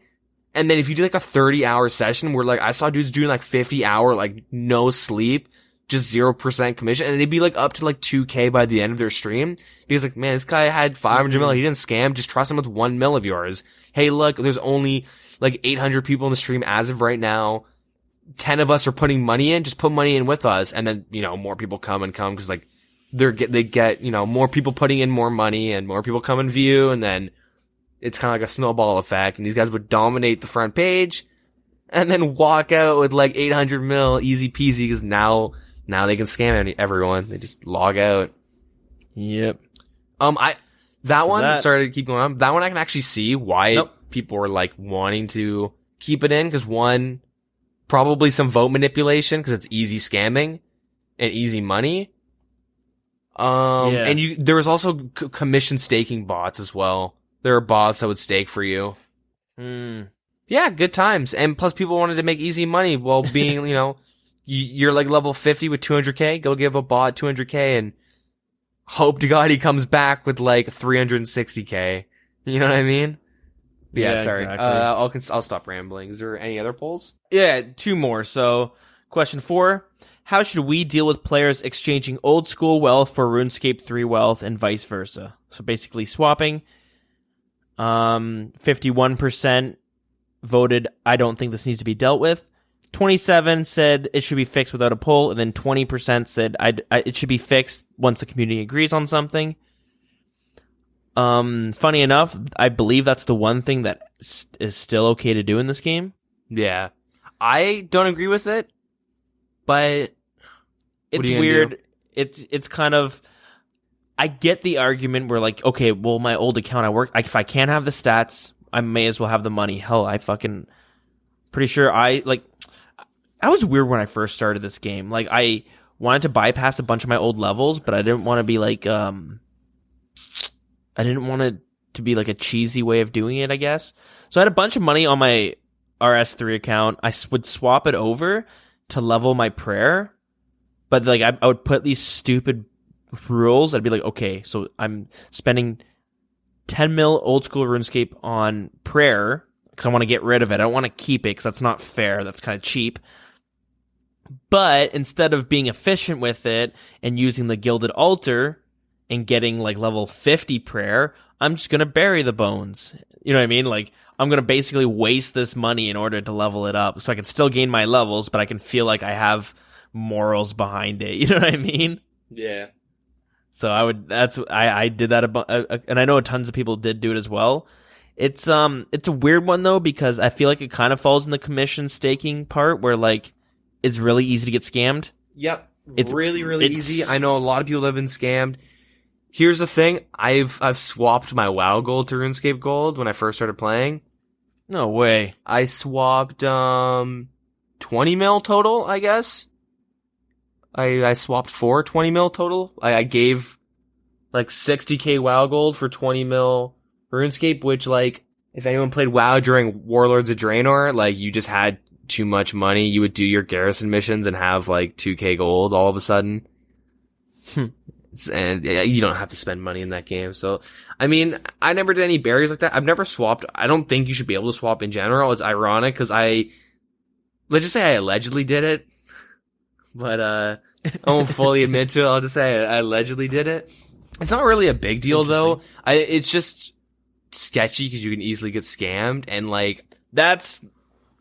And then if you do like a 30-hour session where like, I saw dudes doing like 50-hour, like no sleep, just 0% commission. And they'd be like up to like 2K by the end of their stream. Because like, man, this guy had 500 mil. He didn't scam. Just trust him with 1 mil of yours. Hey, look, there's only like 800 people in the stream as of right now. 10 of us are putting money in. Just put money in with us. And then, you know, more people come because like they get, you know, more people putting in more money and more people come and view. And then it's kind of like a snowball effect. And these guys would dominate the front page and then walk out with like 800 mil easy peasy, because now they can scam everyone. They just log out. Yep. Sorry to keep going on. That one I can actually see why people are like wanting to keep it in, because one, probably some vote manipulation because it's easy scamming and easy money. And there was also commission staking bots as well. There are bots that would stake for you. Yeah, good times. And plus people wanted to make easy money while being, you know, you're like level 50 with 200k, go give a bot 200k and hope to God he comes back with like 360k. You know what I mean? Yeah, sorry. Exactly. I'll stop rambling. Is there any other polls? Yeah, 2 more. So, question 4. How should we deal with players exchanging old school wealth for RuneScape 3 wealth and vice versa? So basically swapping. 51% voted, I don't think this needs to be dealt with. 27 said it should be fixed without a poll, and then 20% said it should be fixed once the community agrees on something. Funny enough, I believe that's the one thing that is still okay to do in this game. Yeah. I don't agree with it, but it's weird. It's kind of, I get the argument where like, okay, well, my old account, if I can't have the stats, I may as well have the money. Hell, pretty sure I was weird when I first started this game. Like, I wanted to bypass a bunch of my old levels, but I didn't want to be like, I didn't want it to be like a cheesy way of doing it, I guess. So I had a bunch of money on my RS3 account. I would swap it over to level my prayer, but like I would put these stupid rules. I'd be like, okay, so I'm spending 10 mil old school RuneScape on prayer because I want to get rid of it. I don't want to keep it because that's not fair. That's kind of cheap. But instead of being efficient with it and using the Gilded Altar and getting like level 50 prayer, I'm just going to bury the bones. You know what I mean? Like, I'm going to basically waste this money in order to level it up so I can still gain my levels, but I can feel like I have morals behind it. You know what I mean? Yeah. So I did that and I know tons of people did do it as well. It's a weird one though, because I feel like it kind of falls in the commission staking part where like it's really easy to get scammed. Yep. It's really easy. I know a lot of people have been scammed. Here's the thing. I've swapped my WoW gold to RuneScape gold when I first started playing. No way. I swapped 20 mil total, I guess. I swapped for 20 mil total. I gave like 60k WoW gold for 20 mil RuneScape, which like if anyone played WoW during Warlords of Draenor, like you just had too much money. You would do your garrison missions and have like 2k gold all of a sudden. And you don't have to spend money in that game. So, I mean, I never did any berries like that. I've never swapped. I don't think you should be able to swap in general. It's ironic because let's just say I allegedly did it. But, I won't fully admit to it. I'll just say I allegedly did it. It's not really a big deal though. It's just sketchy because you can easily get scammed and that's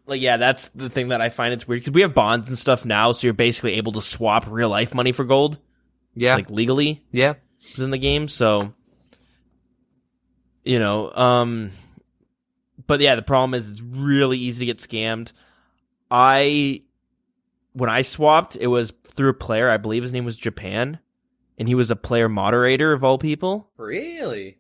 the thing that I find it's weird because we have bonds and stuff now. So you're basically able to swap real life money for gold. Yeah. Like legally. Yeah. Within the game. So, you know, but yeah, the problem is it's really easy to get scammed. When I swapped, it was through a player. I believe his name was Japan, and he was a player moderator of all people. Really?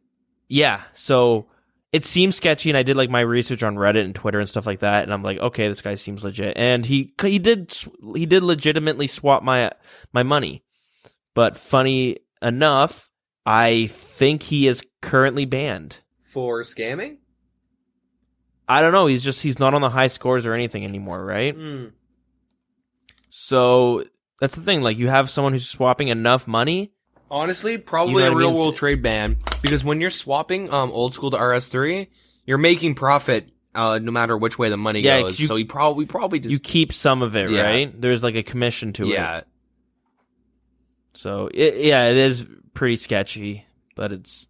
Yeah. So it seems sketchy, and I did like my research on Reddit and Twitter and stuff like that, and I'm like, okay, this guy seems legit, and he did legitimately swap my money. But funny enough, I think he is currently banned for scamming. I don't know. He's not on the high scores or anything anymore, right? So that's the thing. Like, you have someone who's swapping enough money. Honestly, probably a real world trade ban, because when you're swapping old school to RS3, you're making profit no matter which way the money goes. So you probably just keep some of it, right? There's like a commission to it. Yeah. So it is pretty sketchy, but it's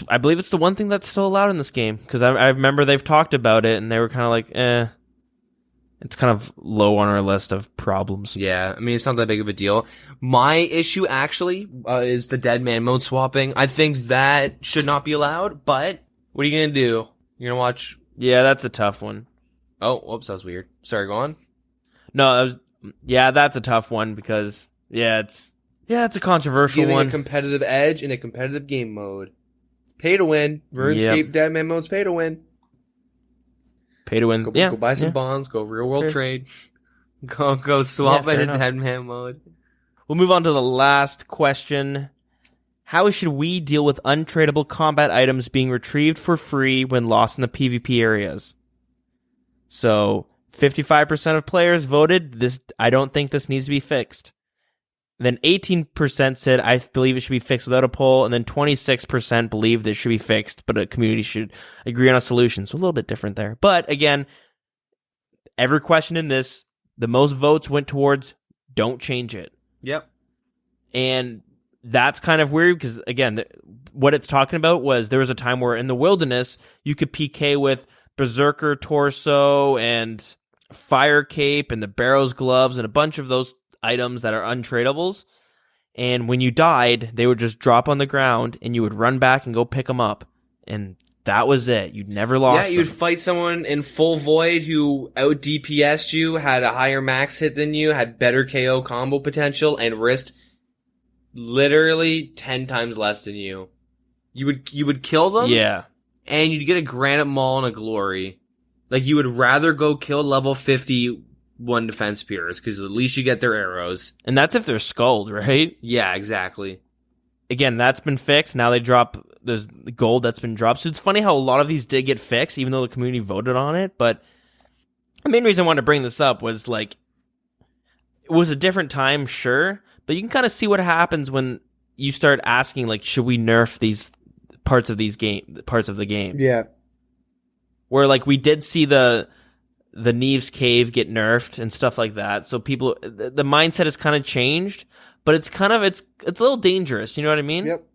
I believe it's the one thing that's still allowed in this game, because I remember they've talked about it and they were kind of like, it's kind of low on our list of problems. Yeah, I mean, it's not that big of a deal. My issue actually is the dead man mode swapping. I think that should not be allowed, but what are you gonna do? You're gonna watch? Yeah, that's a tough one. Oh, whoops, that was weird. Sorry, go on. No, that's a tough one because it's a controversial one. A competitive edge in a competitive game mode. Pay to win. RuneScape dead man mode's pay to win. Pay to win. Go buy some bonds. Go real world trade. Go swap into dead man mode. We'll move on to the last question. How should we deal with untradeable combat items being retrieved for free when lost in the PvP areas? So 55% of players voted this. I don't think this needs to be fixed. Then 18% said, I believe it should be fixed without a poll. And then 26% believe this should be fixed, but a community should agree on a solution. So a little bit different there. But again, every question in this, the most votes went towards don't change it. Yep. And that's kind of weird because, again, what it's talking about was there was a time where in the wilderness, you could PK with Berserker Torso and Fire Cape and the Barrow's Gloves and a bunch of those items that are untradables, and when you died they would just drop on the ground and you would run back and go pick them up, and that was it. You'd never lost you'd fight someone in full void who out DPS'd you, had a higher max hit than you, had better KO combo potential, and risked literally 10 times less than you. You would kill them, and you'd get a granite maul and a glory. Like, you would rather go kill level 50 one defense peers, because at least you get their arrows. And that's if they're skulled, right? Yeah, exactly. Again, that's been fixed. Now there's the gold that's been dropped. So it's funny how a lot of these did get fixed, even though the community voted on it. But the main reason I wanted to bring this up was, like, it was a different time, sure, but you can kind of see what happens when you start asking, like, should we nerf these parts of the game? Yeah. Where, like, we did see the the Neve's Cave get nerfed and stuff like that. So people, the mindset has kind of changed, but it's a little dangerous. You know what I mean? Yep.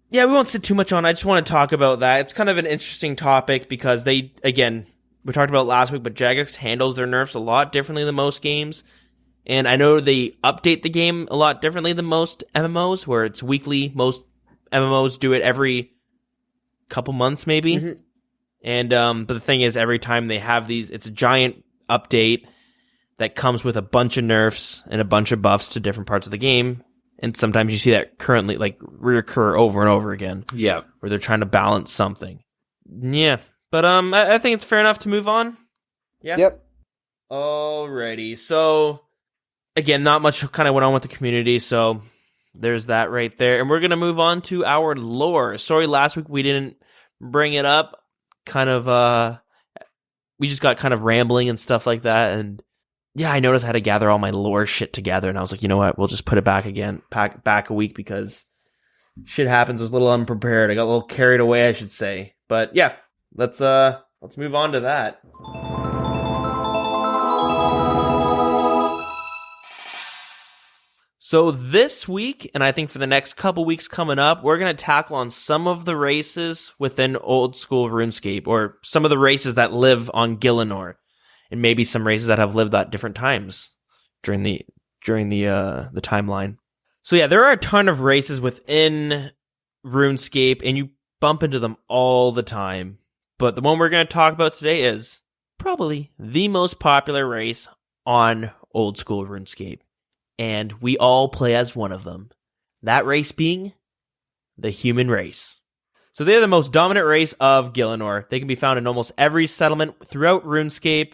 Yeah, we won't sit too much on it. I just want to talk about that. It's kind of an interesting topic because we talked about it last week, but Jagex handles their nerfs a lot differently than most games. And I know they update the game a lot differently than most MMOs, where it's weekly. Most MMOs do it every couple months, maybe. Mm-hmm. And but the thing is, every time they have these, it's a giant update that comes with a bunch of nerfs and a bunch of buffs to different parts of the game. And sometimes you see that currently like reoccur over and over again. Yeah. Where they're trying to balance something. Yeah. But I think it's fair enough to move on. Yeah. Yep. Alrighty. So again, not much kind of went on with the community, so there's that right there. And we're gonna move on to our lore. Sorry, last week we didn't bring it up. Kind of we just got kind of rambling and stuff like that, and yeah, I noticed I had to gather all my lore shit together, and I was like, you know what, we'll just put it back back a week because shit happens. I was a little unprepared. I got a little carried away, I should say. But yeah, let's move on to that. So this week, and I think for the next couple weeks coming up, we're going to tackle on some of the races within Old School RuneScape, or some of the races that live on Gielinor, and maybe some races that have lived at different times during the timeline. So yeah, there are a ton of races within RuneScape, and you bump into them all the time. But the one we're going to talk about today is probably the most popular race on Old School RuneScape. And we all play as one of them. That race being the human race. So they're the most dominant race of Gielinor. They can be found in almost every settlement throughout RuneScape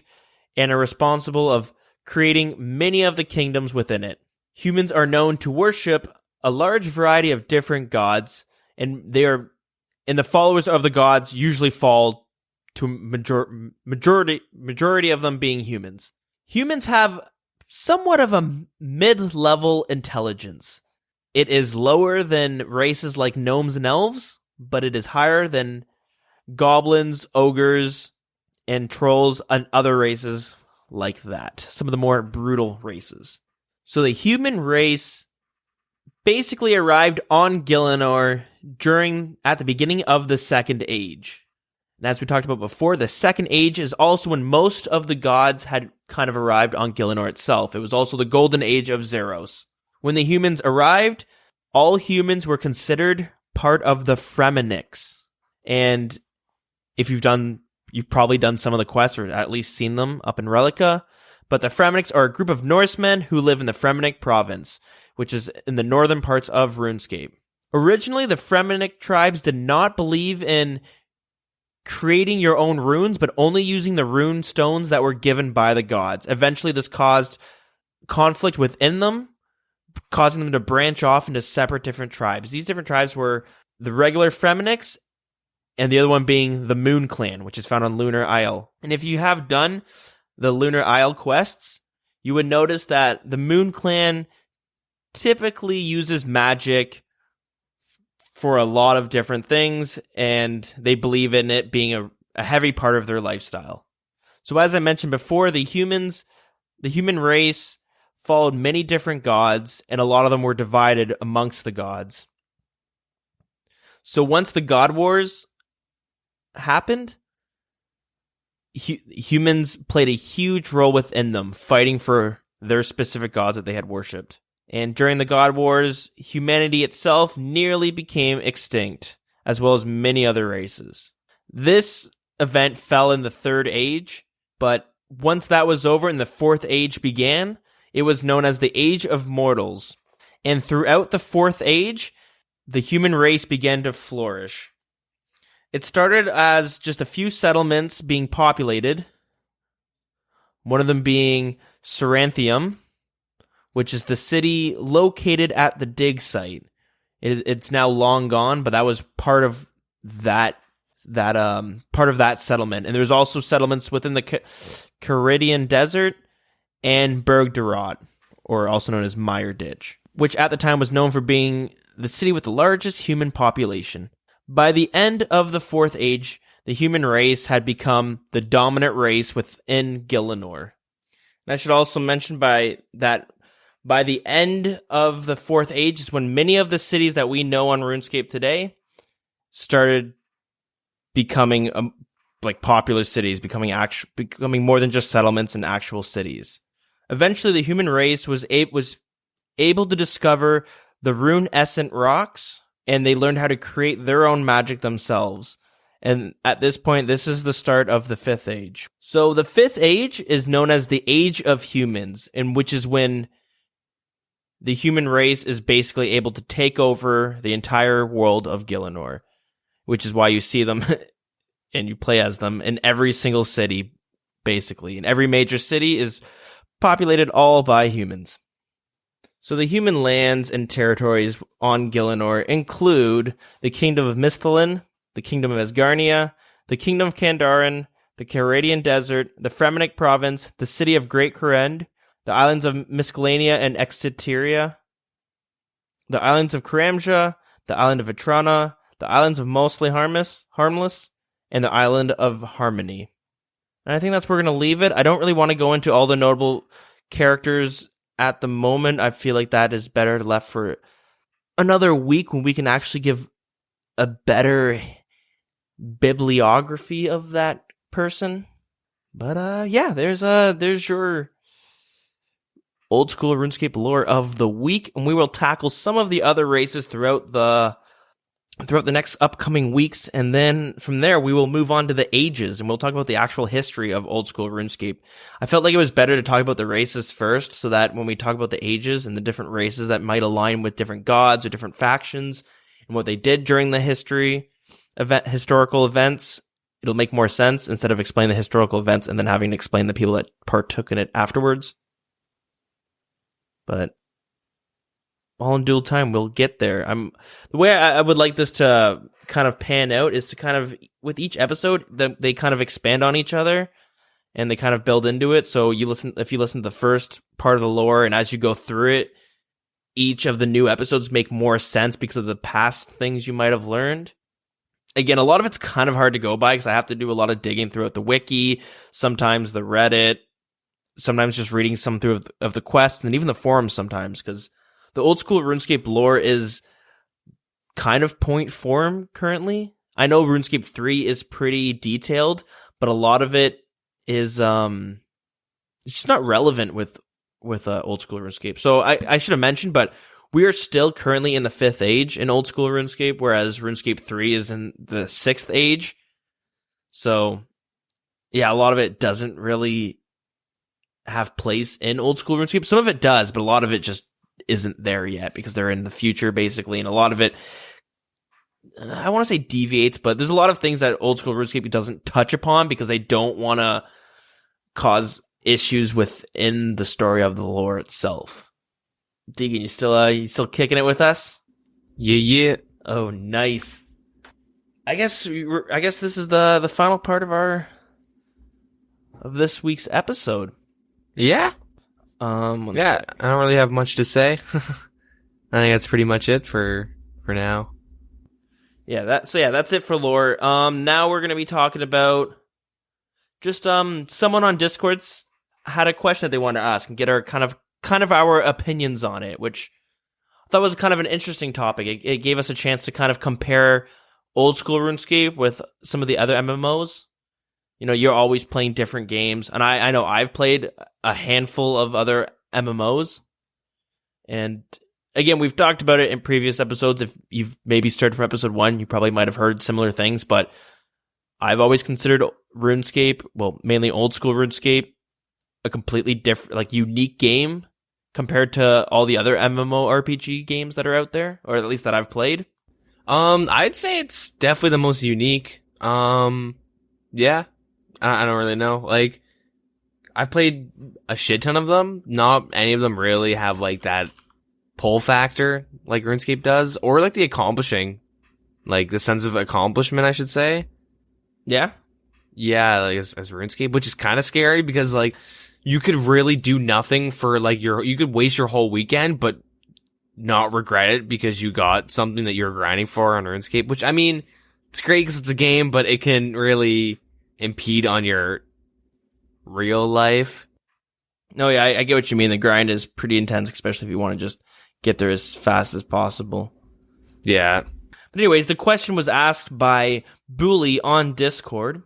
and are responsible of creating many of the kingdoms within it. Humans are known to worship a large variety of different gods, and the followers of the gods usually fall to majority of them being humans. Humans have somewhat of a mid-level intelligence. It is lower than races like gnomes and elves, but it is higher than goblins, ogres, and trolls, and other races like that. Some of the more brutal races. So the human race basically arrived on Gielinor at the beginning of the Second Age. And as we talked about before, the Second Age is also when most of the gods had kind of arrived on Gielinor itself. It was also the Golden Age of Zeros. When the humans arrived, all humans were considered part of the Fremenniks. And if you've probably done some of the quests, or at least seen them up in Relica. But the Fremenniks are a group of Norsemen who live in the Fremennik province, which is in the northern parts of RuneScape. Originally, the Fremennik tribes did not believe in creating your own runes, but only using the rune stones that were given by the gods. Eventually, this caused conflict within them, causing them to branch off into separate different tribes. These different tribes were the regular Fremenniks, and the other one being the Moon Clan, which is found on Lunar Isle. And if you have done the Lunar Isle quests, you would notice that the Moon Clan typically uses magic for a lot of different things, and they believe in it being a heavy part of their lifestyle. So as I mentioned before, the human race followed many different gods, and a lot of them were divided amongst the gods. So once the God Wars happened, humans played a huge role within them, fighting for their specific gods that they had worshipped. And during the God Wars, humanity itself nearly became extinct, as well as many other races. This event fell in the Third Age, but once that was over and the Fourth Age began, it was known as the Age of Mortals. And throughout the Fourth Age, the human race began to flourish. It started as just a few settlements being populated, one of them being Ceranthium, which is the city located at the dig site. It's now long gone, but that was part of that settlement. And there's also settlements within the Caridian Desert and Bergderot, or also known as Mire Ditch, which at the time was known for being the city with the largest human population. By the end of the Fourth Age, the human race had become the dominant race within Gielinor. And I should also mention by the end of the Fourth Age is when many of the cities that we know on RuneScape today started becoming like popular cities, becoming more than just settlements and actual cities. Eventually, the human race was able to discover the rune-essent rocks, and they learned how to create their own magic themselves. And at this point, this is the start of the Fifth Age. So the Fifth Age is known as the Age of Humans, and which is when the human race is basically able to take over the entire world of Gielinor, which is why you see them and you play as them in every single city, basically. And every major city is populated all by humans. So the human lands and territories on Gielinor include the Kingdom of Misthalin, the Kingdom of Asgarnia, the Kingdom of Kandaren, the Caradian Desert, the Fremenic Province, the City of Great Kurend, the Islands of Miscellanea and Exeteria, the Islands of Karamja, the Island of Vitrana, the Islands of Mostly Harmless, and the Island of Harmony. And I think that's where we're going to leave it. I don't really want to go into all the notable characters at the moment. I feel like that is better left for another week when we can actually give a better bibliography of that person. But yeah, there's your Old School RuneScape lore of the week, and we will tackle some of the other races throughout the next upcoming weeks, and then from there we will move on to the ages, and we'll talk about the actual history of Old School RuneScape. I felt like it was better to talk about the races first, so that when we talk about the ages and the different races that might align with different gods or different factions and what they did during the historical events, it'll make more sense instead of explaining the historical events and then having to explain the people that partook in it afterwards. But all in due time, we'll get there. The way I would like this to kind of pan out is to kind of, with each episode, they kind of expand on each other and they kind of build into it. So if you listen to the first part of the lore, and as you go through it, each of the new episodes make more sense because of the past things you might have learned. Again, a lot of it's kind of hard to go by because I have to do a lot of digging throughout the wiki, sometimes the Reddit, sometimes just reading some through of the quests, and even the forums sometimes, because the Old School RuneScape lore is kind of point form currently. I know RuneScape 3 is pretty detailed, but a lot of it is it's just not relevant with Old School RuneScape. So I should have mentioned, but we are still currently in the 5th age in Old School RuneScape, whereas RuneScape 3 is in the 6th age. So yeah, a lot of it doesn't really have place in Old School RuneScape. Some of it does, but a lot of it just isn't there yet because they're in the future basically, and a lot of it, I want to say deviates, but there's a lot of things that Old School RuneScape doesn't touch upon because they don't want to cause issues within the story of the lore itself. Deagin, you still kicking it with us? Yeah. Oh, nice. I guess this is the final part of this week's episode. Yeah. I don't really have much to say. I think that's pretty much it for now. Yeah, that's it for lore. Now we're gonna be talking about just someone on Discord's had a question that they wanted to ask and get our kind of our opinions on it, which I thought was kind of an interesting topic. It gave us a chance to kind of compare Old School RuneScape with some of the other MMOs. You know, you're always playing different games, and I know I've played a handful of other MMOs, and again, we've talked about it in previous episodes. If you've maybe started from episode 1, you probably might have heard similar things, but I've always considered RuneScape, well, mainly Old School RuneScape, a completely different, like, unique game compared to all the other MMORPG games that are out there, or at least that I've played. I'd say it's definitely the most unique. Yeah. I don't really know. Like, I've played a shit ton of them. Not any of them really have, like, that pull factor like RuneScape does, or, like, the accomplishing. Like, the sense of accomplishment, I should say. Yeah? Yeah, like, as RuneScape, which is kind of scary because, like, you could really do nothing for, like, you could waste your whole weekend, but not regret it because you got something that you're grinding for on RuneScape, which, I mean, it's great because it's a game, but it can really impede on your real life. No, yeah, I get what you mean. The grind is pretty intense, especially if you want to just get there as fast as possible. Yeah. But anyways, the question was asked by Booley on Discord,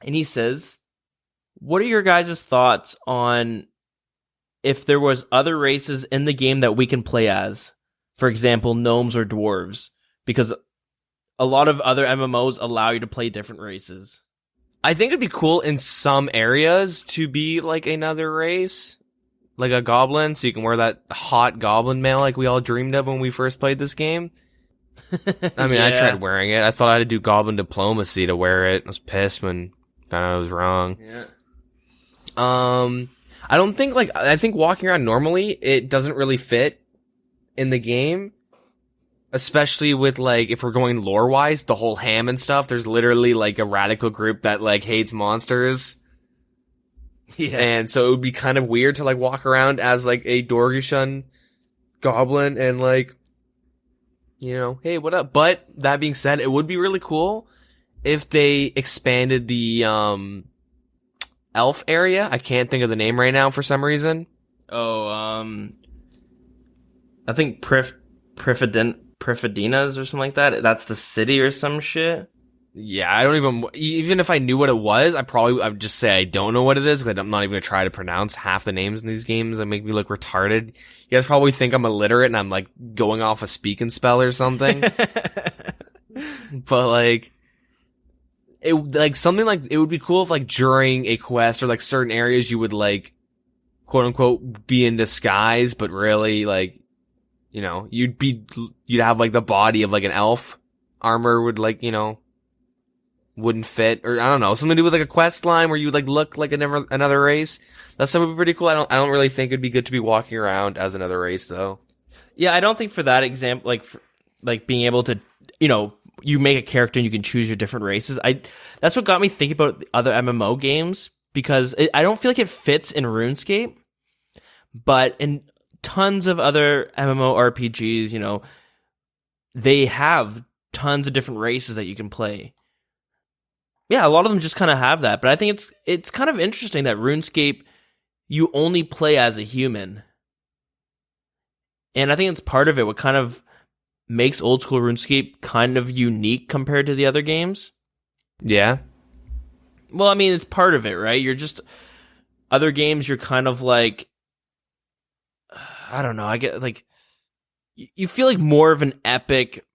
and he says, what are your guys' thoughts on if there was other races in the game that we can play as? For example, gnomes or dwarves, because a lot of other MMOs allow you to play different races. I think it'd be cool in some areas to be like another race, like a goblin, so you can wear that hot goblin mail like we all dreamed of when we first played this game. I mean, I tried wearing it. I thought I had to do goblin diplomacy to wear it. I was pissed when I found out I was wrong. Yeah. I don't think, like, I think walking around normally, it doesn't really fit in the game. Especially with, like, if we're going lore-wise, the whole ham and stuff, there's literally, like, a radical group that, like, hates monsters. Yeah. And so it would be kind of weird to, like, walk around as, like, a Dorgushan goblin and, like, you know, hey, what up? But, that being said, it would be really cool if they expanded the, elf area. I can't think of the name right now for some reason. Oh, I think Prifadinas or something like that. That's the city or some shit. Yeah, I don't even if I knew what it was, I would just say I don't know what it is, because I'm not even going to try to pronounce half the names in these games that make me look retarded. You guys probably think I'm illiterate and I'm, like, going off a speak and spell or something. But, like, it would be cool if, like, during a quest or, like, certain areas you would, like, quote unquote be in disguise, but really, like, you know, you'd have, like, the body of, like, an elf. Armor would, like, you know, wouldn't fit, or I don't know, something to do with, like, a quest line where you would, like, look like another race. That stuff would be pretty cool. I don't really think it'd be good to be walking around as another race, though. Yeah, I don't think for that example, like being able to, you know, you make a character and you can choose your different races. That's what got me thinking about other MMO games, because I don't feel like it fits in RuneScape, but in tons of other MMORPGs, you know, they have tons of different races that you can play. Yeah, a lot of them just kind of have that, but I think it's kind of interesting that RuneScape, you only play as a human. And I think it's part of it, what kind of makes Old School RuneScape kind of unique compared to the other games. Yeah. Well, I mean, it's part of it, right? You're just, other games, you're kind of like, I don't know, I get, like, you feel like more of an epic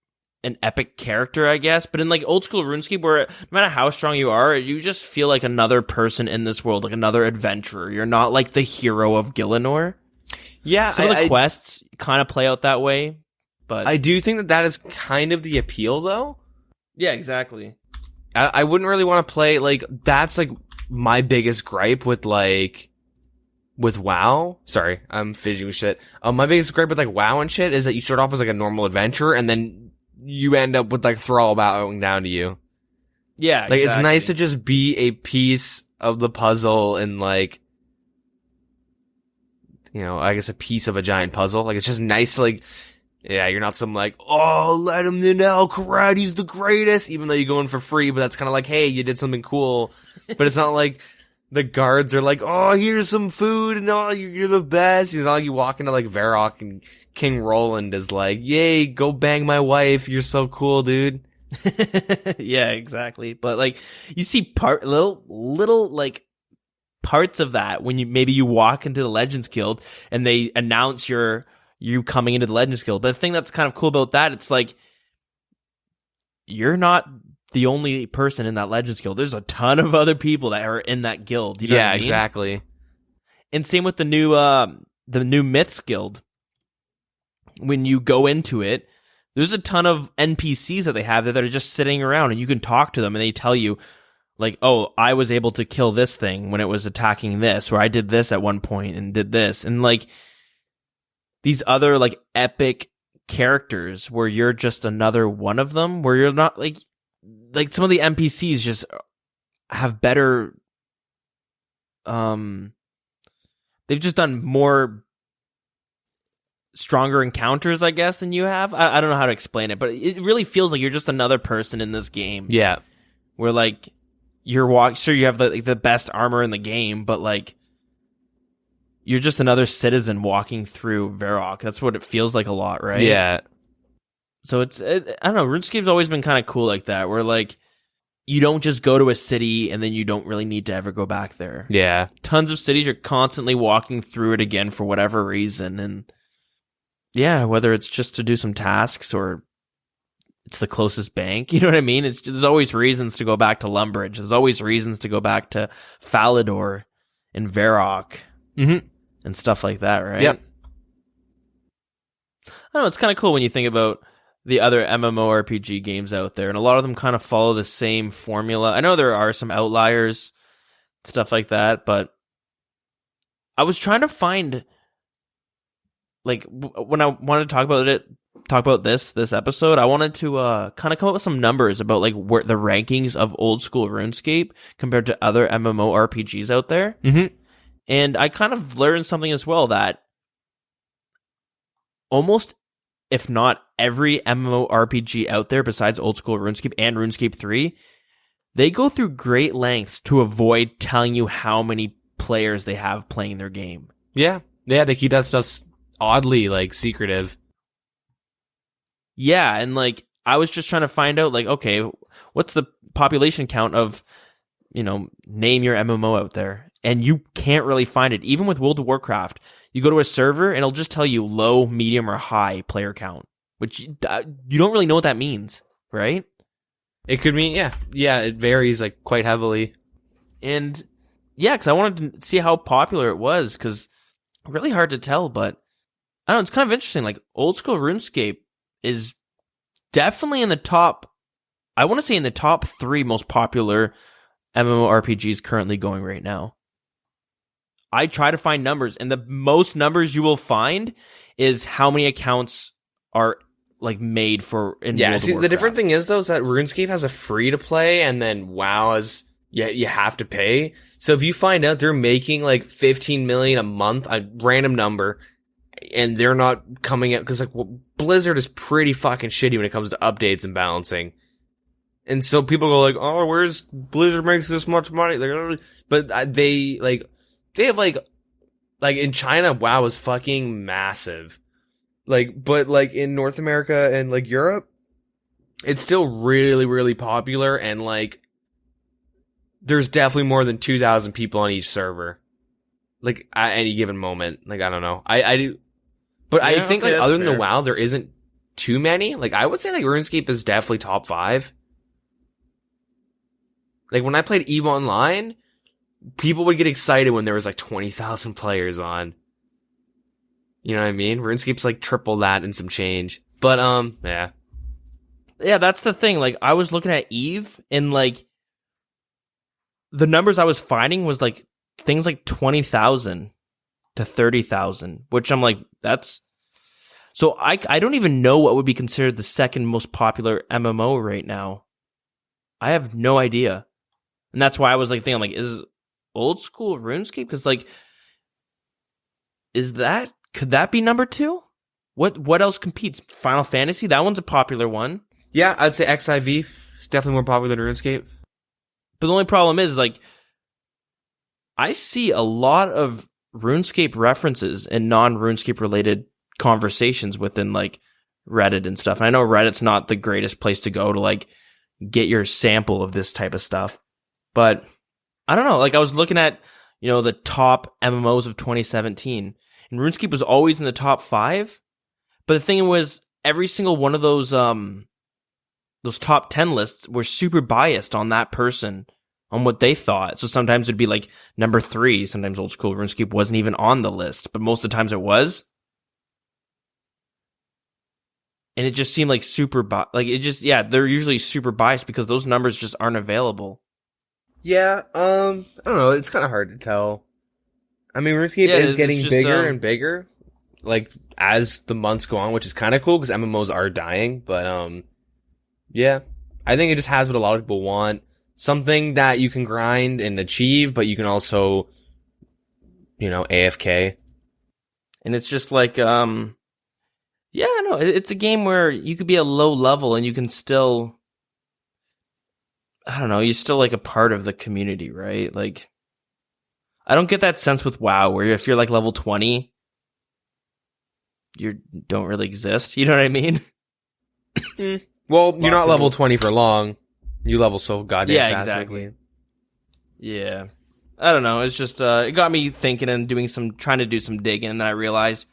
character, I guess. But in, like, Old School RuneScape, where no matter how strong you are, you just feel like another person in this world, like another adventurer. You're not like the hero of Gillinor. Yeah, some of the quests kind of play out that way, but I do think that is kind of the appeal, though. Yeah, exactly. I wouldn't really want to play, like, that's, like, my biggest gripe with, like, with WoW. Sorry, I'm fidgeting with shit. My biggest gripe with, like, WoW and shit is that you start off as, like, a normal adventurer, and then you end up with, like, Thrall bowing down to you. Yeah, like, exactly. It's nice to just be a piece of the puzzle and, like, you know, I guess a piece of a giant puzzle. Like, it's just nice to, like, yeah, you're not some, like, oh, let him in now, karate's the greatest, even though you go in for free, but that's kind of like, hey, you did something cool. But it's not like the guards are like, oh, here's some food, and oh, you're the best. It's not like you walk into, like, Varrock and King Roland is like, yay, go bang my wife, you're so cool, dude. Yeah, exactly. But, like, you see little like parts of that when you walk into the Legends Guild and they announce you coming into the Legends Guild. But the thing that's kind of cool about that, it's like, you're not the only person in that Legends Guild. There's a ton of other people that are in that guild. You know what I mean? Exactly. And same with the new Myths Guild. When you go into it, there's a ton of NPCs that they have there that are just sitting around, and you can talk to them, and they tell you, like, oh, I was able to kill this thing when it was attacking this, or I did this at one point and did this. And, like, these other, like, epic characters where you're just another one of them, where you're not, like some of the NPCs just have better, they've just done more stronger encounters, I guess, than you have. I don't know how to explain it, but it really feels like you're just another person in this game. Yeah. Where, like, you have the best armor in the game, but, like, you're just another citizen walking through Varrock. That's what it feels like a lot, right? Yeah. So I don't know, RuneScape's always been kind of cool like that, where, like, you don't just go to a city and then you don't really need to ever go back there. Yeah. Tons of cities, you're constantly walking through it again for whatever reason. And yeah, whether it's just to do some tasks or it's the closest bank, you know what I mean? There's always reasons to go back to Lumbridge. There's always reasons to go back to Falador and Varrock and stuff like that, right? Yep. I don't know, it's kind of cool when you think about the other MMORPG games out there, and a lot of them kind of follow the same formula. I know there are some outliers, stuff like that, but I was trying to find, like, when I wanted to talk about this episode, I wanted to kind of come up with some numbers about, like, where the rankings of old school RuneScape compared to other MMORPGs out there. And I kind of learned something as well, that almost, if not every MMORPG out there besides Old School RuneScape and RuneScape 3, they go through great lengths to avoid telling you how many players they have playing their game. Yeah. Yeah, they keep that stuff oddly, like, secretive. Yeah, and, like, I was just trying to find out, like, okay, what's the population count of, name your MMO out there? And you can't really find it. Even with World of Warcraft, you go to a server and it'll just tell you low, medium, or high player count, which you don't really know what that means, right? It could mean, yeah, it varies, like, quite heavily. And yeah, because I wanted to see how popular it was, because really hard to tell, but I don't know, it's kind of interesting. Like, Old School RuneScape is definitely in the top, I want to say in the top 3 most popular MMORPGs currently going right now. I try to find numbers, and the most numbers you will find is how many accounts are, like, made for in World of Warcraft. The different thing is, though, is that RuneScape has a free to play, and then WoW has, you have to pay. So if you find out they're making, like, 15 million a month, a random number, and they're not coming out, because, like, Blizzard is pretty fucking shitty when it comes to updates and balancing. And so people go like, oh, where's Blizzard makes this much money? But they have like in China, WoW is fucking massive. But in North America and, like, Europe, it's still really, really popular, and, like, there's definitely more than 2,000 people on each server. Like, at any given moment. Like, I don't know. I do. But yeah, I think, okay, like, other than the WoW, there isn't too many. Like, I would say, like, RuneScape is definitely top 5. Like, when I played EVE Online, people would get excited when there was, like, 20,000 players on. You know what I mean? RuneScape's, like, triple that and some change. But, yeah. Yeah, that's the thing. Like, I was looking at EVE, and, like, the numbers I was finding was, like, things like 20,000 to 30,000, which I'm like, that's... So I don't even know what would be considered the second most popular MMO right now. I have no idea. And that's why I was, like, thinking, I'm like, is Old School RuneScape? Because, like, could that be number 2? What else competes? Final Fantasy? That one's a popular one. Yeah, I'd say XIV is definitely more popular than RuneScape. But the only problem is, like, I see a lot of RuneScape references and non-RuneScape related conversations within, like, Reddit and stuff. And I know Reddit's not the greatest place to go to, like, get your sample of this type of stuff. But I don't know. Like, I was looking at, the top MMOs of 2017, and RuneScape was always in the top 5. But the thing was, every single one of those top 10 lists were super biased on that person, on what they thought. So sometimes it'd be, like, number 3. Sometimes Old School RuneScape wasn't even on the list, but most of the times it was. And it just seemed like they're usually super biased because those numbers just aren't available. Yeah, I don't know, it's kind of hard to tell. I mean, RuneScape is getting bigger and bigger, like, as the months go on, which is kind of cool because MMOs are dying, but, yeah. I think it just has what a lot of people want. Something that you can grind and achieve, but you can also, AFK. And it's just like, Yeah, no, it's a game where you could be a low level and you can still, I don't know, you're still like a part of the community, right? Like, I don't get that sense with WoW where if you're like level 20, you don't really exist. You know what I mean? Well, you're not level 20 for long. You level so goddamn fast. Yeah, exactly. Yeah. I don't know. It's just, it got me thinking and trying to do some digging, and then I realized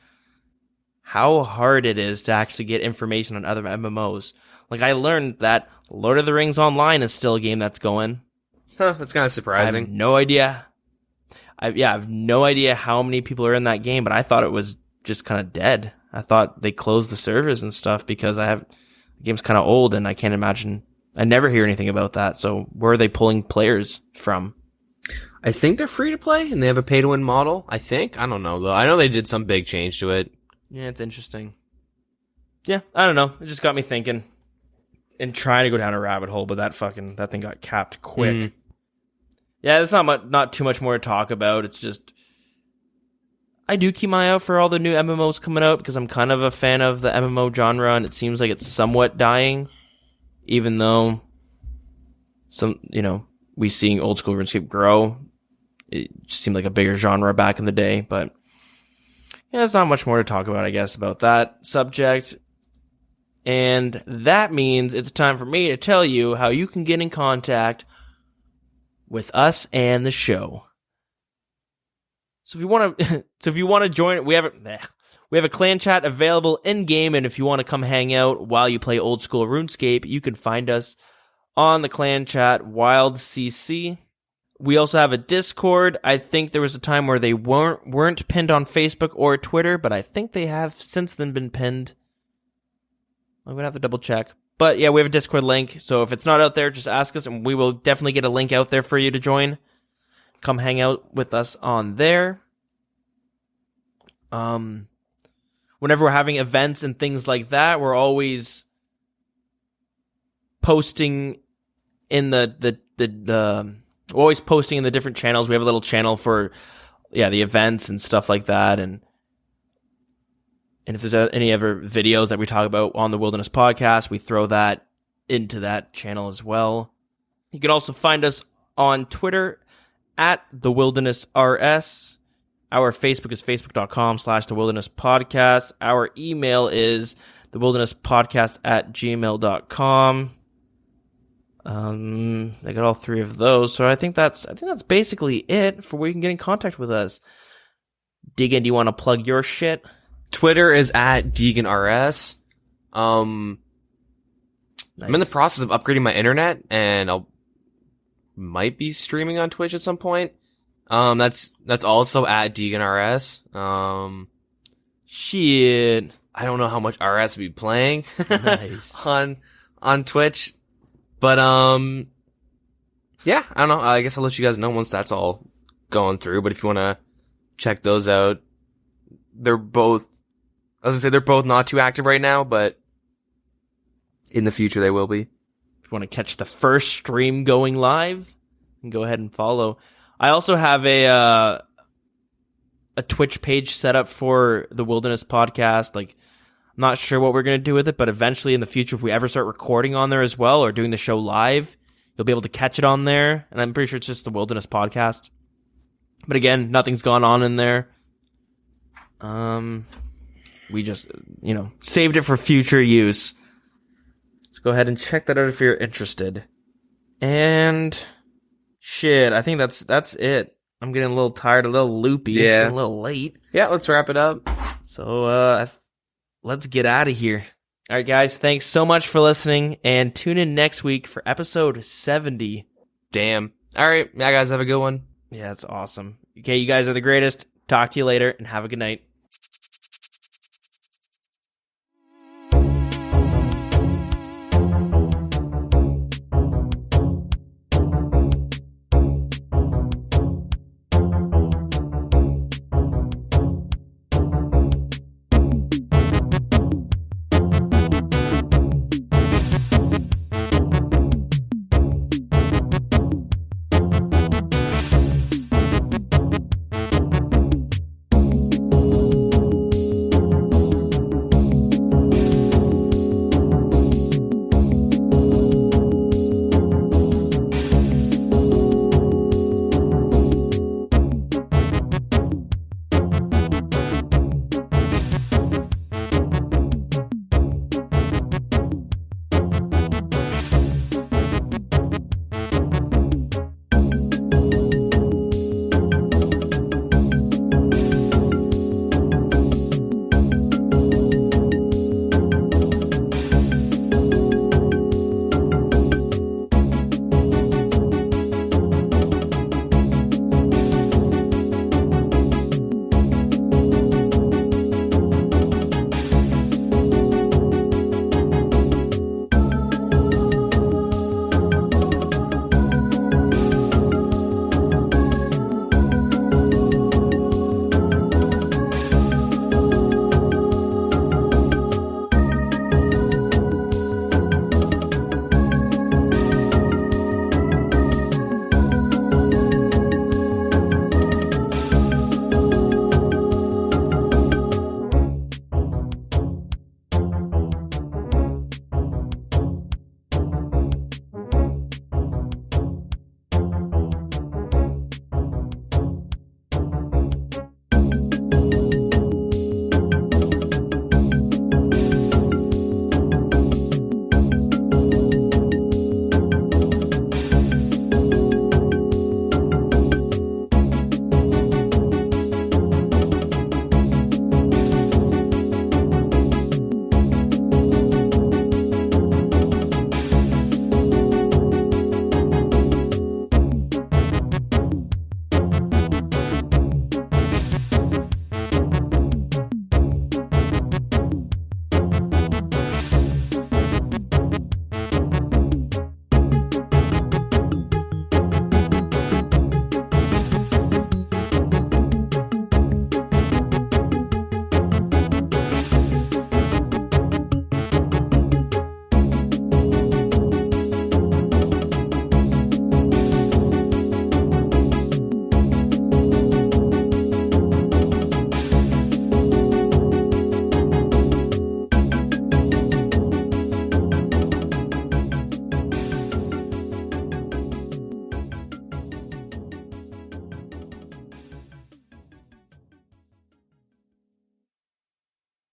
how hard it is to actually get information on other MMOs. Like, I learned that Lord of the Rings Online is still a game that's going. Huh, that's kind of surprising. I have no idea. I have no idea how many people are in that game, but I thought it was just kind of dead. I thought they closed the servers and stuff because the game's kind of old, and I can't imagine. I never hear anything about that. So where are they pulling players from? I think they're free to play, and they have a pay-to-win model. I think. I don't know, though. I know they did some big change to it. Yeah, it's interesting. Yeah, I don't know. It just got me thinking and trying to go down a rabbit hole, but that thing got capped quick. Yeah, there's not too much more to talk about. It's just I do keep my eye out for all the new MMOs coming out because I'm kind of a fan of the MMO genre, and it seems like it's somewhat dying, even though we seeing Oldschool Runescape grow. It just seemed like a bigger genre back in the day, but yeah, there's not much more to talk about, I guess, about that subject. And that means it's time for me to tell you how you can get in contact with us and the show. So if you want to join, we have a clan chat available in game, and if you want to come hang out while you play Old School RuneScape, you can find us on the clan chat WildCC. We also have a Discord. I think there was a time where they weren't pinned on Facebook or Twitter, but I think they have since then been pinned. I'm gonna have to double check. But yeah, we have a Discord link, so if it's not out there, just ask us, and we will definitely get a link out there for you to join. Come hang out with us on there. Whenever we're having events and things like that, we're always posting in the different channels. We have a little channel for the events and stuff like that, and if there's any other videos that we talk about on the Wilderness Podcast, we throw that into that channel as well. You can also find us on Twitter at the Wilderness RS. Our Facebook is facebook.com/thewildernesspodcast. Our email is thewildernesspodcast@gmail.com. I got all three of those, so I think that's basically it for where you can get in contact with us. Deagin, do you want to plug your shit? Twitter is at DeaginRS. Nice. I'm in the process of upgrading my internet, and I'll might be streaming on Twitch at some point. That's also at DeaginRS. Shit. I don't know how much RS will be playing Nice. on Twitch. But, yeah, I don't know. I guess I'll let you guys know once that's all going through. But if you want to check those out, they're both not too active right now, but in the future they will be. If you want to catch the first stream going live, you can go ahead and follow. I also have a Twitch page set up for the Wilderness Podcast. Like, I'm not sure what we're going to do with it, but eventually in the future, if we ever start recording on there as well or doing the show live, you'll be able to catch it on there. And I'm pretty sure it's just the Wilderness Podcast. But again, nothing's gone on in there. We just, saved it for future use. So go ahead and check that out if you're interested. And shit, I think that's it. I'm getting a little tired, a little loopy. Yeah. It's getting a little late. Yeah, let's wrap it up. So, let's get out of here. All right, guys, thanks so much for listening, and tune in next week for episode 70. Damn. All right. Yeah, guys, have a good one. Yeah, that's awesome. Okay, you guys are the greatest. Talk to you later, and have a good night.